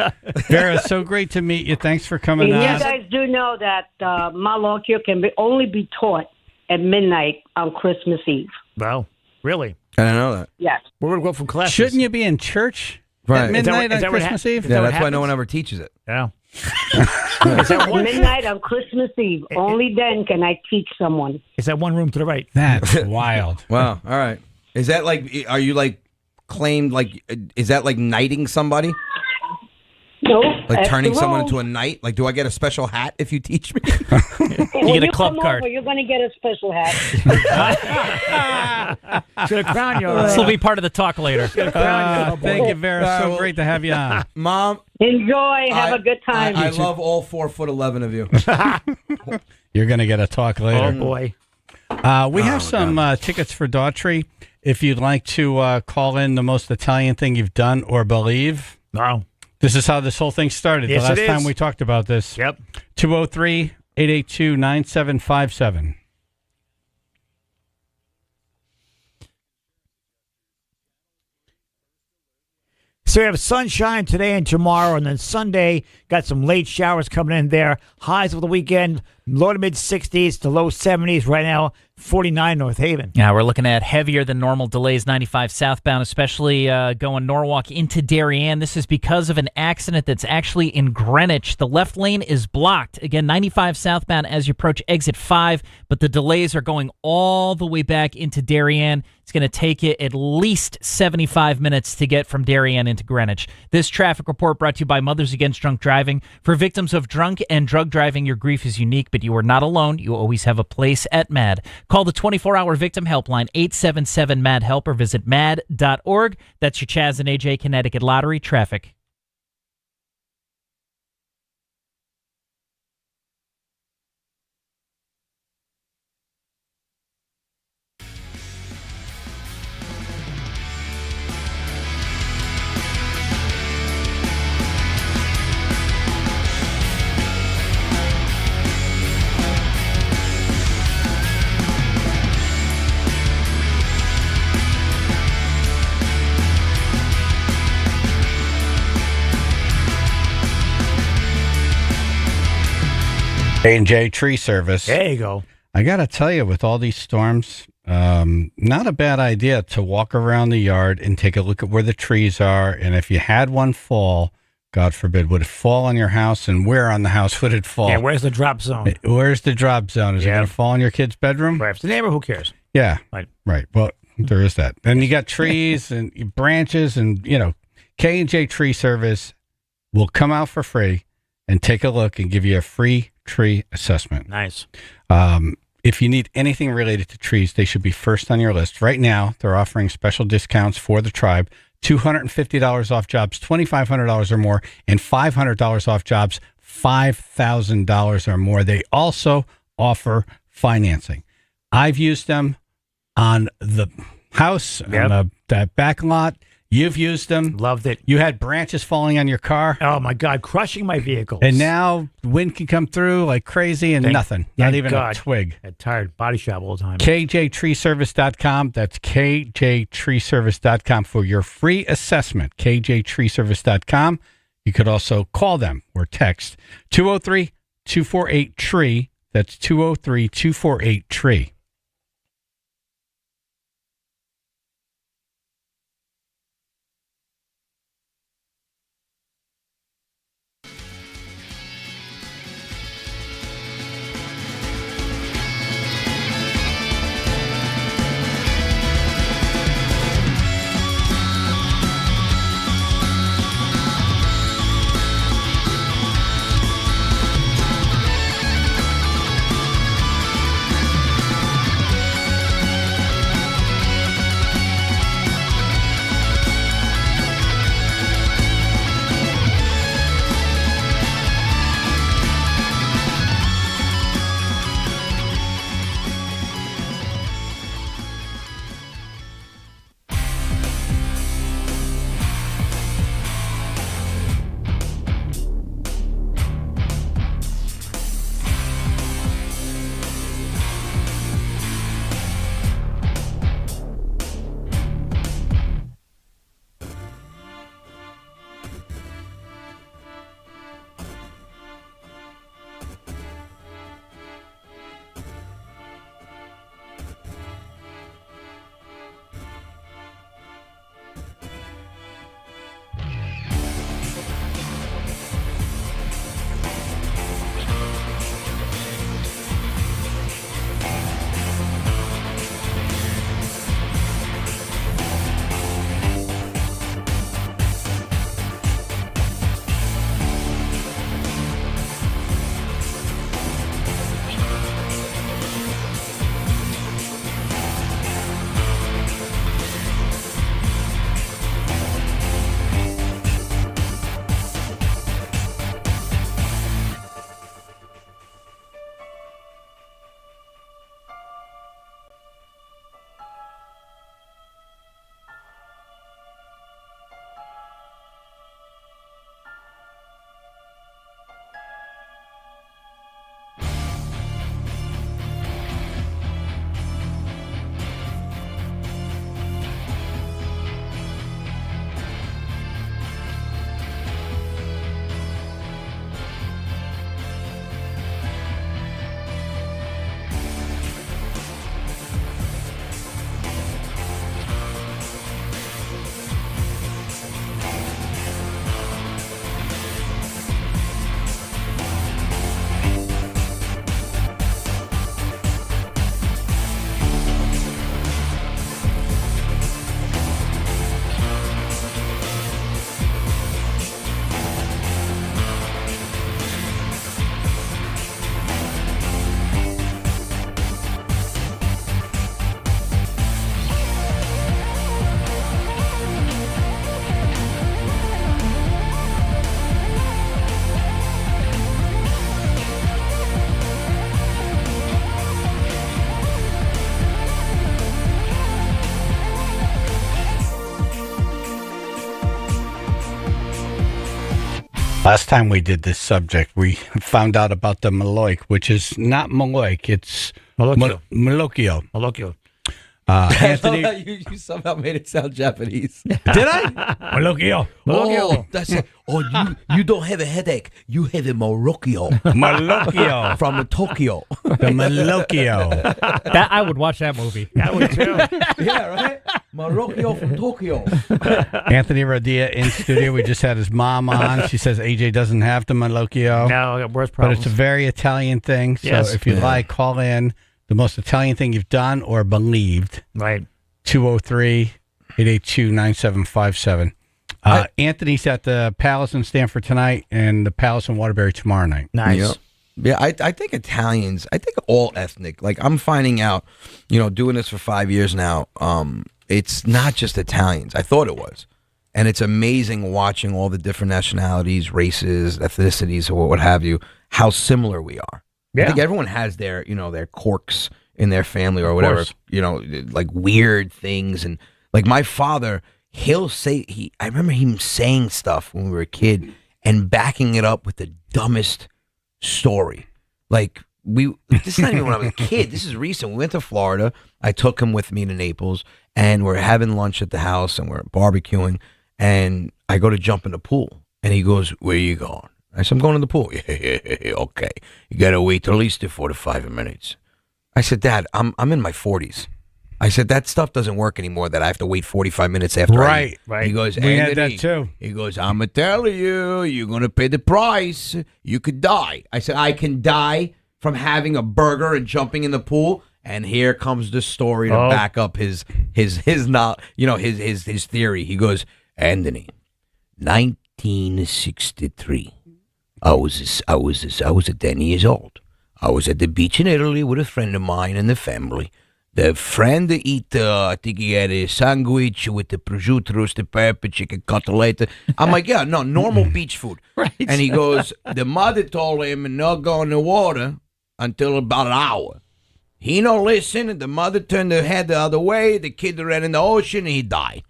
Vera, so great to meet you. Thanks for coming And you on. guys do know that Malokio can only be taught at midnight on Christmas Eve. Wow. Really? I didn't know that. Yes. We're going to go from classes. Shouldn't you be in church Right. at midnight is that on what Christmas hap- Eve? is Yeah, what that's why no happens? one ever teaches it. Yeah. At midnight on Christmas Eve. Only then can I teach someone. It's that one room to the right. That's wild. Wow. All right. Is that like, are you like claimed, like, is that like knighting somebody? No. Like turning someone into a knight? Like, do I get a special hat if you teach me? When get a you club come card. over, you're going to get a special hat. Should have crowned you. This will be part of the talk later. Thank you, Vera. So great to have you on. Mom. Enjoy. Have a good time. I love all 4'11" of you. You're going to get a talk later. Oh, boy. We have some tickets for Daughtry. If you'd like to call in the most Italian thing you've done or believe. No. This is how this whole thing started. Yes, the last it time is. we talked about this. Yep. 203-882-9757. So we have sunshine today and tomorrow, and then Sunday, got some late showers coming in there. Highs of the weekend, low to mid 60s to low 70s. Right now, 49 North Haven. Yeah, we're looking at heavier than normal delays 95 southbound, especially going Norwalk into Darien. This is because of an accident that's actually in Greenwich. The left lane is blocked. Again, 95 southbound as you approach exit 5, but the delays are going all the way back into Darien. It's going to take you at least 75 minutes to get from Darien into Greenwich. This traffic report brought to you by Mothers Against Drunk Driving. For victims of drunk and drug driving, your grief is unique, but you are not alone. You always have a place at MAD. Call the 24-hour victim helpline, 877-MAD-HELP, or visit mad.org. That's your Chaz and AJ Connecticut Lottery traffic. A&J Tree Service. There you go. I got to tell you, with all these storms, not a bad idea to walk around the yard and take a look at where the trees are. And if you had one fall, God forbid, would it fall on your house? And where on the house would it fall? Yeah, where's the drop zone? Where's the drop zone? Is it going to fall in your kid's bedroom? Right. If it's the neighbor, who cares? Yeah. Right. Right. Well, there is that. And you got trees and branches and, K&J Tree Service will come out for free and take a look and give you a free tree assessment. Nice. If you need anything related to trees, they should be first on your list. Right now, they're offering special discounts for the tribe, $250 off jobs, $2,500 or more, and $500 off jobs, $5,000 or more. They also offer financing. I've used them on the house, on the back lot. You've used them. Loved it. You had branches falling on your car. Oh, my God. Crushing my vehicles. And now wind can come through like crazy and nothing. Not even a twig. Had tired body shop all the time. KJTreeservice.com. That's KJTreeservice.com for your free assessment. KJTreeservice.com. You could also call them or text 203-248-TREE. That's 203-248-TREE. Last time we did this subject, we found out about the Maloik, which is not Maloik, it's Malocchio. Malocchio. Anthony, you somehow made it sound Japanese. did I? Malocchio. Oh, that's it. Oh, you don't have a headache. You have a Morocchio. Malocchio. From Tokyo. The Malocchio. That I would watch that movie. That would too. Yeah, right? Morocchio from Tokyo. Anthony Rodia in studio. We just had his mom on. She says AJ doesn't have the Malocchio. No, I got worse But problems. it's a very Italian thing. So Yes. if you'd like, call in the most Italian thing you've done or believed. Right. 203-882-9757. Anthony's at the Palace in Stamford tonight and the Palace in Waterbury tomorrow night. Nice. Yep. Yeah, I think Italians, I think all ethnic, like I'm finding out, doing this for 5 years now, it's not just Italians. I thought it was. And it's amazing watching all the different nationalities, races, ethnicities, or what have you, how similar we are. Yeah. I think everyone has their, their quirks in their family or whatever, like weird things. And like my father, he'll say, I remember him saying stuff when we were a kid and backing it up with the dumbest story. Like this is not even when I was a kid. This is recent. We went to Florida. I took him with me to Naples and we're having lunch at the house and we're barbecuing and I go to jump in the pool and he goes, "Where you going?" I said, "I'm going to the pool." "Yeah, okay. You got to wait at least 45 minutes." I said, "Dad, I'm in my 40s. I said, that stuff doesn't work anymore that I have to wait 45 minutes after I eat. Right. He goes, We had "Anthony," that too. He goes, "I'm going to tell you, you're going to pay the price. You could die." I said, "I can die from having a burger and jumping in the pool." And here comes the story to back up his not, his theory. He goes, "Anthony, 1963. I was 10 years old. I was at the beach in Italy with a friend of mine and the family. The friend eat, I think he had a sandwich with the prosciutto, roasted pepper, chicken cutlet." I'm like, "Yeah, no, normal beach food." Right. And he goes, "The mother told him not go in the water until about an hour. He no listen, and the mother turned her head the other way. The kid ran in the ocean, and he died."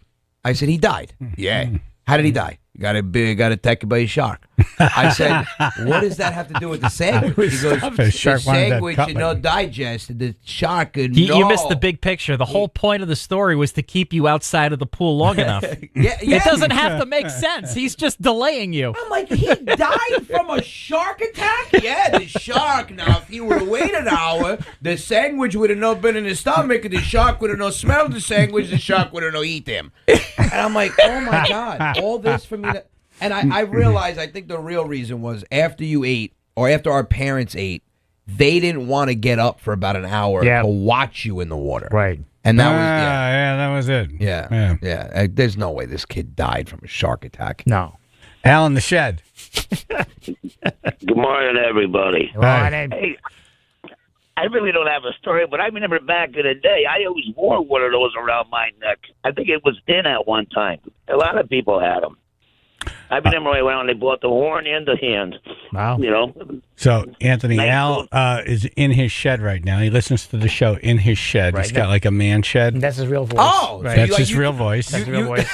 I said, "He died?" "Yeah." "How did he die?" Got attacked by a shark." I said, "What does that have to do with the sandwich?" He goes, The shark "The wanted that sandwich cutlet. is not digested. The shark no." You missed the big picture. The whole point of the story was to keep you outside of the pool long enough. Yeah. It doesn't have to make sense. He's just delaying you. I'm like, he died from a shark attack? Yeah, the shark. Now, if he would have waited an hour, the sandwich would have not been in his stomach, and the shark would have not smelled the sandwich, the shark would have not eat him. And I'm like, oh my God, all this for me to... And I realized, I think the real reason was after you ate, or after our parents ate, they didn't want to get up for about an hour to watch you in the water. Right. And that was, that was it. yeah. There's no way this kid died from a shark attack. No. Al in the shed. Good morning, everybody. Morning. Hey, I really don't have a story, but I remember back in the day, I always wore one of those around my neck. I think it was in at one time. A lot of people had them. I remember when they bought the horn and the hand. Wow. So, Anthony, Al is in his shed right now. He listens to the show in his shed. Right He's got like a man shed. That's his real voice. Oh, right. That's his real voice. That's his real voice.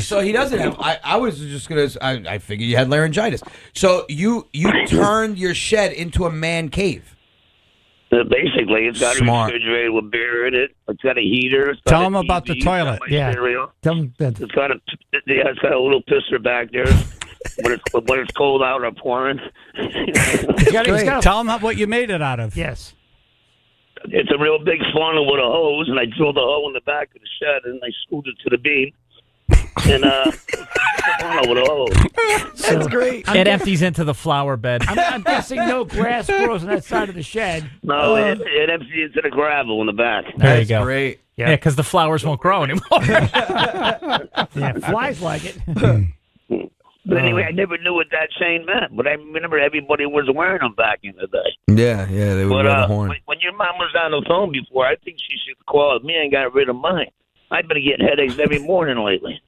So he doesn't have. I was just gonna. I figured you had laryngitis. So you turned your shed into a man cave. Basically, it's got Smart. a refrigerator with beer in it. It's got a heater. It's got Tell a him about the TV, toilet. it's got my Yeah. cereal. Tell him that. It's got a little pisser back there when it's cold out or pouring. He's got a- Tell him what you made it out of. Yes. It's a real big funnel with a hose, and I drilled a hole in the back of the shed, and I screwed it to the beam. And funnel with a hose. That's great. It empties into the flower bed. I'm guessing no grass grows on that side of the shed. No, it empties into the gravel in the back. There you go. Great. Yeah, because the flowers won't grow anymore. Yeah, flies like it. But anyway, I never knew what that chain meant. But I remember everybody was wearing them back in the day. Yeah, they would But wear the horn. when your mom was on the phone before, I think she should call me and got rid of mine. I've been getting headaches every morning lately.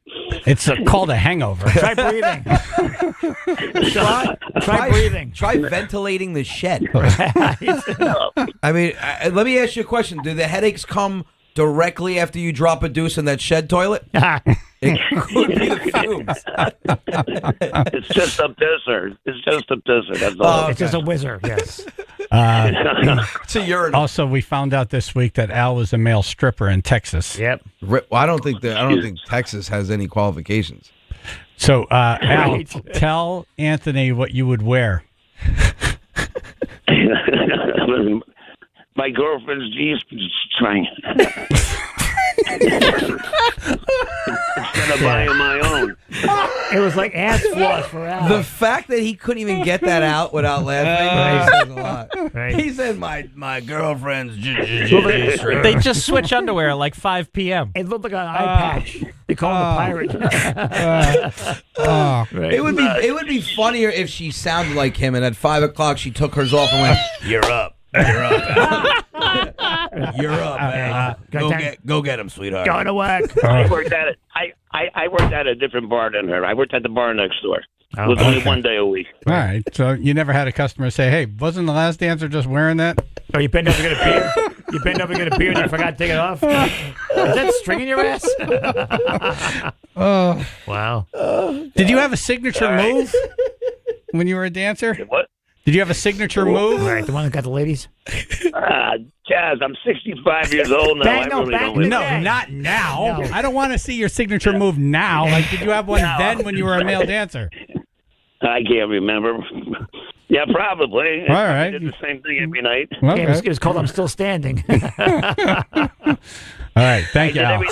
It's called a hangover. Try breathing. Try breathing. Try ventilating the shed. I mean, let me ask you a question. Do the headaches come directly after you drop a deuce in that shed toilet? It could be the fumes. It's just a pisser. It's just a pisser. That's all. It's just a whizzer, yes. It's a urinal. Also, we found out this week that Al was a male stripper in Texas. Yep. Well, I don't think Texas has any qualifications. So, Al, tell Anthony what you would wear. My girlfriend's G-string. Instead of buying my own. It was like ass floss for Al. The fact that he couldn't even get that out without laughing says a lot. Right. He said, "My girlfriend's." They just switch underwear at like 5 p.m. It looked like an eye patch. They call him the pirate. Right. It would be funnier if she sounded like him, and at 5 o'clock she took hers off and went, "You're up. You're up. You're up, man. Go get him, sweetheart." Going to work. I worked at it. I worked at a different bar than her. I worked at the bar next door. It was only 1 day a week. All right. So you never had a customer say, "Hey, wasn't the last dancer just wearing that?" Oh, you bent over to get a beer. You bent over to get a beer and you forgot to take it off. Is that string in your ass? Oh, wow. Did you have a signature move when you were a dancer? What? Did you have a signature move? Right, the one that got the ladies. Chaz, I'm 65 years old now. I really don't. No, not now. I don't want to see your signature move now. Like, did you have one then when you were a male dancer? I can't remember. Yeah, probably. All right. I did the same thing every night. Okay. Yeah, it was called "I'm Still Standing." All right, thank you, Al.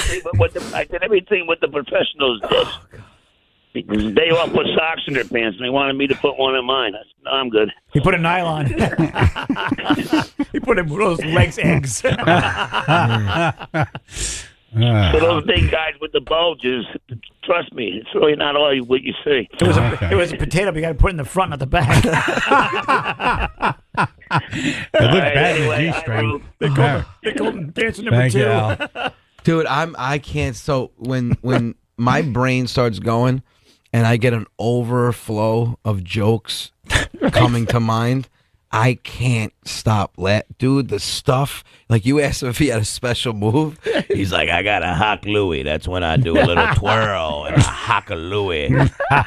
I did everything what the professionals did. Because they all put socks in their pants, and they wanted me to put one in mine. I said, "No, I'm good." He put a nylon. He put in those legs eggs. So those big guys with the bulges, trust me, it's really not all what you see. It was a potato, but you got to put it in the front, not the back. It looked bad in the G-string. They call them dancer number Thank 2. you, Al. Dude, I can't. So when my brain starts going, and I get an overflow of jokes coming to mind, I can't stop. Dude, the stuff, like you asked him if he had a special move. He's like, "I got a hock Louie. That's when I do a little twirl and a hock a Louie.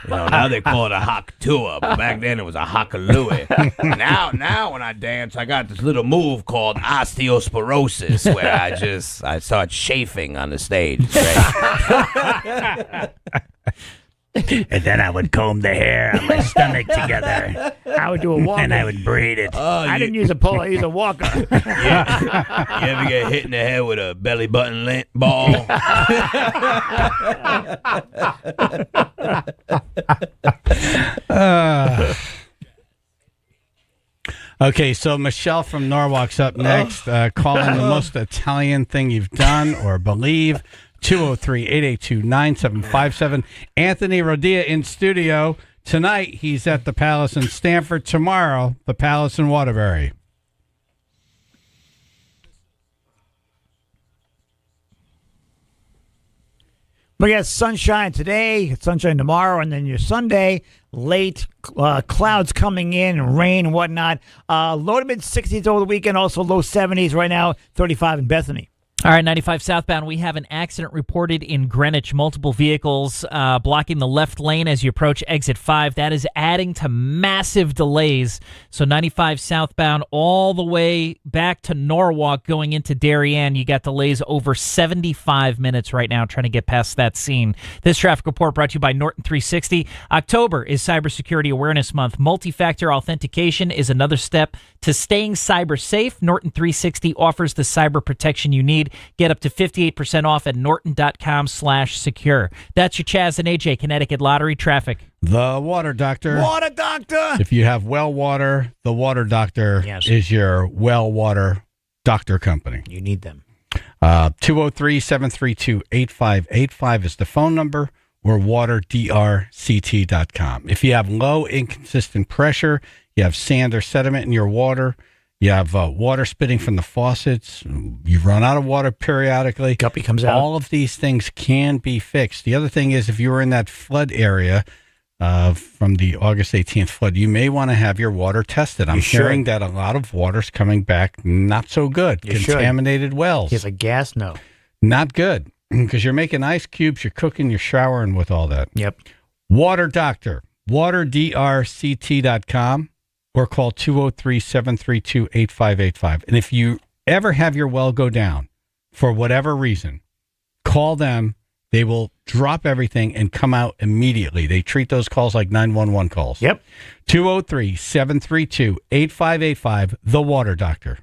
Now they call it a hock Tua, but back then it was a hock a Louie. Now when I dance, I got this little move called osteosporosis, where I start chafing on the stage. Right? And then I would comb the hair on my stomach together. I would do a walk. And I would braid it. I didn't use a pole. I used a walker. Yeah. You ever get hit in the head with a belly button ball? Okay, so Michelle from Norwalk's up next. Calling the most Italian thing you've done or believe. 203-882-9757. Anthony Rodia in studio. Tonight, he's at the Palace in Stamford. Tomorrow, the Palace in Waterbury. We got sunshine today, sunshine tomorrow, and then your Sunday, late clouds coming in, rain and whatnot. Low to mid-60s over the weekend, also low 70s right now, 35 in Bethany. All right, 95 southbound, we have an accident reported in Greenwich. Multiple vehicles blocking the left lane as you approach exit 5. That is adding to massive delays. So 95 southbound all the way back to Norwalk going into Darien. You got delays over 75 minutes right now trying to get past that scene. This traffic report brought to you by Norton 360. October is Cybersecurity Awareness Month. Multi-factor authentication is another step to staying cyber safe. Norton 360 offers the cyber protection you need. Get up to 58% off at norton.com/secure. That's your Chaz and AJ Connecticut Lottery traffic. The Water Doctor. Water Doctor! If you have well water, the Water Doctor is your well water doctor company. You need them. 203-732-8585 is the phone number, or waterdrct.com. If you have low inconsistent pressure, you have sand or sediment in your water, you have water spitting from the faucets, you run out of water periodically. Guppy comes out. All of these things can be fixed. The other thing is, if you were in that flood area from the August 18th flood, you may want to have your water tested. I'm hearing that a lot of water's coming back not so good. Contaminated wells. He's like gas? No. Not good. because you're making ice cubes, you're cooking, you're showering with all that. Yep. Water Doctor, waterdrct.com, or call 203-732-8585. And if you ever have your well go down for whatever reason, call them. They will drop everything and come out immediately. They treat those calls like 911 calls. Yep. 203-732-8585, The Water Doctor.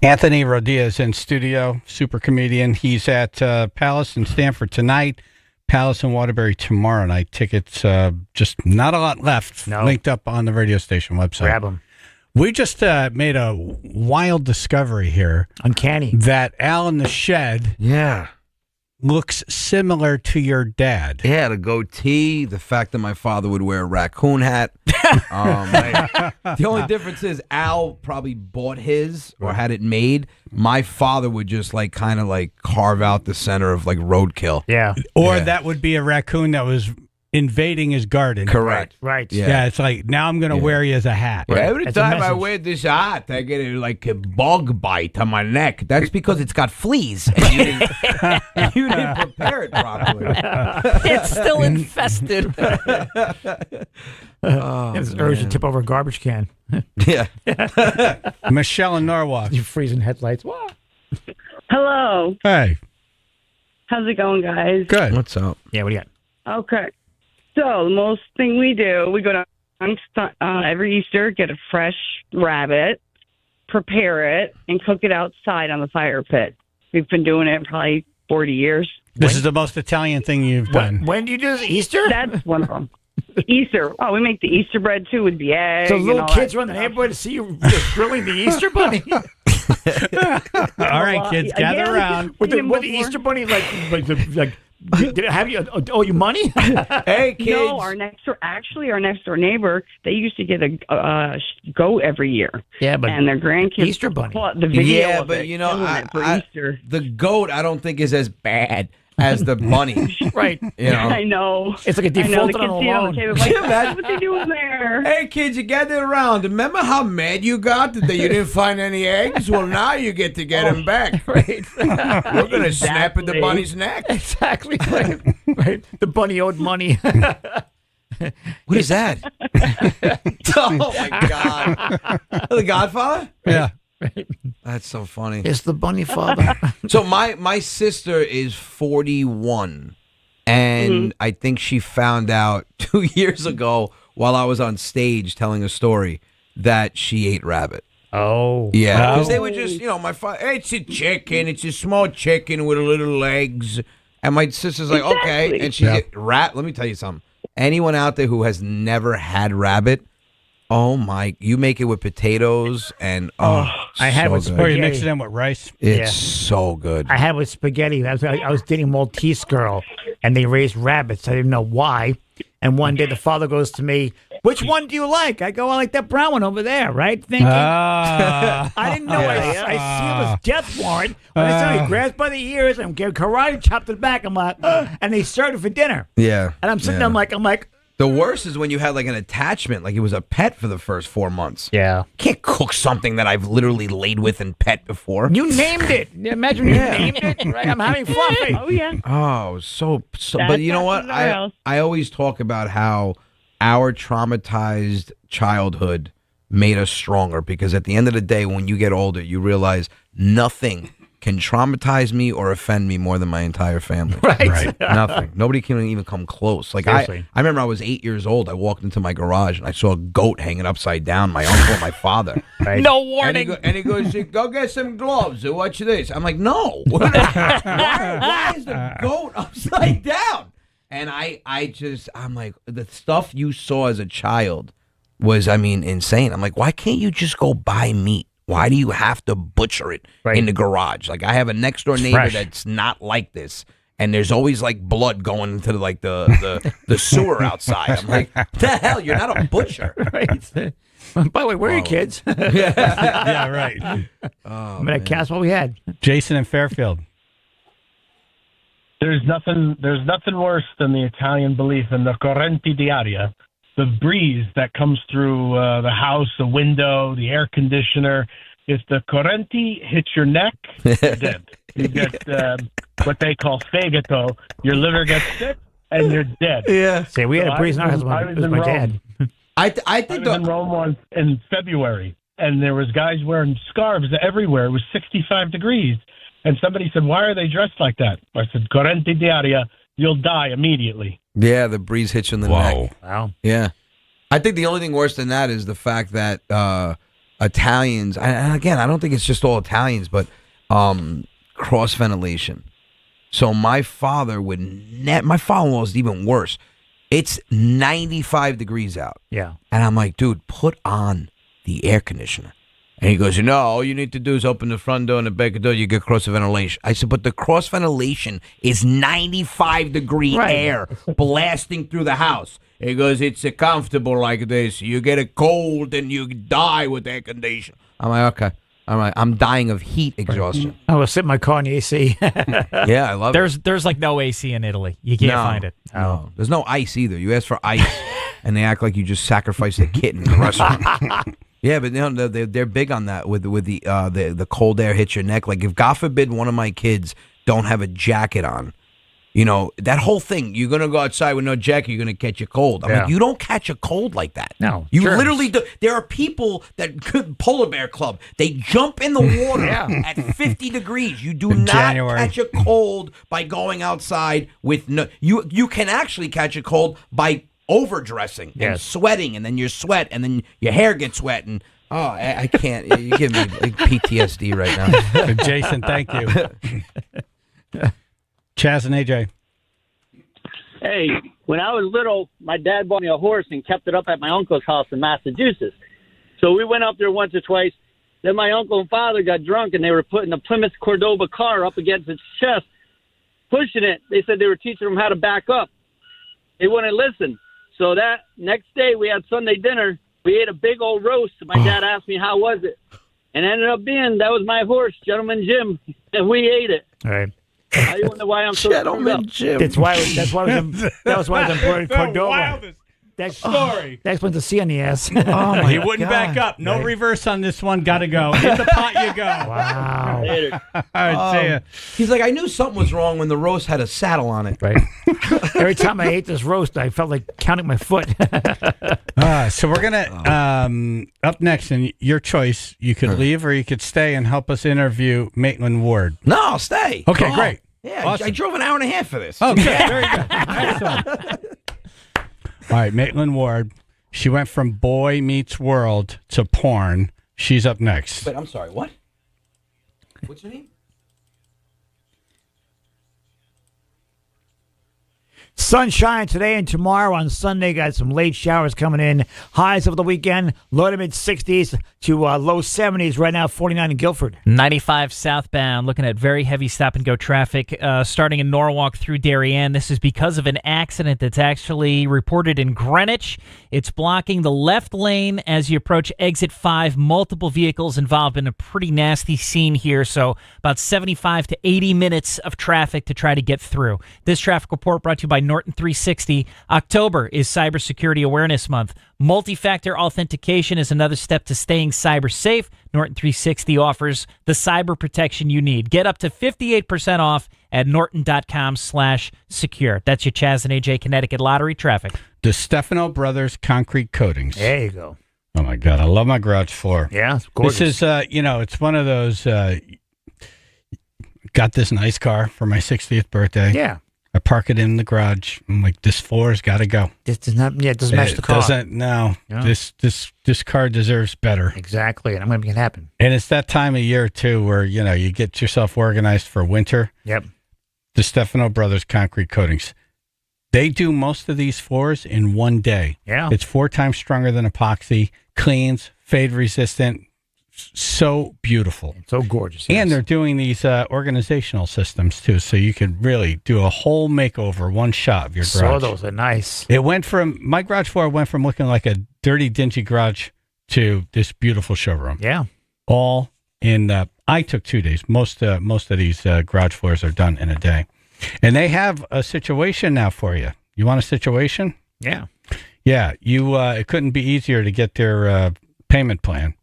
Anthony Rodia is in studio, super comedian. He's at Palace in Stamford tonight, Palace in Waterbury tomorrow night. Tickets, just not a lot left. No. Linked up on the radio station website. Grab them. We just made a wild discovery here. Uncanny. That Al in the Shed looks similar to your dad. Yeah, the goatee, the fact that my father would wear a raccoon hat. The only difference is Al probably bought his or had it made. My father would just kind of carve out the center of roadkill. Yeah. Or that would be a raccoon that was invading his garden. Correct. Right. Yeah, it's like, now I'm going to wear you as a hat. Right. Every That's a time I message. wear this hat, I get a bug bite on my neck. That's because it's got fleas. And you didn't prepare it properly. It's still infested. It's urge to tip over a garbage can. Yeah. Michelle in Norwalk. You freezing headlights. Wow. Hello. Hey. How's it going, guys? Good. What's up? Yeah, what do you got? Okay. So the most thing we do, we go down every Easter, get a fresh rabbit, prepare it, and cook it outside on the fire pit. We've been doing it probably 40 years. This is the most Italian thing you've done. When do you do this? Easter? That's one of them. Easter. Oh, we make the Easter bread too with the egg. So and little all kids that run the stuff. neighborhood to see you just grilling the Easter bunny. All right, kids, gather around. With the Easter bunny like did it have you owe you money? Hey, kids. No, our next door neighbor, they used to get a goat every year. Yeah, but and their grandkids Easter bunny. caught the video Yeah, of but it, you know, killing it for Easter. the goat I don't think is as bad as the bunny. Right. You know. I know. It's like a I know, the defaulted kids on a see it on loan. the table, like, what they doing there? Hey, kids, you gathered around. Remember how mad you got that you didn't find any eggs? Well, now you get to get them back. Right. We're going to snap at the bunny's neck. Exactly. Right. The bunny owed money. What is that? Oh, my God. The Godfather? Yeah. That's so funny. It's the bunny father. So my sister is 41, and I think she found out 2 years ago while I was on stage telling a story that she ate rabbit. Oh. Yeah, because they were just, my father, hey, it's a chicken. It's a small chicken with little legs. And my sister's like, okay. And she let me tell you something. Anyone out there who has never had rabbit, oh my! You make it with potatoes and I had with Or you spaghetti. mix it in with rice. It's so good. I had with spaghetti. I was dating a Maltese girl, and they raised rabbits. I didn't know why. And one day the father goes to me, "Which one do you like?" I go, "I like that brown one over there." Right? Thinking. I didn't know. I sealed his death warrant. He grabs by the ears and karate chopped it back. I'm like, and they served it for dinner. Yeah. And I'm sitting there. I'm like. The worst is when you had like an attachment, like it was a pet for the first 4 months. Yeah. Can't cook something that I've literally laid with and pet before. You named it. Imagine you named it. Right? I'm having fluffy. Oh yeah. Oh, so That's but you know what? happened to our house. I always talk about how our traumatized childhood made us stronger, because at the end of the day, when you get older, you realize nothing can traumatize me or offend me more than my entire family. Right. Nothing. Nobody can even come close. Like Seriously. I remember I was 8 years old. I walked into my garage and I saw a goat hanging upside down. My uncle and my father. Right. No warning. And he goes, go get some gloves. Watch this. I'm like, no. why is the goat upside down? And I'm like, the stuff you saw as a child was, insane. I'm like, why can't you just go buy meat? Why do you have to butcher it in the garage? Like, I have a next door neighbor that's not like this, and there's always like blood going into the sewer outside. I'm like, the hell, you're not a butcher. Right. By the way, where are your kids? Yeah, right. Oh, That cast what we had. Jason in Fairfield. There's nothing worse than the Italian belief in the corrente d'aria, the breeze that comes through the house, the window, the air conditioner. If the corrente hits your neck, you're dead. You get what they call fegato. Your liver gets sick, and you're dead. Yeah. See, we had a breeze in our house. I It was my dad. I think I was in Rome once in February, and there was guys wearing scarves everywhere. It was 65 degrees. And somebody said, "Why are they dressed like that?" I said, "Corrente d'aria, you'll die immediately." Yeah, the breeze hits you in the neck. Wow. Yeah. I think the only thing worse than that is the fact that Italians, and again, I don't think it's just all Italians, but cross ventilation. So my father would my father-in-law is even worse. It's 95 degrees out. Yeah. And I'm like, dude, put on the air conditioner. And he goes, all you need to do is open the front door and the back door, you get cross ventilation. I said, but the cross ventilation is 95 degree air blasting through the house. He goes, it's comfortable like this. You get a cold and you die with air conditioning. I'm like, okay. All right. I'm dying of heat exhaustion. I was sitting in my car in the AC. Yeah, I love it. There's like no AC in Italy. You can't find it. No, there's no ice either. You ask for ice, and they act like you just sacrificed a kitten in the restaurant. Yeah, but they're big on that with the cold air hits your neck. Like if God forbid one of my kids don't have a jacket on, that whole thing. You're gonna go outside with no jacket. You're gonna catch a cold. I'm like, you don't catch a cold like that. No, you literally do. There are people that Polar Bear Club. They jump in the water at 50 degrees. You do not catch a cold by going outside with no. You can actually catch a cold by overdressing and sweating, and then you sweat, and then your hair gets wet, and I can't. You give me like PTSD right now. Jason, thank you. Chaz and AJ. Hey, when I was little, my dad bought me a horse and kept it up at my uncle's house in Massachusetts. So we went up there once or twice. Then my uncle and father got drunk, and they were putting the Plymouth Cordoba car up against its chest, pushing it. They said they were teaching them how to back up. They wouldn't listen. So that next day, we had Sunday dinner. We ate a big old roast. My dad asked me, how was it? And it ended up being, that was my horse, Gentleman Jim, and we ate it. All right. I don't know why I'm so Gentleman Jim. That was why it was Cordova. Wildest story. That's when the C on the ass. He wouldn't back up. No reverse on this one. Got to go. In the pot you go. Wow. Later. All right, see ya. He's like, I knew something was wrong when the roast had a saddle on it. Right. Every time I ate this roast, I felt like counting my foot. So we're gonna up next, and your choice. You could leave or you could stay and help us interview Maitland Ward. No, I'll stay. Okay, Come on. great. Yeah, Awesome. I drove an hour and a half for this. Okay, very good. Excellent. All right, Maitland Ward. She went from Boy Meets World to porn. She's up next. Wait, I'm sorry. What? What's her name? Sunshine today and tomorrow. On Sunday, got some late showers coming in. Highs over the weekend, low to mid-60s to low 70s. Right now, 49 in Guilford. 95 southbound, looking at very heavy stop-and-go traffic starting in Norwalk through Darien. This is because of an accident that's actually reported in Greenwich. It's blocking the left lane as you approach exit 5. Multiple vehicles involved in a pretty nasty scene here, so about 75 to 80 minutes of traffic to try to get through. This traffic report brought to you by Norton 360. October is Cybersecurity Awareness Month. Multi-factor authentication is another step to staying cyber safe. Norton 360 offers the cyber protection you need. Get up to 58% off at norton.com/secure. That's your Chaz and AJ Connecticut Lottery traffic. The Stefano Brothers Concrete Coatings. There you go. Oh, my God. I love my garage floor. Yeah, it's gorgeous. This is, it's one of those, got this nice car for my 60th birthday. Yeah. I park it in the garage. I'm like, this floor's got to go. This does not. Yeah, it doesn't match the car. No. Yeah. This car deserves better. Exactly, and I'm going to make it happen. And it's that time of year, too, where, you get yourself organized for winter. Yep. The Stefano Brothers Concrete Coatings. They do most of these floors in one day. Yeah. It's 4 times stronger than epoxy, cleans, fade resistant. So beautiful. So gorgeous. And they're doing these organizational systems, too, so you can really do a whole makeover, one shot of your garage. So those are nice. My garage floor went from looking like a dirty, dingy garage to this beautiful showroom. Yeah. All in, I took 2 days. Most of these garage floors are done in a day. And they have a situation now for you. You want a situation? Yeah. Yeah. It couldn't be easier to get their payment plan.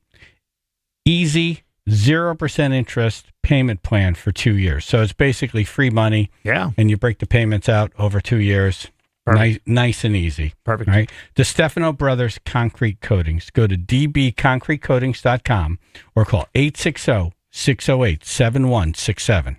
Easy, 0% interest payment plan for 2 years. So it's basically free money. Yeah. And you break the payments out over 2 years. Nice and easy. Perfect. Right? The Stefano Brothers Concrete Coatings. Go to dbconcretecoatings.com or call 860-608-7167.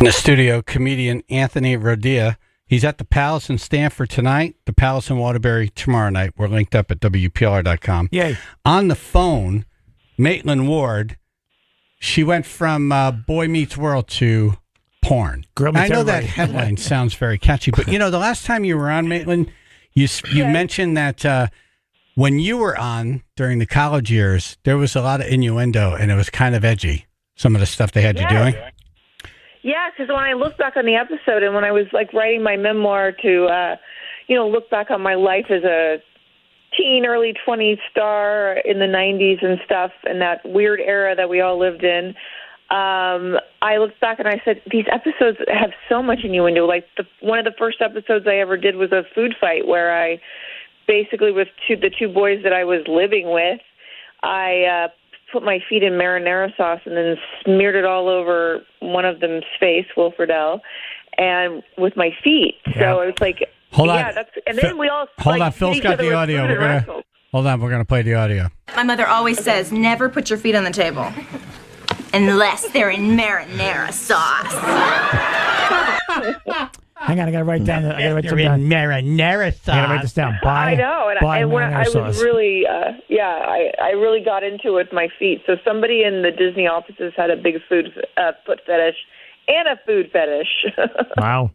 In the studio, comedian Anthony Rodia. He's at the Palace in Stamford tonight, the Palace in Waterbury tomorrow night. We're linked up at WPLR.com. Yay. On the phone, Maitland Ward, she went from Boy Meets World to porn. Girl Meets I know Everybody. that headline sounds very catchy, but, the last time you were on, Maitland, you mentioned that when you were on during the college years, there was a lot of innuendo, and it was kind of edgy, some of the stuff they had you doing. Yeah, because when I look back on the episode and when I was writing my memoir to, look back on my life as a teen, early 20s star in the 90s and stuff, and that weird era that we all lived in, I looked back and I said, these episodes have so much innuendo. One of the first episodes I ever did was a food fight where I basically, with the two boys that I was living with, I put my feet in marinara sauce and then smeared it all over one of them's face, Wilfred L., and with my feet. Yeah. So I was like, Hold on. and then we all Hold on, hit Phil's each got other the with audio. food and wrestled. Hold on, we're going to play the audio. My mother always says, never put your feet on the table. Unless they're in marinara sauce. Hang on, I gotta write down. I gotta write They're something down. in marinara sauce. I gotta write this down. Buy, I know, and buy when marinara I was sauce. really, I really got into it with my feet. So somebody in the Disney offices had a big foot fetish and a food fetish. Wow.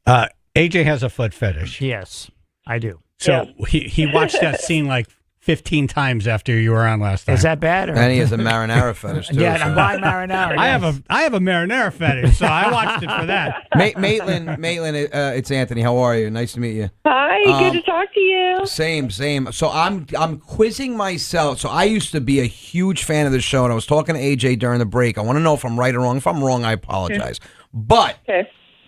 AJ has a foot fetish. Yes, I do. So he watched that scene like 15 times after you were on last time. Is that bad? Or? And he has a marinara fetish, too. Yeah, I'm buying marinara. I have a marinara fetish, so I watched it for that. Maitland, it's Anthony. How are you? Nice to meet you. Hi, good to talk to you. Same. So I'm quizzing myself. So I used to be a huge fan of the show, and I was talking to AJ during the break. I want to know if I'm right or wrong. If I'm wrong, I apologize. But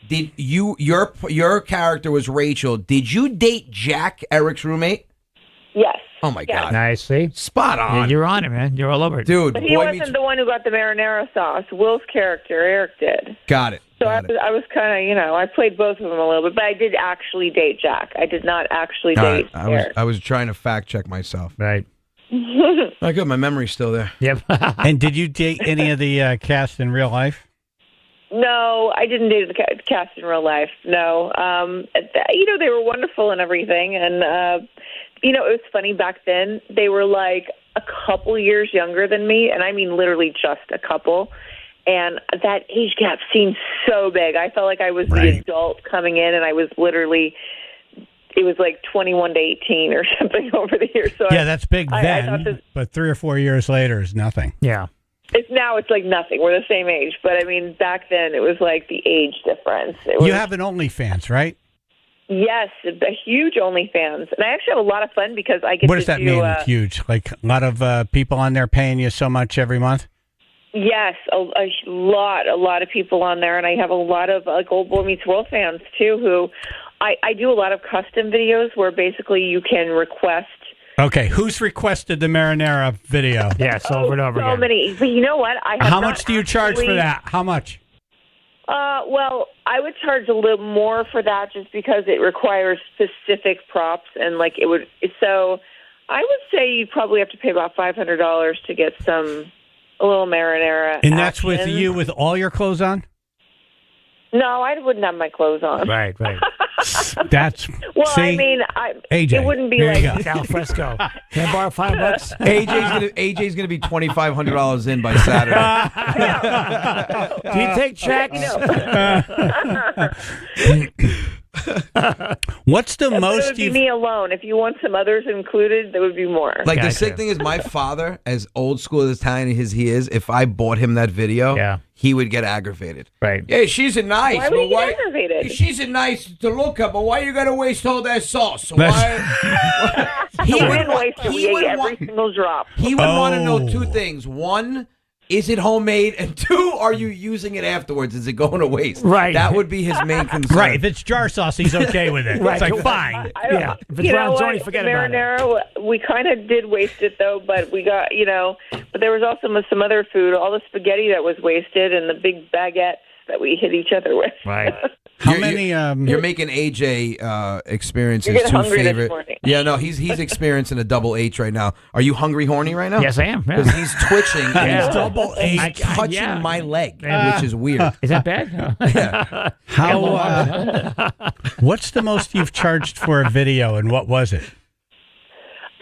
did your character was Rachel? Did you date Jack, Eric's roommate? Yes. Oh my God! Nice, see, spot on. Yeah, you're on it, man. You're all over it, dude. But he wasn't the one who got the marinara sauce. Will's character, Eric, did. Got it. So I was kind of, I played both of them a little bit, but I did actually date Jack. I did not actually date Eric. I was trying to fact check myself. Right. Oh, good. My memory's still there. Yep. And did you date any of the cast in real life? No, I didn't date the cast in real life. No. They were wonderful and everything. And, it was funny back then. They were like a couple years younger than me. And I mean, literally just a couple. And that age gap seemed so big. I felt like I was the adult coming in, and I was literally, it was like 21 to 18 or something over the years. So that's big then, but 3 or 4 years later is nothing. Yeah. It's like nothing. We're the same age. But I mean, back then it was like the age difference. You have an OnlyFans, right? Yes, a huge OnlyFans. And I actually have a lot of fun because I get What does to that do, mean, huge? Like a lot of people on there paying you so much every month? Yes, a lot of people on there, and I have a lot of Old Boy Meets World fans too. Who I do a lot of custom videos where basically you can request. Okay, who's requested the marinara video? Yes, over and over So again. many, but you know what? I have How not much do you charge for actually- that? How much? Well, I would charge a little more for that just because it requires specific props and it would. So I would say you probably have to pay about $500 to get a little marinara. And that's with action. you with all your clothes on? No, I wouldn't have my clothes on. Right. That's Well, see? I mean, AJ, it wouldn't be here you like go. Al fresco. Can I borrow $5? AJ's gonna be $2,500 in by Saturday. Do you take checks? What's the But it most would be you've... me alone. If you want some others included, there would be more. Like the sick thing is, my father, as old school as Italian as he is, if I bought him that video, he would get aggravated. Right. Yeah, she's a nice. Why would he get aggravated? She's a nice to look at, but why you gotta waste all that sauce? Why? He wouldn't waste it. We ate every single drop. He would want to know two things: one, is it homemade? And two, are you using it afterwards? Is it going to waste? Right. That would be his main concern. Right, if it's jar sauce, he's okay with it. Right. It's like, fine. Yeah. If it's You know Ronzoni, what? forget the about it. marinara, we kind of did waste it though, but we got, but there was also some other food, all the spaghetti that was wasted and the big baguettes that we hit each other with. Right. How many? You're making AJ experience You're his getting two hungry this favorite. morning. Yeah, no, he's experiencing a double H right now. Are you hungry, horny right now? Yes, I am. Because he's twitching and Yeah. he's double H touching yeah. my leg, Yeah. which is weird. Is that bad? Yeah. How? What's the most you've charged for a video, and what was it?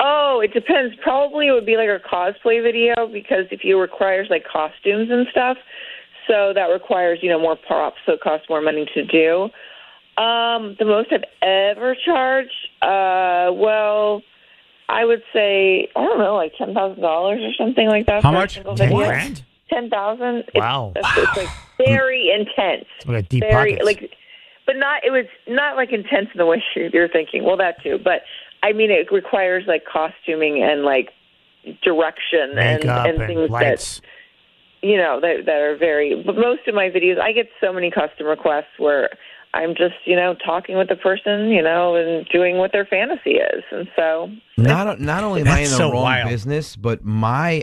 Oh, it depends. Probably it would be like a cosplay video because if you requires like costumes and stuff, so that requires more props, so it costs more money to do. The most I've ever charged, well, I would say like $10,000 or something like that. How for a much? single video. $10,000? 10,000. Wow. It's like very intense. We got deep Very pockets. but not. It was not like intense in the way you're thinking. Well, that too, but I mean, it requires like costuming and like direction Makeup and things lights. that are very. But most of my videos, I get so many custom requests where I'm just talking with the person, and doing what their fantasy is, and so Not only am I in That's the so wrong wild. business, but my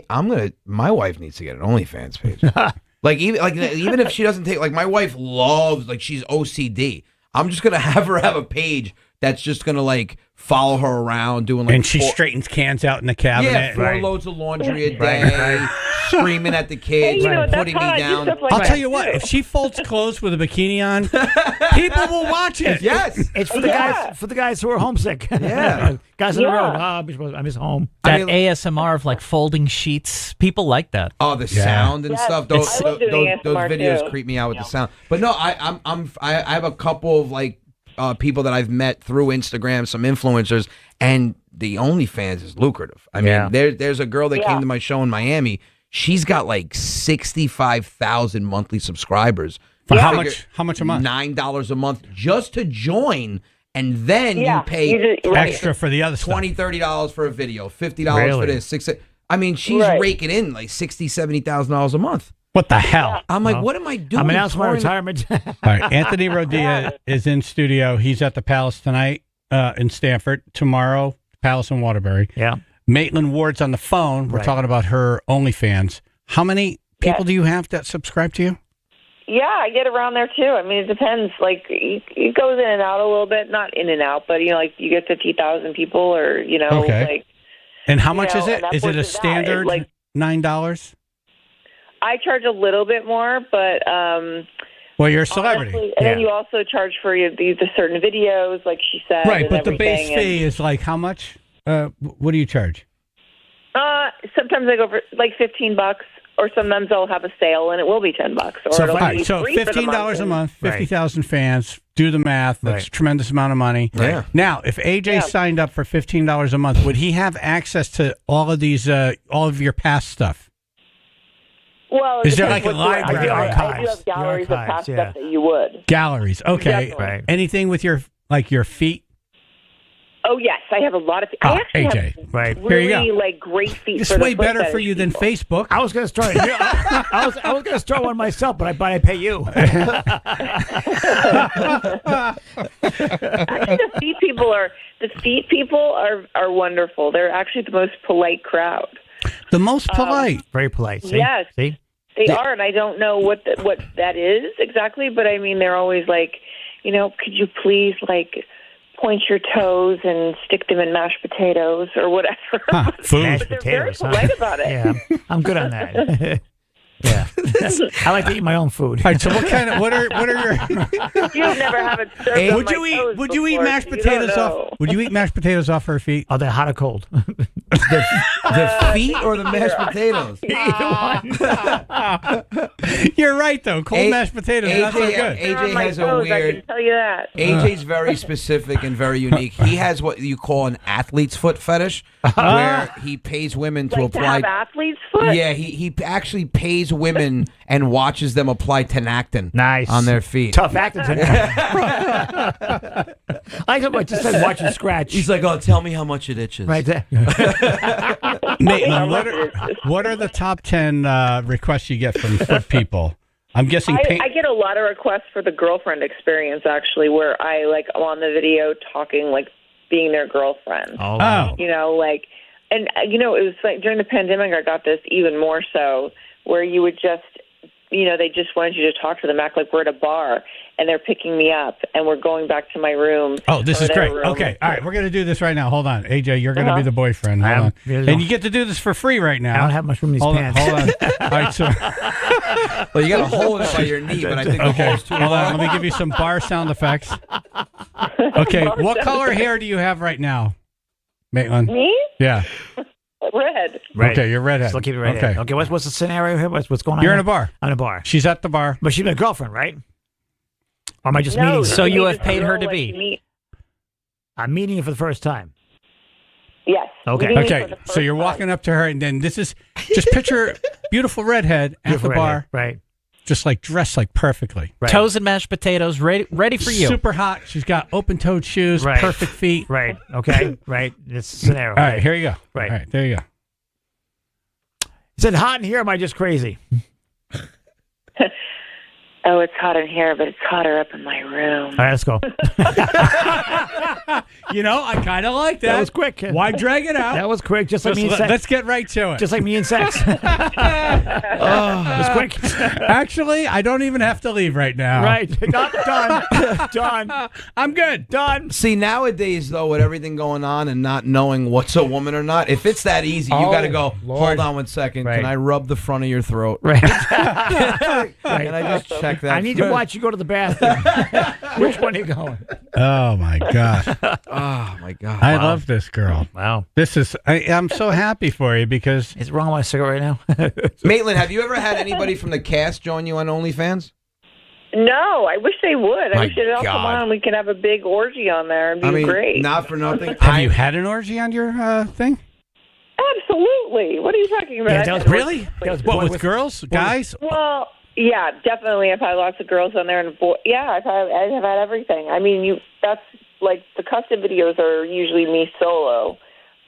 wife needs to get an OnlyFans page. even if she doesn't take my wife loves she's OCD. I'm just gonna have her have a page that's just gonna follow her around doing And she straightens cans out in the cabinet. Yeah, 4 loads of laundry a day, screaming at the kids, putting me down. I'll tell you what, if she folds clothes with a bikini on, people will watch it. Yes. It's for the guys who are homesick. Yeah. Guys on the road. I miss home. That ASMR of folding sheets, people like that. Oh, the sound and stuff. Those I love doing ASMR videos too. creep me out with the sound. But no, I have a couple of people that I've met through Instagram, some influencers, and the OnlyFans is lucrative. I mean, there's a girl that came to my show in Miami. She's got 65,000 monthly subscribers. For how much a month? $9 a month just to join. And then you pay extra for the other stuff. $20, $30 for a video, $50 for this. I mean, she's raking in $60,000, $70,000 a month. What the hell? I'm like, what am I doing? I'm announcing my retirement. All right, Anthony Rodia is in studio. He's at the Palace tonight in Stamford. Tomorrow, Palace in Waterbury. Yeah. Maitland Ward's on the phone. We're talking about her OnlyFans. How many people do you have that subscribe to you? Yeah, I get around there too. I mean, it depends. It goes in and out a little bit, not in and out, but you get 50,000 people, or Okay. And how much is it? and Is it a upwards of that. standard $9? I charge a little bit more, but Well, you're a celebrity. honestly, and then you also charge for the certain videos, like she said. Right, and but the base everything, fee is how much? What do you charge? sometimes I go for $15, or sometimes I'll have a sale and it will be $10, or So, it'll all right, be so free for the $15 a month, Right. 50,000 fans. Do the math. That's a tremendous amount of money. Yeah. Now, if AJ signed up for $15 a month, would he have access to all of these, all of your past stuff? Well, Is there depends like a what you- library? I do Archives. have galleries The of past archives, stuff that you would. Galleries. Okay. Definitely. Right. Anything with your your feet? Oh yes, I have a lot of. I actually AJ. have Right. Here you really go. great feet. It's for the way foot better for fetish you than people. Facebook. I was going to start. I was going to start one myself, but I pay you. Actually, the feet people are wonderful. They're actually the most polite crowd. The most polite. Very polite. See? Yes. See? They are, and I don't know what that is exactly, but I mean, they're always like, could you please point your toes and stick them in mashed potatoes or whatever. Food. Mashed But they're potatoes. very polite about it. Yeah, I'm good on that. Yeah, I like to eat my own food. All right. So what are your? You'll never have it served on Would my you eat? toes Would you eat before, mashed so you potatoes don't off? know. Would you eat mashed potatoes off her feet? Are they hot or cold? The feet or the mashed potatoes? You're right though. Cold mashed potatoes are not so good. They're on AJ my has a toes, I weird. can tell you that. AJ's very specific and very unique. He has what you call an athlete's foot fetish, where he pays women to Like to apply. have athlete's foot? Yeah, he actually pays women and watches them apply tenactin Nice on their feet. Tough acting. I just said watch and scratch. He's like, "Oh, tell me how much it itches." Right there. Maitland, what are the top 10 requests you get from foot people? I'm guessing. I get a lot of requests for the girlfriend experience, actually, where I'm on the video talking, being their girlfriend. Oh. And it was during the pandemic, I got this even more so, where you would just, they just wanted you to talk to them, act like we're at a bar, and they're picking me up, and we're going back to my room. Oh, this is great. Room. Okay, all right, we're going to do this right now. Hold on. AJ, you're going to be the boyfriend. Hold on. And you get to do this for free right now. I don't have much room in these pants. Hold on. All right, so... Well, you got to hold it by your knee, but I think the hole's too Hold on. long. Let me give you some bar sound effects. Okay, what color hair do you have right now, Maitland? Me? Yeah. Red. Okay, you're redhead. Still keep it redhead. Okay. Okay, what's the scenario here? What's going on? You're in here? a bar. I'm in a bar. She's at the bar. But she's my girlfriend, right? Or am I just No, meeting her? So you have paid her to be. I'm meeting her for the first time. Yes. Okay. Okay, so you're walking up to her, and then this is just picture beautiful redhead at Beautiful the bar, redhead, right? just like dressed like perfectly. Right. Toes and mashed potatoes, ready for you. Super hot. She's got open-toed shoes, Right. perfect feet. Right. Okay. Right. This scenario. All right, here you go. Right. All right, there you go. Is it hot in here? Or am I just crazy? Oh, it's hot in here, but it's hotter up in my room. All right, let's go. I kind of like that. That was quick. Why drag it out? That was quick, just like me and sex. Let's get right to it. Just like me and sex. It was quick. Actually, I don't even have to leave right now. Right. Done. Done. I'm good. Done. See, nowadays, though, with everything going on and not knowing what's a woman or not, if it's that easy, you got to go, Lord. hold on 1 second. Right. Can I rub the front of your throat? Right. Can I just check that? I need to watch you go to the bathroom. Which one are you going? Oh, my gosh. Oh, my God. I love this girl. Wow. This is, I'm so happy for you because. Is it wrong with my cigarette right now? Maitland, have you ever had anybody from the cast join you on OnlyFans? No, I wish they would. I My wish they'd all come God. on and we could have a big orgy on there. It'd be great. not for nothing. Have you had an orgy on your thing? Absolutely. What are you talking about? Yeah, that was Really? What, with girls? Guys? Well, yeah, definitely. I've had lots of girls on there, and yeah, I've had everything. I mean, that's like the custom videos are usually me solo,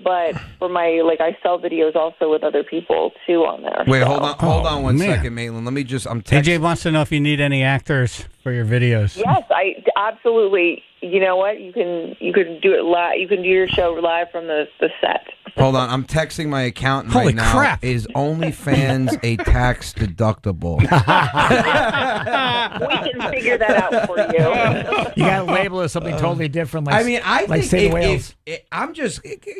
but for my I sell videos also with other people too on there. Wait, so. hold on one man. second, Maitland. Let me just. I'm AJ wants to know if you need any actors for your videos. Yes, I absolutely. You know what? You can do it live. You can do your show live from the set. Hold on, I'm texting my accountant Holy right now. crap. Is OnlyFans a tax deductible? We can figure that out for you. You got to label it something totally different. Like, I mean, I like think Say the Whales.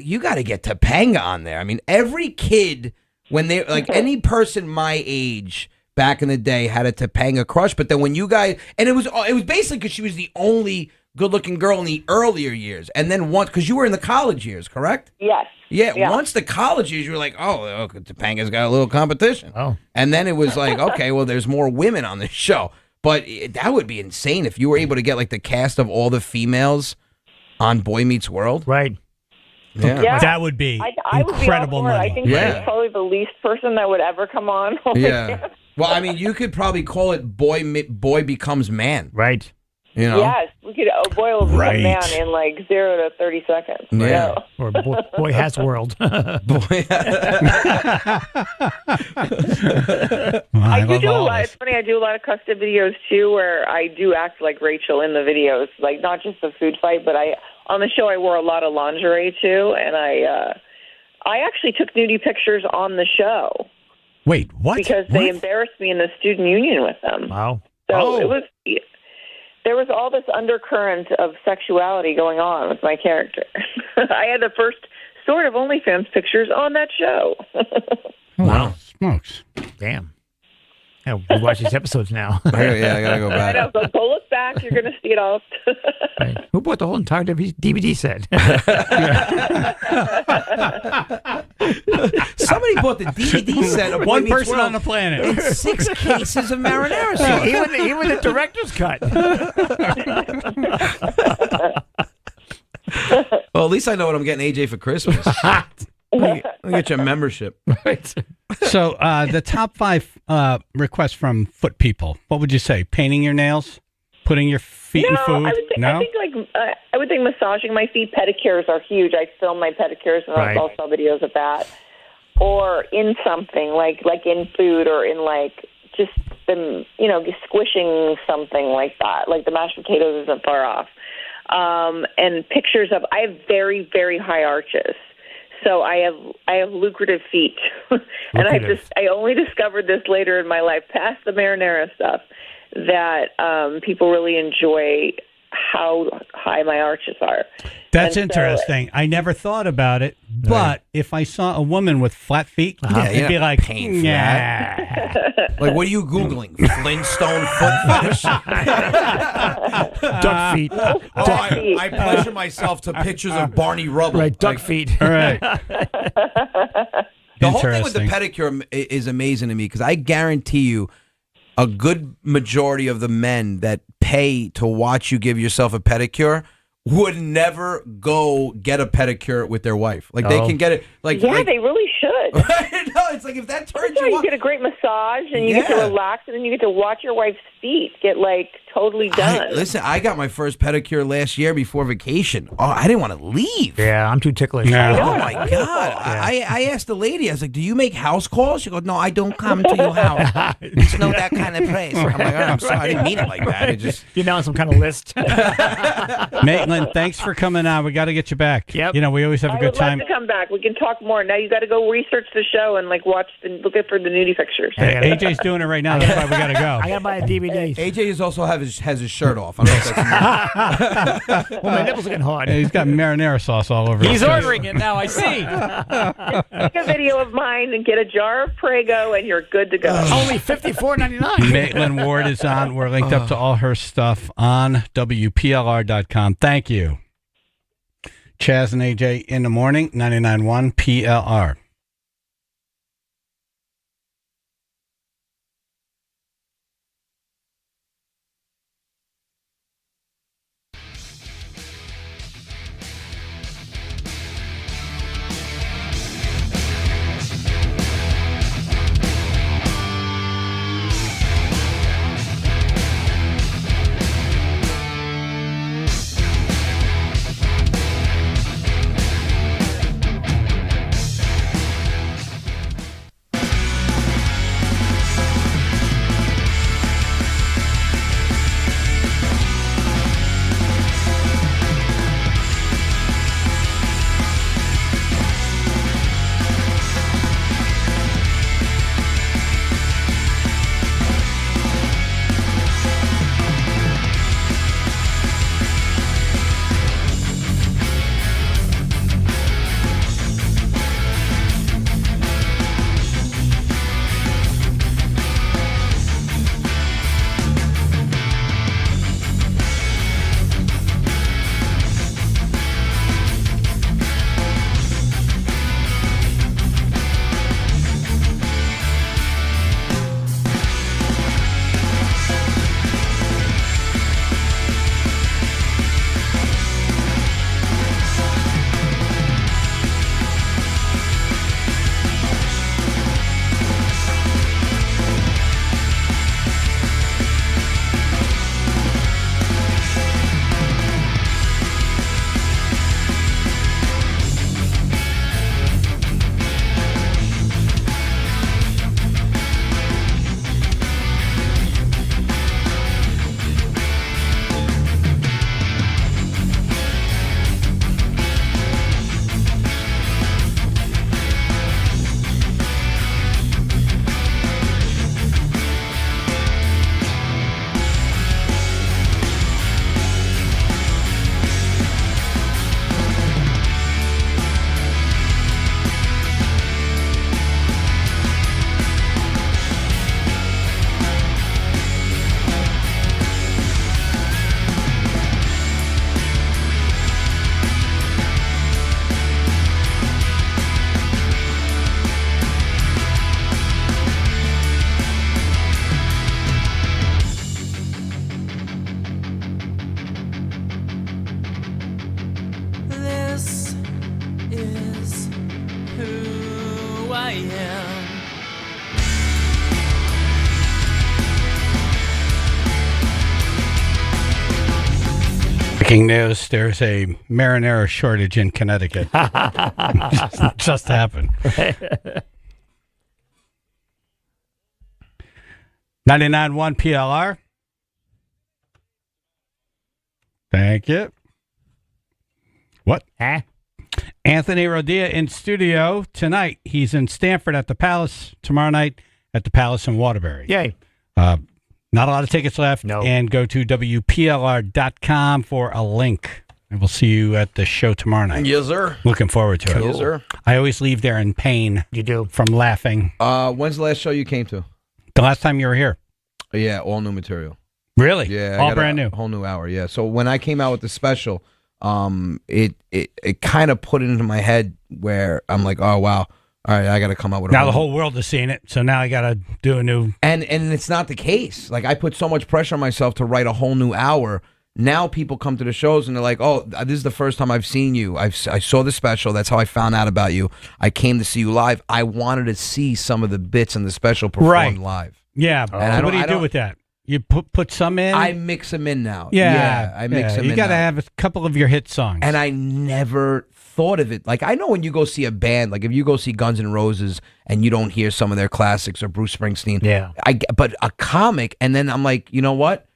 you got to get Topanga on there. I mean, every kid when they any person my age back in the day had a Topanga crush, but then when you guys and it was basically because she was the only good-looking girl in the earlier years, and then once because you were in the college years, correct? Yes. Yeah, once the college years, you were like, oh, Topanga's got a little competition. Oh. And then it was like, okay, well, there's more women on this show. But that would be insane if you were able to get, the cast of all the females on Boy Meets World. Right. Yeah. That would be I would incredible be all for it. money. I think she's probably the least person that would ever come on. Yeah. Well, I mean, you could probably call it Boy Becomes Man. Right. You know? Yes, we could boil a man in 0 to 30 seconds. Yeah. Or Boy Has World. Boy. I do a lot. It's funny. I do a lot of custom videos too, where I do act like Rachel in the videos, not just the food fight, but on the show I wore a lot of lingerie too, and I actually took nudie pictures on the show. Wait, what? Because they embarrassed me in the student union with them. Wow. So it was. There was all this undercurrent of sexuality going on with my character. I had the first sort of OnlyFans pictures on that show. Wow. Smokes. Damn. Yeah, we watch these episodes now. I gotta go back. I know, so go look back. You're going to see it all. Right. Who bought the whole entire DVD set? Somebody bought the DVD set of Boy One Meets person World on the planet. and 6 cases of marinara sauce. even the director's cut. Well, at least I know what I'm getting AJ for Christmas. I'll get you a membership. Right. So the top 5 requests from foot people, what would you say? Painting your nails? Putting your feet in food? I would think massaging my feet, pedicures are huge. I film my pedicures and Right. I'll sell videos of that. Or in something like in food or in just them, squishing something like that. Like the mashed potatoes isn't far off. And pictures of I have very, very high arches. So I have lucrative feet, and I only discovered this later in my life, past the marinara stuff, that people really enjoy how high my arches are. That's And so- interesting. I never thought about it, but if I saw a woman with flat feet, it'd be like, paying for that. Like, what are you Googling? Flintstone foot fetish? Duck feet. Oh, I pleasure myself to pictures of Barney Rubble. Right, duck feet. All right. The whole thing with the Interesting. pedicure is amazing to me because I guarantee you a good majority of the men that pay to watch you give yourself a pedicure would never go get a pedicure with their wife. Like they can get it. Like they really should. No, it's like if that turns You get a great massage, and you get to relax, and then you get to watch your wife's feet get like totally done. Listen, I got my first pedicure last year before vacation. Oh, I didn't want to leave. Yeah, I'm too ticklish. Oh my God! I asked the lady. I was like, "Do you make house calls?" She goes, "No, I don't come to your house. It's not that kind of place." I'm like, "Oh, I'm sorry, I didn't mean it like that." It just You're now on some kind of list. Maitland, thanks for coming on. We got to get you back. Yep. You know, we always have a I good would time. love to come back. We can talk more. Now you got to go research the show and like watch and look for the nudie pictures. AJ's doing it right now. That's why we got to go. I got to buy a DVD. AJ is also has his shirt off. I don't know if that's Well, my nipples are getting hard. He's got marinara sauce all over. He's his face. ordering it now. I see. Take a video of mine and get a jar of Prego, and you're good to go. Only $54.99. Maitland Ward is on. We're linked up to all her stuff on WPLR.com. Thank you. Chaz and AJ in the morning, 99.1 PLR. Breaking news, there's a marinara shortage in Connecticut. just happened. 99.1 PLR. Thank you. What? Huh? Anthony Rodia in studio tonight. He's in Stamford at the Palace. Tomorrow night at the Palace in Waterbury. Yay. Not a lot of tickets left. No. And go to WPLR.com for a link. And we'll see you at the show tomorrow night. Yes, sir. Looking forward to it. Yes, sir. I always leave there in pain. You do. From laughing. When's the last show you came to? The last time you were here. Yeah, all new material. Really? Yeah. All brand new. Whole new hour, yeah. So when I came out with the special, it kind of put it into my head where I'm like, oh, wow. All right, I got to come out with a Now the whole world has seen it, so now I got to do a new... And it's not the case. Like, I put so much pressure on myself to write a whole new hour. Now people come to the shows and they're like, oh, this is the first time I've seen you. I saw the special. That's how I found out about you. I came to see you live. I wanted to see some of the bits in the special performed live. Yeah. And what do you do with that? You put some in? I mix them in now. Yeah. I mix them in. You got to have a couple of your hit songs. And I never thought of it. Like, I know when you go see a band, like if you go see Guns N' Roses and you don't hear some of their classics or Bruce Springsteen. Yeah. But a comic, and then I'm like, you know what?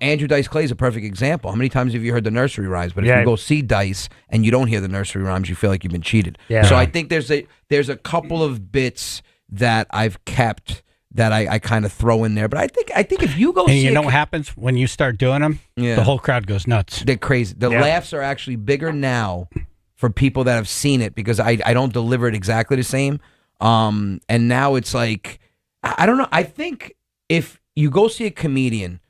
Andrew Dice Clay is a perfect example. How many times have you heard the nursery rhymes? But if you go see Dice and you don't hear the nursery rhymes, you feel like you've been cheated. Yeah. So I think there's a couple of bits that I've kept that I kind of throw in there. But I think if you go and see you know what happens when you start doing them? Yeah. The whole crowd goes nuts. They're crazy. The laughs are actually bigger now for people that have seen it because I don't deliver it exactly the same. And now it's like, I don't know. I think if you go see a comedian,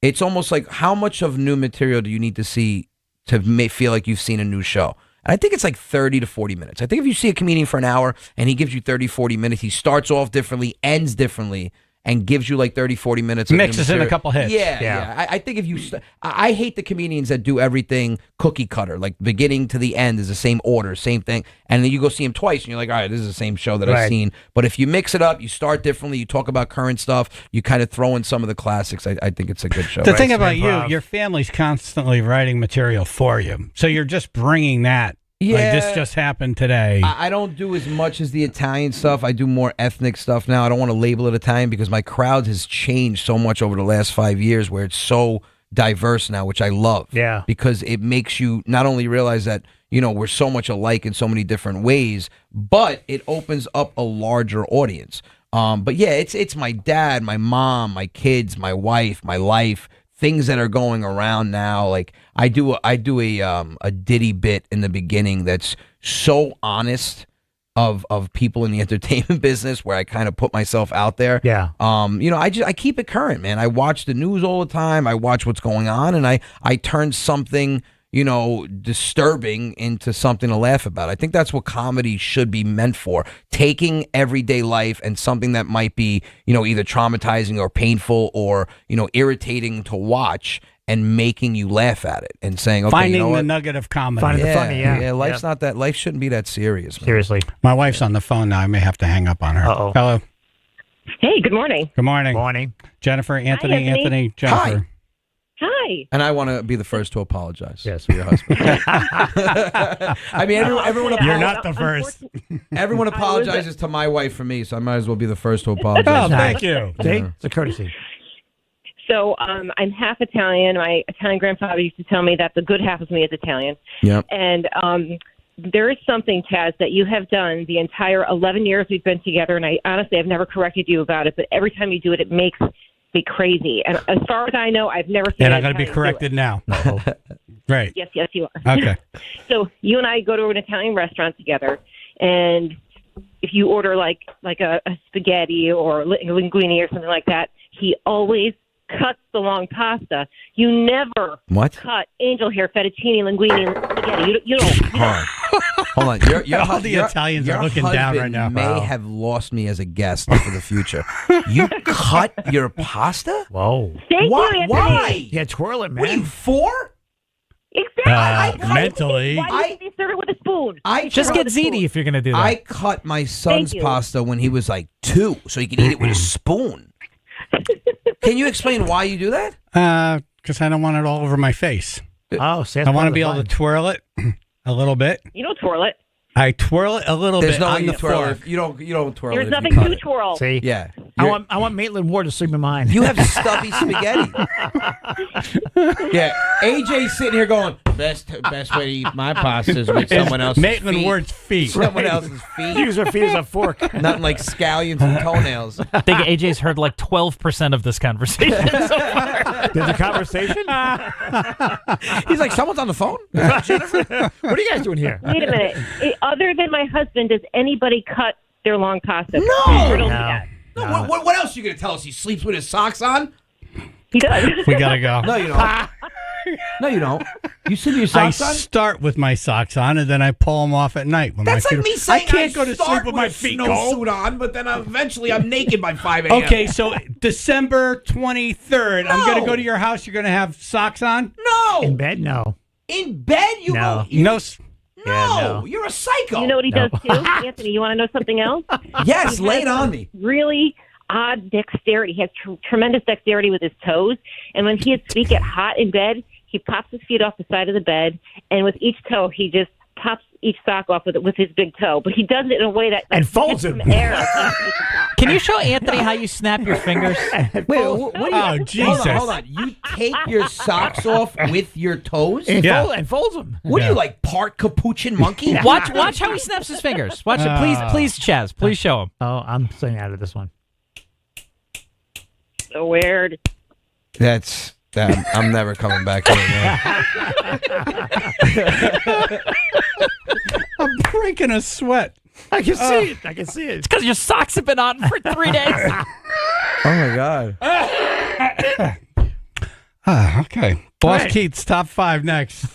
it's almost like how much of new material do you need to see to feel like you've seen a new show? And I think it's like 30 to 40 minutes. I think if you see a comedian for an hour and he gives you 30, 40 minutes, he starts off differently, ends differently, and gives you like 30, 40 minutes. Mixes in a couple hits. Yeah. I think if you... I hate the comedians that do everything cookie cutter, like beginning to the end is the same order, same thing. And then you go see him twice and you're like, all right, this is the same show that I've seen. But if you mix it up, you start differently, you talk about current stuff, you kind of throw in some of the classics, I think it's a good show. The thing about you, your family's constantly writing material for you. So you're just bringing that. Yeah. Like this just happened today. I don't do as much as the Italian stuff. I do more ethnic stuff now. I don't want to label it Italian because my crowd has changed so much over the last 5 years where it's so diverse now, which I love. Yeah. Because it makes you not only realize that, we're so much alike in so many different ways, but it opens up a larger audience. But yeah, it's my dad, my mom, my kids, my wife, my life, things that are going around now. Like I do a Diddy bit in the beginning that's so honest of people in the entertainment business where I kind of put myself out there. Yeah. I keep it current, man. I watch the news all the time. I watch what's going on, and I turn something disturbing into something to laugh about. I think that's what comedy should be meant for. Taking everyday life and something that might be, either traumatizing or painful or, irritating to watch and making you laugh at it and saying, okay, finding the nugget of comedy. Finding the funny, yeah. Yeah, life's not that, life shouldn't be that serious, man. Seriously. My wife's on the phone now. I may have to hang up on her. Uh-oh. Hello. Hey, good morning. Good morning. Morning. Jennifer, Anthony, Jennifer. Hi. Hi. And I want to be the first to apologize. Yes. For your husband. I mean, everyone. You're not the first. Everyone apologizes to my wife for me, so I might as well be the first to apologize. Oh, thank you. See? It's a courtesy. So I'm half Italian. My Italian grandfather used to tell me that the good half of me is Italian. Yep. And there is something, Chaz, that you have done the entire 11 years we've been together, and I've never corrected you about it, but every time you do it, it makes me crazy. And as far as I know, I've never seen And an I'm going to be Italian corrected now. Right. Yes, you are. Okay. So you and I go to an Italian restaurant together, and if you order like a spaghetti or linguine or something like that, he always cuts the long pasta. You never cut angel hair, fettuccine, linguine, spaghetti. You don't. Hold on. All the Italians are looking down right now. May have lost me as a guest for the future. You cut your pasta? Whoa. Thank you, Anthony. Why? Yeah, twirl it, man. What are you, 4? Exactly. Mentally. Why did you serve it with a spoon? Just get ziti if you're going to do that. I cut my son's Thank you. pasta when he was like 2, so he could eat it with a spoon. Can you explain why you do that? Because I don't want it all over my face. Oh, see, I want to be able to twirl it a little bit. You don't twirl it. I twirl it a little There's bit no way on you the twirl fork. it. You don't twirl There's it. nothing if you cut to it. twirl. See? Yeah. I want Maitland Ward to sleep in mine. You have stubby spaghetti. Yeah, AJ's sitting here going, best way to eat my pasta is with someone else's Maitland feet. Ward's feet. Someone else's feet. Use her feet as a fork. Nothing like scallions and toenails. I think AJ's heard like 12% of this conversation so far. There's a conversation? He's like, someone's on the phone? Jennifer? What are you guys doing here? Wait a minute. Other than my husband, does anybody cut their long pasta? No! Riddle me No. that. No, what else are you going to tell us? He sleeps with his socks on? He does. We gotta go. No, you don't. No, you don't. You sleep with your I socks on? start with my socks on, and then I pull them off at night. When That's my like feet me saying I can't go to start sleep with my feet cold. snowsuit on, but then eventually I'm naked by 5 a.m. Okay, so December 23rd, I'm going to No. go to your house. You're going to have socks on? No. In bed? No. In bed? You No. go. No. No, you're a psycho. You know what he does too, Anthony? You want to know something else? Yes, He lay has it on some me. Really odd dexterity. He has tremendous dexterity with his toes, and when his feet get hot in bed, he pops his feet off the side of the bed, and with each toe, he just pops each sock off with his big toe. But he does it in a way that And folds gets them. some air. Can you show Anthony how you snap your fingers? Wait, what do you, Oh, Jesus. Hold on. You take your socks off with your toes? And, Yeah. and folds them. What are you, like, part capuchin monkey? Watch how he snaps his fingers. Watch it. Please, Chaz. Please show him. Oh, I'm staying out of this one. So weird. That's... I'm never coming back here again. I'm breaking a sweat. I can see it. I can see it. It's because your socks have been on for 3 days. Oh, my God. Okay. Boss Right. Keats, top 5 next.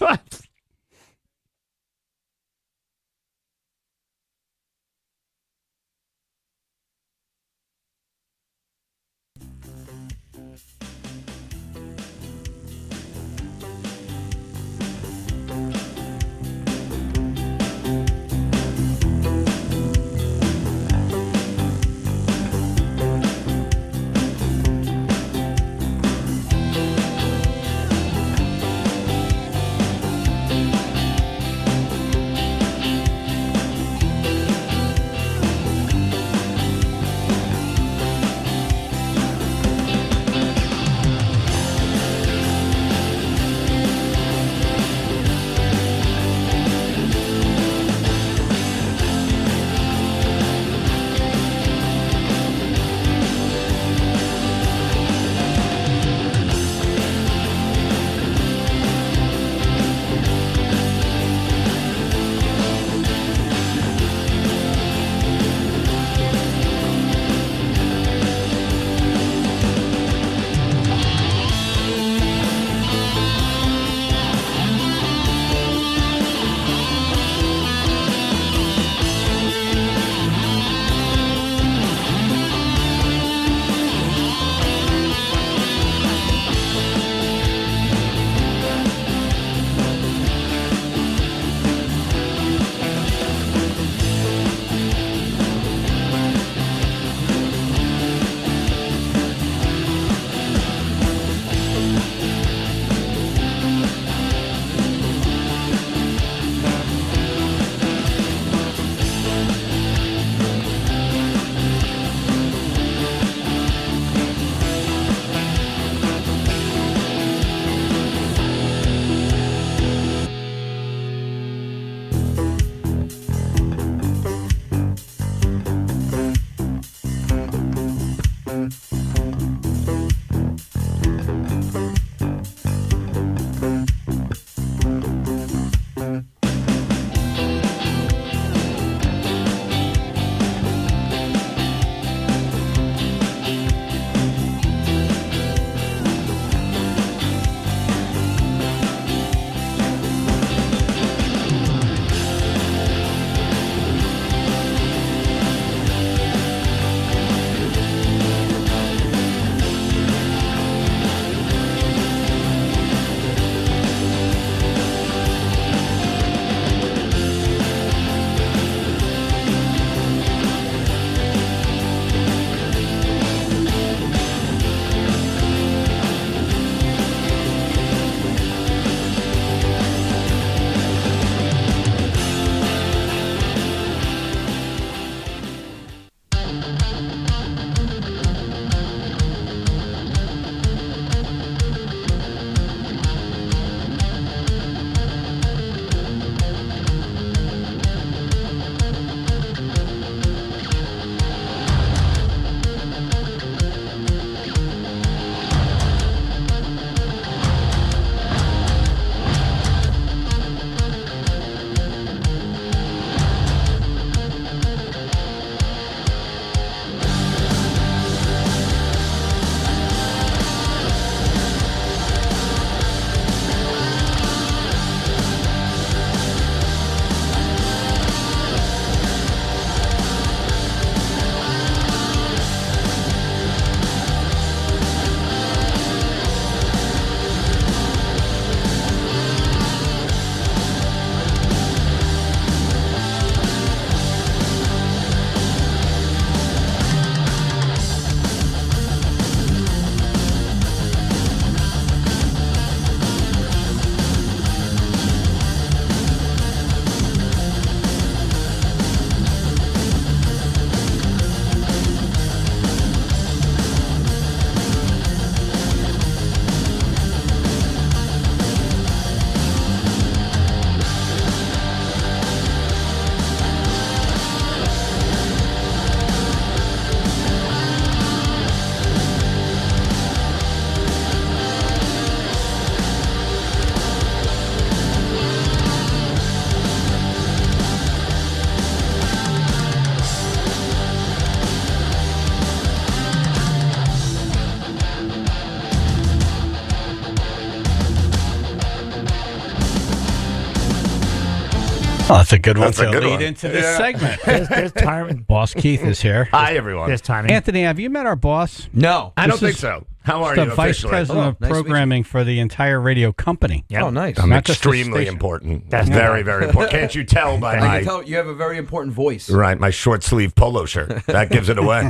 Oh, that's a good one That's a to good lead one. into this Yeah. segment. There's timing. Boss Keith is here. Hi, everyone. There's timing. Anthony, have you met our boss? No. I don't This think is so. How are the you vice officially? president of Nice to meet you. programming for the entire radio company. Yep. Oh, nice. I'm Not just the extremely station. important. That's very, good. very important. Can't you tell by I my can tell you have a very important voice. right my short sleeve polo shirt? That gives it away.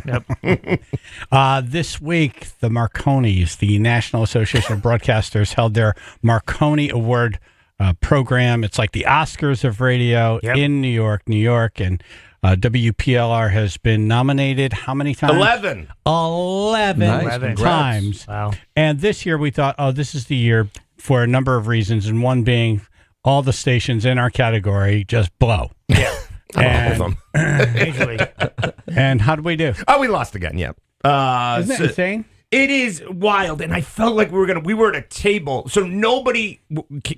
This week, the Marconis, the National Association of Broadcasters, held their Marconi Award program. It's like the Oscars of radio in New York, and WPLR has been nominated how many times? 11. 11 times. Wow. And this year we thought, oh, this is the year for a number of reasons, and one being all the stations in our category just blow. Yeah. I'm all of them. Usually. And how did we do? Oh, we lost again. Yeah. Isn't that insane? It is wild, and I felt like we were at a table, so nobody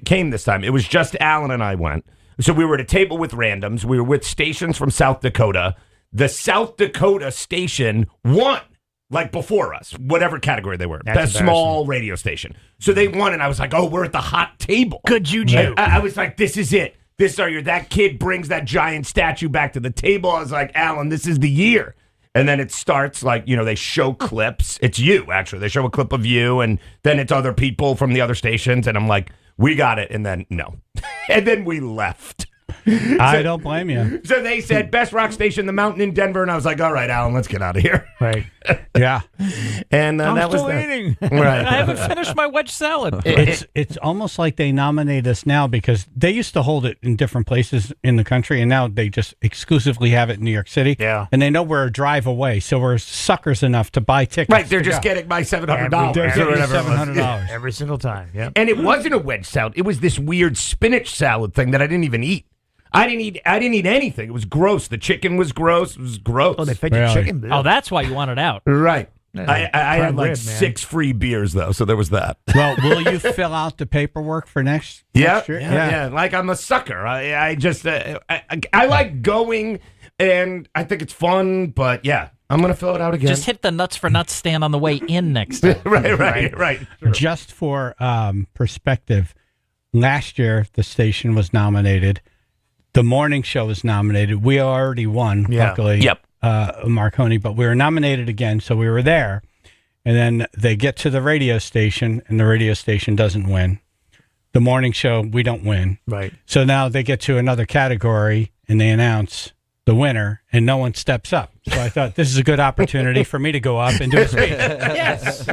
came this time. It was just Alan and I went. So we were at a table with randoms. We were with stations from South Dakota. The South Dakota station won, like before us, whatever category they were. That's Best small radio station. So they won, and I was like, oh, we're at the hot table. Good juju. I was like, this is it. That kid brings that giant statue back to the table. I was like, Alan, this is the year. And then it starts like, they show clips. It's you, actually. They show a clip of you, and then it's other people from the other stations. And I'm like, we got it. And then, no. And then we left. I don't blame you. So they said, best rock station, The Mountain in Denver. And I was like, all right, Alan, let's get out of here. Right. Yeah. And I'm that was still eating. Right. I haven't finished my wedge salad. It's almost like they nominate us now because they used to hold it in different places in the country, and now they just exclusively have it in New York City. Yeah. And they know we're a drive away, so we're suckers enough to buy tickets. Right, they're just getting my $700 They're or getting whatever it was. $700. Every single time. Yeah. And it wasn't a wedge salad. It was this weird spinach salad thing that I didn't even eat. I didn't eat anything. It was gross. The chicken was gross. It was gross. Oh, they fed you Really? chicken. Oh, that's why you want it out. Right. I had like rib, man. 6 free beers though, so there was that. Well, will you fill out the paperwork for next year? Yeah. Like I'm a sucker. I just I like going, and I think it's fun. But yeah, I'm gonna fill it out again. Just hit the nuts for nuts stand on the way in next time. right. Just for perspective, last year the station was nominated. The morning show was nominated. We already won, luckily. Yep. Marconi, but we were nominated again, so we were there. And then they get to the radio station, and the radio station doesn't win. The morning show, we don't win. Right. So now they get to another category, and they announce the winner, and no one steps up. So I thought this is a good opportunity for me to go up and do a speech. Yes.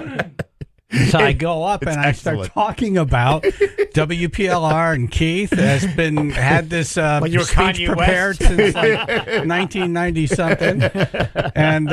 So I go up and I start talking about WPLR, and Keith has had this When you were speech Kanye prepared West. since like 1990 something, and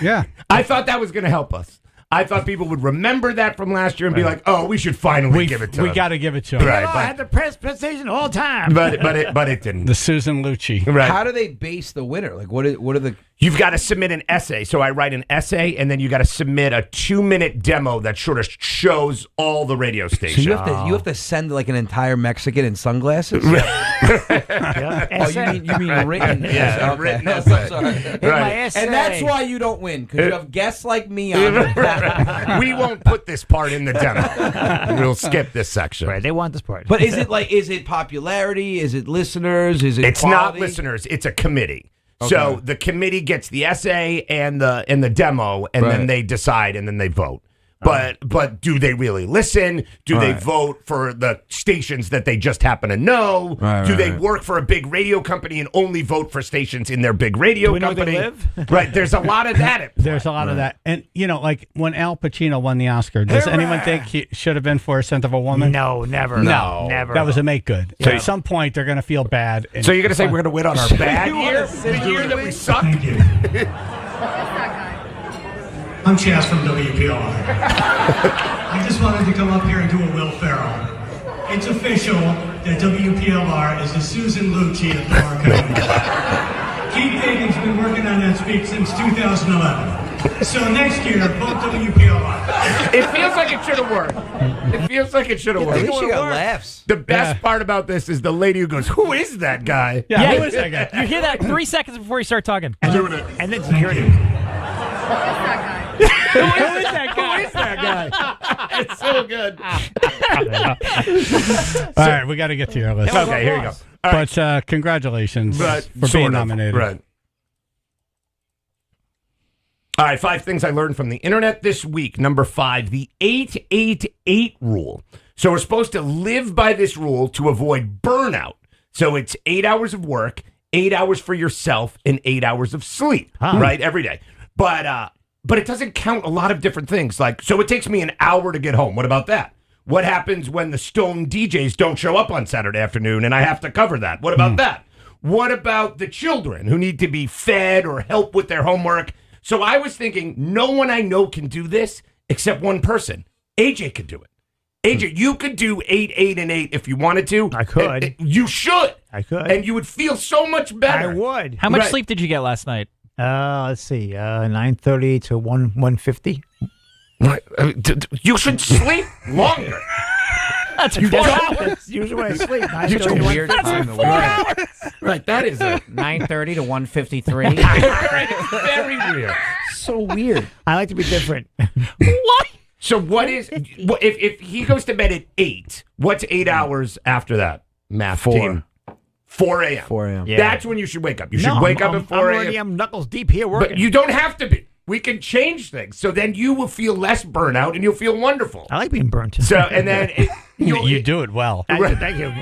yeah, I thought that was gonna help us. I thought people would remember that from last year and be like, "Oh, we should finally give it to we him." got to give it to him. Right, I had the press station the whole time. but it didn't. The Susan Lucci. Right. How do they base the winner? Like, what are the? You've got to submit an essay. So I write an essay, and then you got to submit a 2-minute demo that sort of shows all the radio So stations. you have to send like an entire Mexican in sunglasses. Yeah. Oh, you mean written? Yeah, Okay. written essay. Sorry. Hit my essay. And that's why you don't win, because you have guests like me on. We won't put this part in the demo. We'll skip this section. Right. They want this part. But is it popularity? Is it listeners? Is it? It's quality? not listeners. It's a committee. So the committee gets the essay and the demo, and then they decide, and then they vote. But do they really listen? Do they vote for the stations that they just happen to know? Do they work for a big radio company and only vote for stations in their big radio we know company? they live? Right. There's a lot of that. At play. There's a lot of that, and like when Al Pacino won the Oscar, does anyone think he should have been for A Scent of a Woman? No, never. No, never. That was a make good. So at some point they're going to feel bad. And So you're going to say we're going to win on our bad year? The year that we suck? I'm Chaz from WPLR. I just wanted to come up here and do a Will Ferrell. It's official that WPLR is the Susan Lucci of the Marconi. Keith Dagan's been working on that speech since 2011. So next year, vote WPLR. It feels like it should have worked. At least you got laughs. The best part about this is the lady who goes, "Who is that guy?" Yeah, who is that guy? You hear that 3 seconds before you start talking. And then security. Thank you. Who is that guy? that guy. It's so good. All right, we got to get to your list. Okay, here you go. All right. But congratulations for Sort being of. nominated. Right. All right, 5 things I learned from the internet this week. Number 5, the 888 rule. So we're supposed to live by this rule to avoid burnout. So it's 8 hours of work, 8 hours for yourself, and 8 hours of sleep, right, every day. But it doesn't count a lot of different things. Like, so it takes me an hour to get home. What about that? What happens when the Stone DJs don't show up on Saturday afternoon and I have to cover that? What about that? What about the children who need to be fed or help with their homework? So I was thinking, no one I know can do this except one person. AJ could do it. AJ, you could do 8, 8, and 8 if you wanted to. I could. You should. I could. And you would feel so much better. I would. How much sleep did you get last night? Let's see, 9:30 to 1:50. You should sleep longer. That's 4 hours. Usually when I sleep. It's a weird time of the week. Right, that is a 9:30 to 1:53. It's very weird. So weird. I like to be different. What? So what is if he goes to bed at 8? What's 8 hours after that? Math 4. team. 4 a.m. 4 a.m. Yeah. That's when you should wake up. You should wake up at 4 a.m. I'm knuckles deep here working. But you don't have to be. We can change things. So then you will feel less burnout and you'll feel wonderful. I like being burnt. So, and then you do it well. Thank you.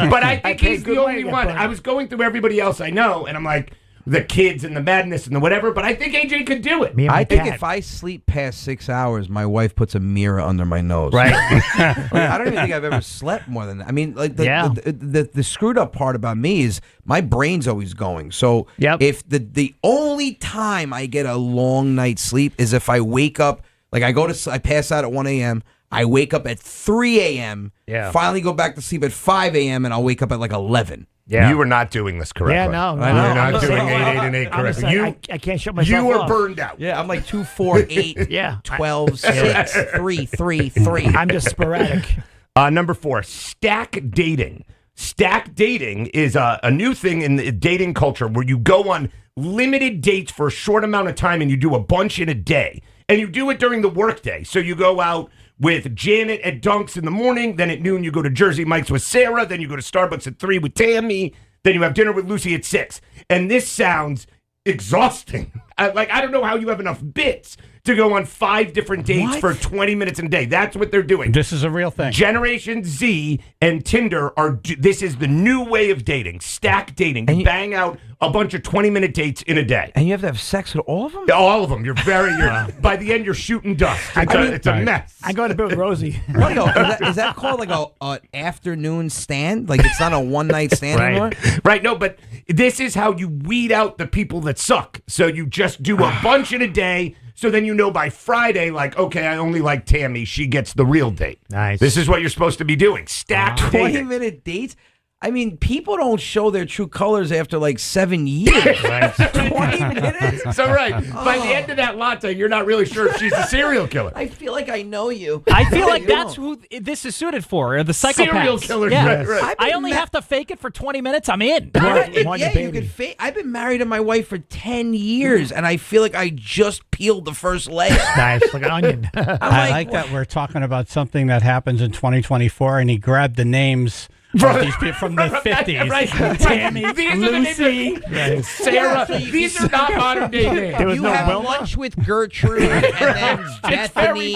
But I think he's the only to get one. burnt. I was going through everybody else I know, and I'm like, the kids and the madness and the whatever, but I think AJ could do it. Me and my I think cat. if I sleep past 6 hours, my wife puts a mirror under my nose. Right. Like, I don't even think I've ever slept more than that. I mean, like the screwed up part about me is my brain's always going. So if the only time I get a long night's sleep is if I wake up, like I pass out at 1 a.m., I wake up at 3 a.m., finally go back to sleep at 5 a.m., and I'll wake up at like 11. Yeah. You were not doing this correctly. Yeah, no. You're not doing 8, 8, and 8 correctly. I can't shut myself You were off. burned out. Yeah, I'm like 2, 4, 8, Yeah. 12, 6, 3, 3, 3. I'm just sporadic. Number 4, stack dating. Stack dating is a new thing in the dating culture where you go on limited dates for a short amount of time and you do a bunch in a day. And you do it during the workday. So you go out with Janet at Dunks in the morning, then at noon you go to Jersey Mike's with Sarah, then you go to Starbucks at 3 with Tammy, then you have dinner with Lucy at 6. And this sounds exhausting. I don't know how you have enough bits to go on 5 different dates for 20 minutes in a day. That's what they're doing. This is a real thing. Generation Z and Tinder this is the new way of dating. Stack dating. You bang out a bunch of 20-minute dates in a day. And you have to have sex with all of them? All of them. You're by the end, you're shooting dust. It's a mess. I go to bed with Rosie. Is that called like an afternoon stand? Like it's not a one-night stand anymore? Right. No, but this is how you weed out the people that suck. So you just do a bunch in a day. So then you know by Friday, like, okay, I only like Tammy. She gets the real date. Nice. This is what you're supposed to be doing. Stack dating. 20-minute dates? I mean, people don't show their true colors after like 7 years. 20 minutes? So, right. By the end of that latte, you're not really sure if she's a serial killer. I feel like I know you. I feel like that's who this is suited for, the psychopaths. Serial killers. Yeah. Right. I only have to fake it for 20 minutes. I'm in. You could fake. I've been married to my wife for 10 years, and I feel like I just peeled the first layer. Nice, like an onion. I like that we're talking about something that happens in 2024, and he grabbed the names of these people from the 50s. Right. Tammy, These Lucy, Sarah. These are not modern day names. You have lunch with Gertrude and then Bethany.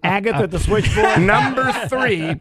Agatha at the switchboard. Number 3,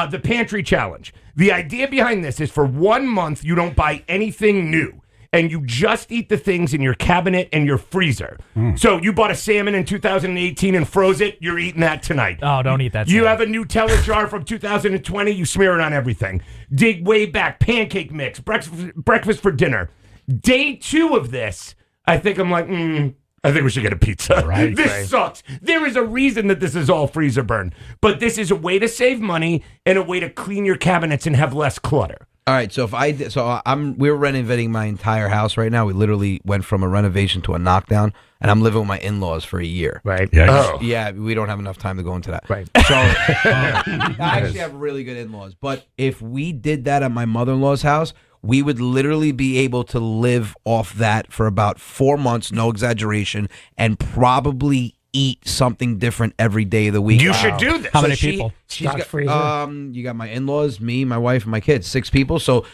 the pantry challenge. The idea behind this is for 1 month, you don't buy anything new. And you just eat the things in your cabinet and your freezer. So you bought a salmon in 2018 and froze it. You're eating that tonight. Oh, don't eat that. You have a Nutella jar from 2020. You smear it on everything. Dig way back. Pancake mix. Breakfast for dinner. Day 2 of this, I think I'm like, I think we should get a pizza. Right, This sucks. There is a reason that this is all freezer burn. But this is a way to save money and a way to clean your cabinets and have less clutter. All right, so we're renovating my entire house right now. We literally went from a renovation to a knockdown, and I'm living with my in-laws for a year. Right. Yeah, we don't have enough time to go into that. Right. So I actually have really good in-laws. But if we did that at my mother-in-law's house, we would literally be able to live off that for about 4 months, no exaggeration, and probably eat something different every day of the week. You should do this. How many people? She's Stock got, freezer? you got my in-laws, me, my wife, and my kids. 6 people. So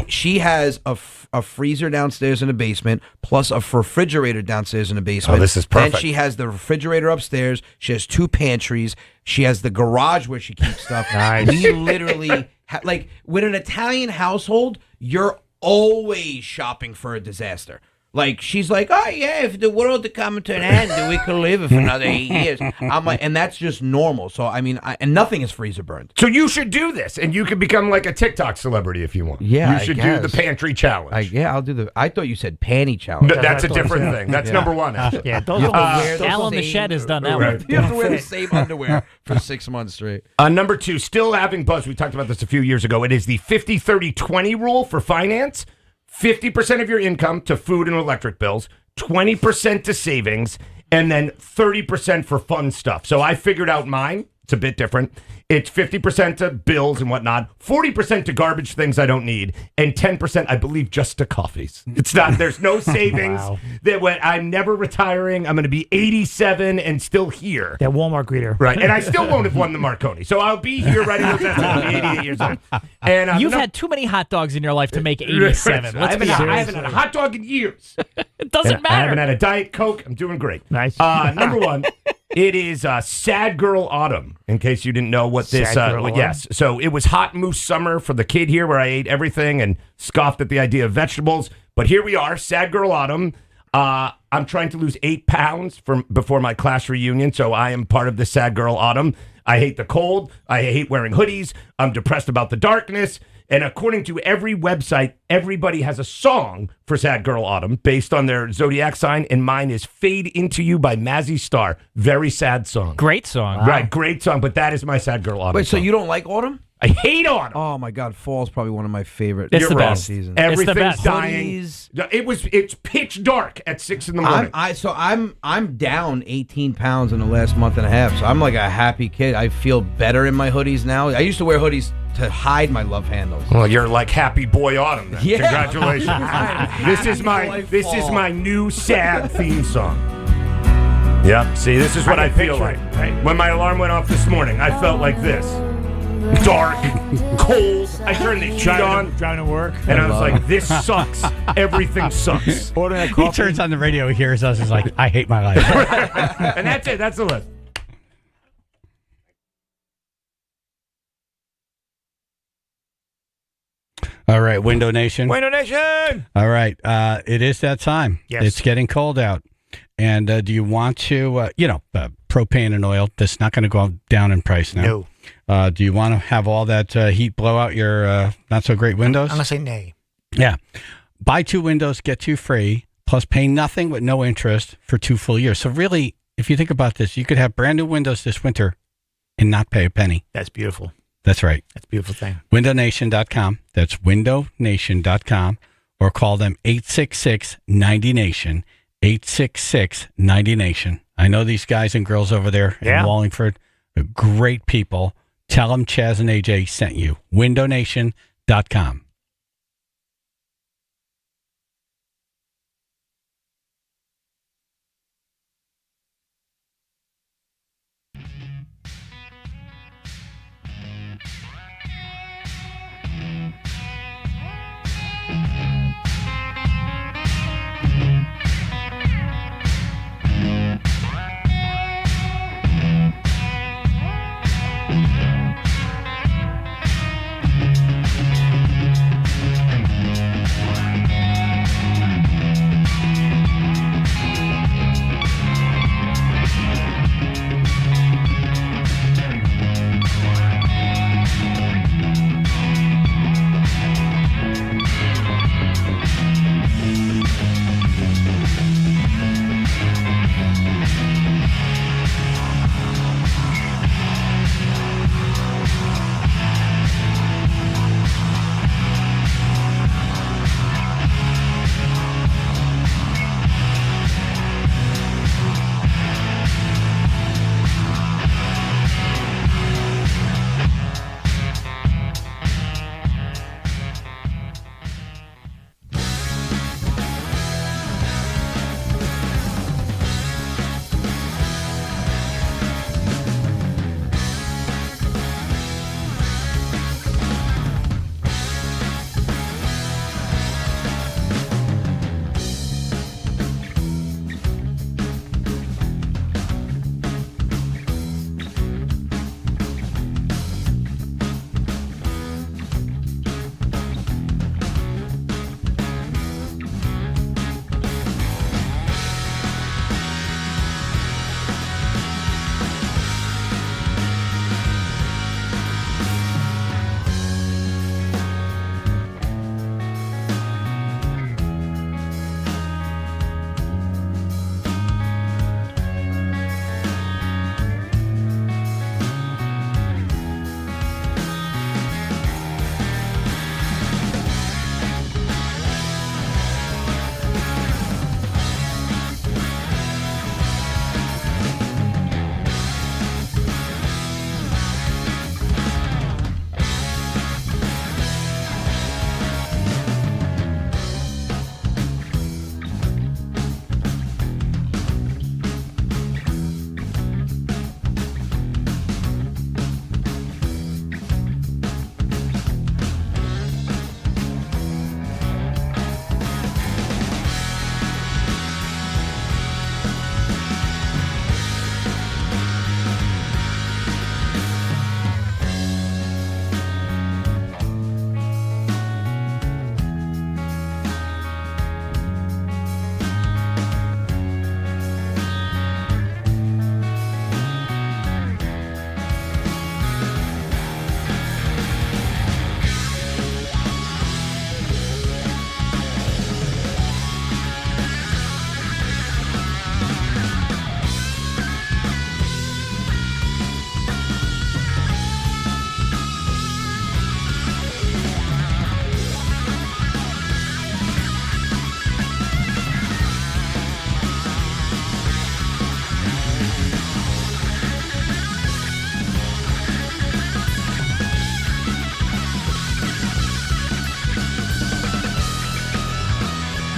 she has a freezer downstairs in the basement, plus a refrigerator downstairs in the basement. Oh, this is perfect. Then she has the refrigerator upstairs. She has 2 pantries. She has the garage where she keeps stuff. Nice. We literally like with an Italian household, you're always shopping for a disaster. Like, she's like, oh, yeah, if the world to come to an end, we could live it for another 8 years. I'm like, and that's just normal. So, I mean, and nothing is freezer burned. So you should do this, and you could become like a TikTok celebrity if you want. Yeah, you should do the pantry challenge. I'll do the. I thought you said panty challenge. That's a different thing. That's number one. Actually. Yeah, those are weird. Alan the Shed has done that one. You have to wear the same underwear for 6 months straight. Number 2, still having buzz. We talked about this a few years ago. It is the 50-30-20 rule for finance. 50% of your income to food and electric bills, 20% to savings, and then 30% for fun stuff. So I figured out mine. It's a bit different. It's 50% to bills and whatnot, 40% to garbage things I don't need, and 10%, I believe, just to coffees. It's not, there's no savings. Wow. That when I'm never retiring. I'm going to be 87 and still here. That Walmart greeter. Right. And I still won't have won the Marconi. So I'll be here right at the I'll be 88 years old. And You've had too many hot dogs in your life to make 87. I Let's be haven't honest. had a hot dog in years. It doesn't And I matter. haven't had a Diet Coke. I'm doing great. Nice. Number 1, it is Sad Girl Autumn, in case you didn't know what this Sad Girl Autumn? yes. So it was hot moose summer for the kid here where I ate everything and scoffed at the idea of vegetables. But here we are, Sad Girl Autumn. I'm trying to lose 8 pounds before my class reunion, so I am part of the Sad Girl Autumn. I hate the cold. I hate wearing hoodies. I'm depressed about the darkness. And according to every website, everybody has a song for Sad Girl Autumn based on their zodiac sign, and mine is Fade Into You by Mazzy Star. Very sad song. Great song. Right, great song, but that is my Sad Girl Autumn Wait, so song. you don't like autumn? I hate autumn. Oh my God, fall's probably one of my favorite. It's the You're wrong. best. Seasons. Everything's best. dying. It's pitch dark at 6 in the morning. I'm down 18 pounds in the last month and a half, so I'm like a happy kid. I feel better in my hoodies now. I used to wear hoodies to hide my love handles. Well, you're like Happy Boy Autumn then. Yeah. Congratulations. This is my new sad theme song. Yep. See, this is what I feel like. When my alarm went off this morning, I felt like this. Dark, cold. I turned the heat on. Driving to work. And I was like, this sucks. Everything sucks. Ordering a He coffee. turns on the radio, he hears us, he's like, I hate my life. And that's it. That's the list. All right, Window Nation. Window Nation! All right, it is that time. Yes. It's getting cold out. And do you want to, propane and oil, that's not going to go down in price now. No. Do you want to have all that heat blow out your not-so-great windows? I'm going to say nay. Yeah. Buy 2 windows, get 2 free, plus pay nothing with no interest for 2 full years. So really, if you think about this, you could have brand new windows this winter and not pay a penny. That's beautiful. That's right. That's a beautiful thing. WindowNation.com. That's WindowNation.com. Or call them 866-90-NATION. 866-90-NATION. I know these guys and girls over there in Wallingford are great people. Tell them Chaz and AJ sent you. WindowNation.com.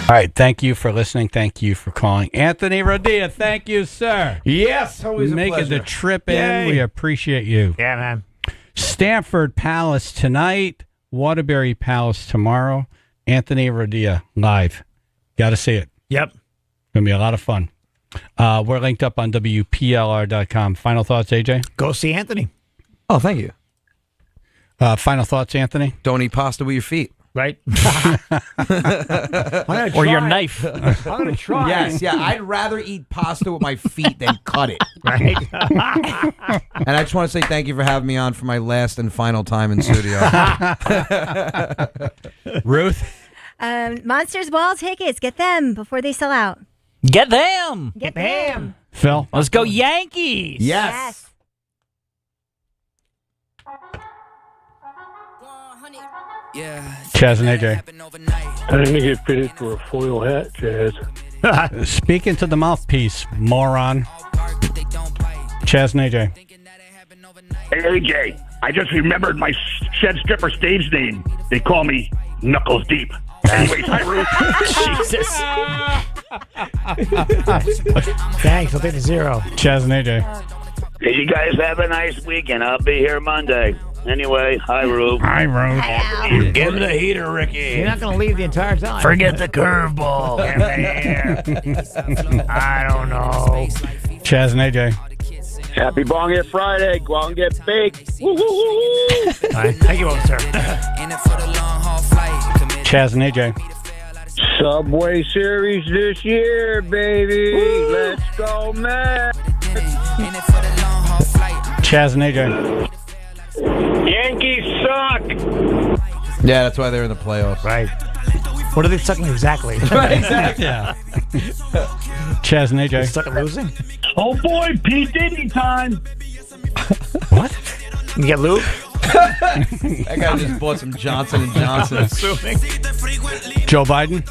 right. Thank you for listening. Thank you for calling. Anthony Rodia, thank you, sir. Yes, always a Making pleasure. the trip in. Yay. We appreciate you. Yeah, man. Stanford Palace tonight. Waterbury Palace tomorrow. Anthony Rodia live. Got to see it. Yep. Going to be a lot of fun. We're linked up on WPLR.com. Final thoughts, AJ? Go see Anthony. Oh, thank you. Final thoughts, Anthony? Don't eat pasta with your feet. Right? Or your knife. I'm going to try. Yes, yeah. I'd rather eat pasta with my feet than cut it. Right? And I just want to say thank you for having me on for my last and final time in studio. Ruth? Monsters Ball tickets. Get them before they sell out. Get them. Get them. Phil? Let's go Yankees. Yes. Chaz and AJ. I didn't get fitted for a foil hat, Chaz. Speaking to the mouthpiece, moron. Chaz and AJ. Hey, AJ, I just remembered my shed stripper Steve's name. They call me Knuckles Deep. Anyways, hi, Ruth. Jesus. Thanks. I'll take the 0. Chaz and AJ. Hey, you guys have a nice weekend. I'll be here Monday. Anyway, hi, Ruth. Hi, Ruth. Give me the heater, Ricky. You're not going to leave the entire time. Forget the curveball. I don't know. Chaz and AJ. Happy Bong It Friday. Go out and get baked. Woo, woo, woo, woo. All right. Thank you both, sir. Chaz and AJ. Subway Series this year, baby. Woo. Let's go, man. Chaz and AJ. Yankees suck. Yeah, that's why they're in the playoffs. Right. What are they sucking exactly? Right, exactly. Yeah. Chaz and They AJ. suck at losing? Oh, boy, P. Diddy time. What? You get Luke? That guy just bought some Johnson & Johnson. Joe Biden.